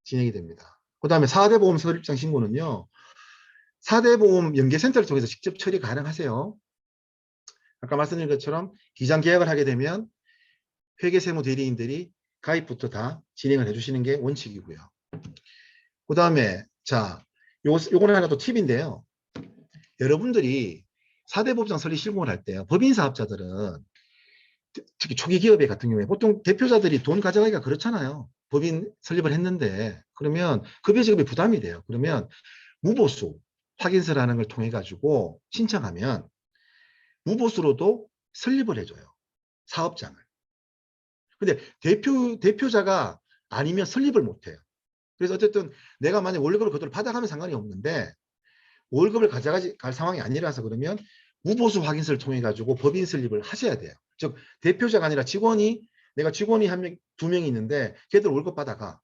진행이 됩니다. 그 다음에 4대 보험 설립장 신고는요, 4대 보험 연계센터를 통해서 직접 처리 가능하세요. 아까 말씀드린 것처럼 기장 계약을 하게 되면 회계세무 대리인들이 가입부터 다 진행을 해주시는 게 원칙이고요. 그 다음에 자, 요거는 하나 또 팁인데요. 여러분들이 4대 보험장 설립 실공을 할 때요, 법인 사업자들은 특히 초기 기업에 같은 경우에 보통 대표자들이 돈 가져가기가 그렇잖아요. 법인 설립을 했는데 그러면 급여 지급이 부담이 돼요. 그러면 무보수 확인서라는 걸 통해 가지고 신청하면 무보수로도 설립을 해줘요. 사업장을. 근데 대표자가 아니면 설립을 못해요. 그래서 어쨌든 내가 만약 월급을 그대로 받아가면 상관이 없는데 월급을 가져갈 상황이 아니라서 그러면 무보수 확인서를 통해 가지고 법인 설립을 하셔야 돼요. 즉 대표자가 아니라 내가 직원이 2명이 있는데 걔들 월급 받아가.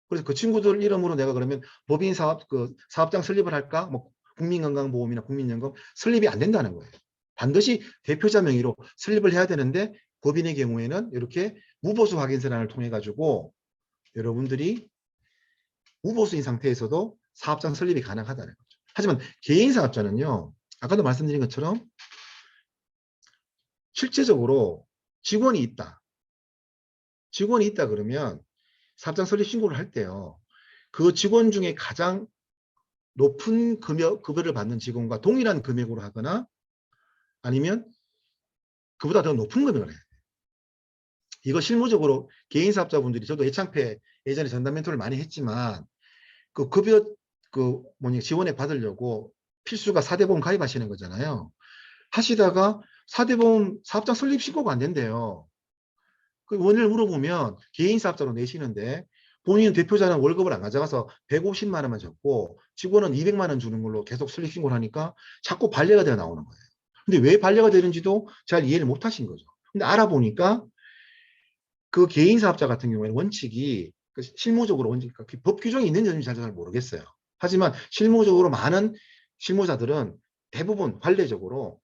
그래서 그 친구들 이름으로 내가 그러면 법인 사업장 설립을 할까? 뭐 국민건강보험이나 국민연금 설립이 안 된다는 거예요. 반드시 대표자 명의로 설립을 해야 되는데 법인의 경우에는 이렇게 무보수 확인서란을 통해 가지고 여러분들이 무보수인 상태에서도 사업장 설립이 가능하다는 거죠. 하지만 개인 사업자는요. 아까도 말씀드린 것처럼 실제적으로 직원이 있다. 직원이 있다 그러면 사업장 설립 신고를 할 때요. 그 직원 중에 가장 높은 급여를 받는 직원과 동일한 금액으로 하거나 아니면 그보다 더 높은 금액을 해요. 이거 실무적으로 개인 사업자분들이 저도 애창패 예전에 전담 멘토를 많이 했지만 그 급여 지원에 받으려고 필수가 4대 보험 가입하시는 거잖아요. 하시다가 4대 보험 사업장 설립 신고가 안 된대요. 그 원인을 물어보면 개인 사업자로 내시는데 본인 대표자는 월급을 안 가져가서 150만 원만 줬고 직원은 200만 원 주는 걸로 계속 설립 신고를 하니까 자꾸 반려가 되어 나오는 거예요. 근데 왜 반려가 되는지도 잘 이해를 못 하신 거죠. 근데 알아보니까 그 개인 사업자 같은 경우에는 원칙이 실무적으로 원칙, 법 규정이 있는지 잘 모르겠어요. 하지만 실무적으로 많은 실무자들은 대부분 관례적으로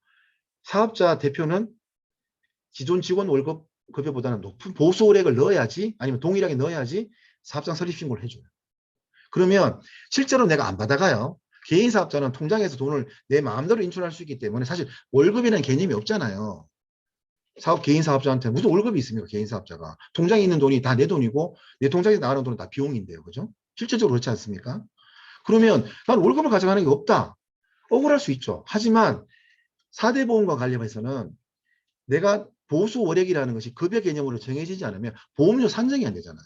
사업자 대표는 기존 직원 월급 급여보다는 높은 보수 월액을 넣어야지 아니면 동일하게 넣어야지 사업장 설립 신고를 해줘요. 그러면 실제로 내가 안 받아가요. 개인 사업자는 통장에서 돈을 내 마음대로 인출할 수 있기 때문에 사실 월급이라는 개념이 없잖아요. 개인 사업자한테 무슨 월급이 있습니까? 개인 사업자가. 통장에 있는 돈이 다 내 돈이고 내 통장에서 나가는 돈은 다 비용인데요. 그죠? 실질적으로 그렇지 않습니까? 그러면 난 월급을 가져가는 게 없다. 억울할 수 있죠. 하지만 4대 보험과 관련해서는 내가 보수 월액이라는 것이 급여 개념으로 정해지지 않으면 보험료 산정이 안 되잖아요.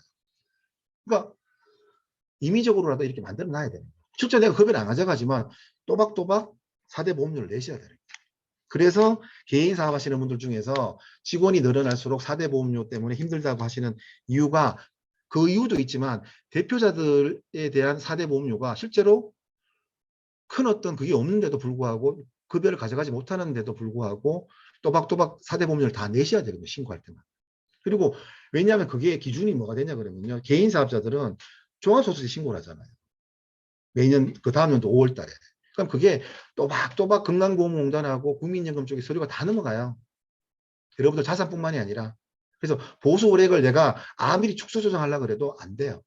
그러니까 임의적으로라도 이렇게 만들어 놔야 돼요. 실제 내가 급여를 안 가져가지만 또박또박 4대 보험료를 내셔야 돼요. 그래서 개인 사업하시는 분들 중에서 직원이 늘어날수록 4대 보험료 때문에 힘들다고 하시는 이유가 그 이유도 있지만 대표자들에 대한 4대 보험료가 실제로 큰 어떤 그게 없는데도 불구하고 급여를 가져가지 못하는데도 불구하고 또박또박 4대 보험료를 다 내셔야 되거든요. 신고할 때만. 그리고 왜냐하면 그게 기준이 뭐가 되냐 그러면요. 개인 사업자들은 종합소득세 신고를 하잖아요. 매년 그 다음 연도 5월 달에. 그럼 그게 또박또박 건강보험공단하고 국민연금 쪽에 서류가 다 넘어가요. 여러분들 자산뿐만이 아니라. 그래서 보수 월액을 내가 아무리 축소 조정하려고 해도 안 돼요.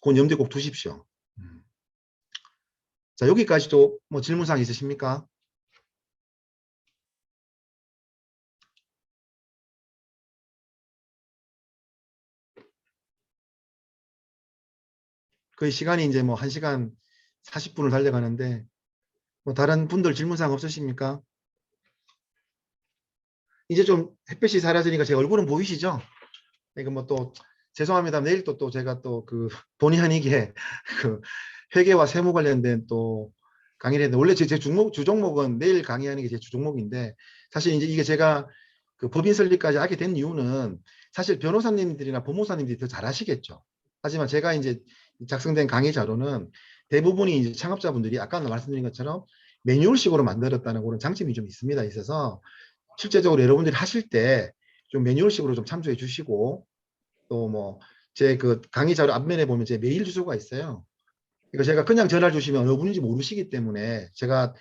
그건 염두에 꼭 두십시오. 자, 여기까지도 뭐 질문사항 있으십니까? 거의 시간이 이제 뭐 1시간 40분을 달려가는데 뭐 다른 분들 질문사항 없으십니까? 이제 좀 햇볕이 사라지니까 제 얼굴은 보이시죠? 이거 뭐 또 죄송합니다. 내일 또 제가 또 그 본의 아니게 그 회계와 세무 관련된 또 강의를 했는데 원래 제 주종목은 내일 강의하는 게 제 주종목인데 사실 이제 이게 제가 그 법인 설립까지 하게 된 이유는 사실 변호사님들이나 법무사님들이 더 잘하시겠죠. 하지만 제가 이제 작성된 강의 자료는 대부분이 이제 창업자분들이 아까 말씀드린 것처럼 매뉴얼식으로 만들었다는 그런 장점이 좀 있어서 실제적으로 여러분들이 하실 때 좀 매뉴얼식으로 좀 참조해 주시고 또 뭐 제 그 강의 자료 앞면에 보면 제 메일 주소가 있어요. 이거 제가 그냥 전화를 주시면 어느 분인지 모르시기 때문에 제가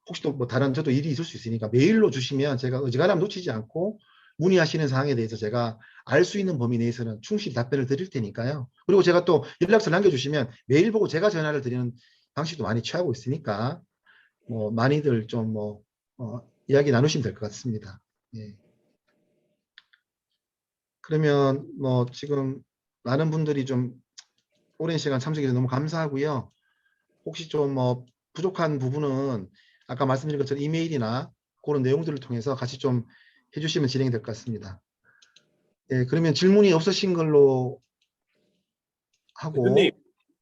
혹시 또 뭐 다른 저도 일이 있을 수 있으니까 메일로 주시면 제가 어지간하면 놓치지 않고 문의하시는 사항에 대해서 제가 알 수 있는 범위 내에서는 충실히 답변을 드릴 테니까요. 그리고 제가 또 연락처를 남겨주시면 메일 보고 제가 전화를 드리는 방식도 많이 취하고 있으니까 뭐 많이들 좀 뭐 이야기 나누시면 될 것 같습니다. 예. 그러면 뭐 지금 많은 분들이 좀 오랜 시간 참석해서 너무 감사하고요. 혹시 좀 뭐 부족한 부분은 아까 말씀드린 것처럼 이메일이나 그런 내용들을 통해서 같이 좀 해주시면 진행이 될 것 같습니다. 예, 그러면 질문이 없으신 걸로 하고. 대표님,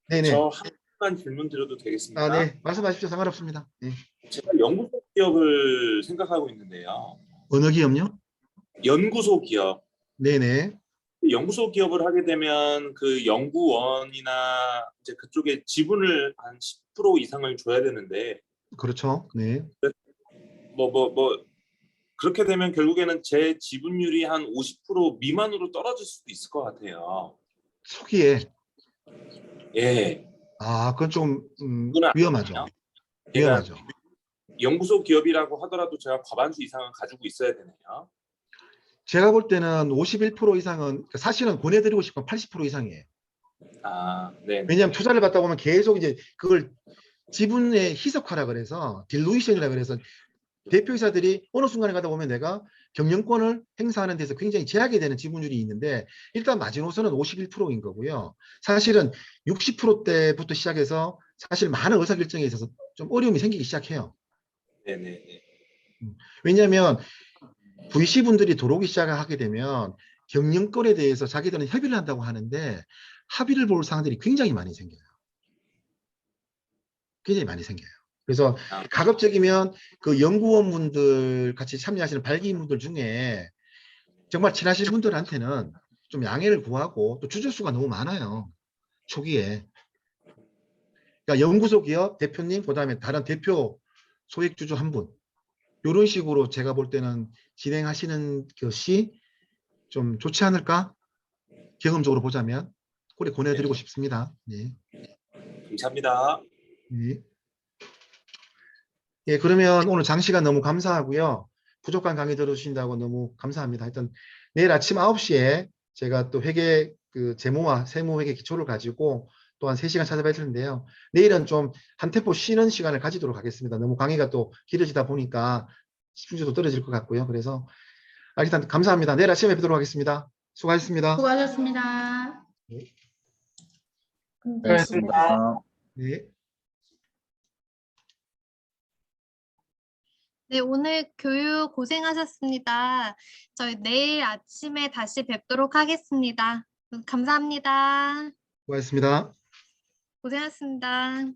네네. 저 한 가지만 질문 드려도 되겠습니까? 네. 말씀하십시오. 상관없습니다. 네. 제가 연구소 기업을 생각하고 있는데요. 어느 기업요? 연구소 기업. 네네. 연구소 기업을 하게 되면 그 연구원이나 이제 그쪽에 지분을 한 10% 이상을 줘야 되는데 그렇죠. 네. 그렇게 되면 결국에는 제 지분율이 한 50% 미만으로 떨어질 수도 있을 것 같아요. 초기에. 예. 아, 그건 좀 그건 위험하죠. 아니에요. 위험하죠. 연구소 기업이라고 하더라도 제가 과반수 이상은 가지고 있어야 되네요. 제가 볼 때는 51% 이상은 사실은 권해드리고 싶은 80% 이상이에요. 아, 네. 왜냐하면 투자를 받다 보면 계속 이제 그걸 지분의 희석화라 그래서 딜루이션이라 그래서 대표이사들이 어느 순간에 가다 보면 내가 경영권을 행사하는 데서 굉장히 제약이 되는 지분율이 있는데 일단 마지노선은 51%인 거고요. 사실은 60%대부터 시작해서 사실 많은 의사결정에 있어서 좀 어려움이 생기기 시작해요. 네네네. 왜냐하면 VC분들이 들어오기 시작하게 되면 경영권에 대해서 자기들은 협의를 한다고 하는데 합의를 볼 사항들이 굉장히 많이 생겨요. 굉장히 많이 생겨요. 그래서 아, 가급적이면 그 연구원분들 같이 참여하시는 발기인분들 중에 정말 친하신 분들한테는 좀 양해를 구하고 또 주저수가 너무 많아요. 초기에. 그러니까 연구소 기업 대표님, 그다음에 다른 대표 소액주주 한 분. 이런 식으로 제가 볼 때는 진행하시는 것이 좀 좋지 않을까? 경험적으로 보자면. 그래 권해드리고 싶습니다. 네. 감사합니다. 네. 예, 그러면 오늘 장시간 너무 감사하고요. 부족한 강의 들어주신다고 너무 감사합니다. 하여튼 내일 아침 9시에 제가 또 회계 그 재무와 세무 회계 기초를 가지고 또 한 3시간 찾아뵐 텐데요. 내일은 좀 한 템포 쉬는 시간을 가지도록 하겠습니다. 너무 강의가 또 길어지다 보니까 집중도도 떨어질 것 같고요. 그래서 일단 감사합니다. 내일 아침에 뵙도록 하겠습니다. 수고하셨습니다. 수고하셨습니다. 네. 수고하셨습니다. 네. 네, 오늘 교육 고생하셨습니다. 저희 내일 아침에 다시 뵙도록 하겠습니다. 감사합니다. 수고하셨습니다. 고생하셨습니다.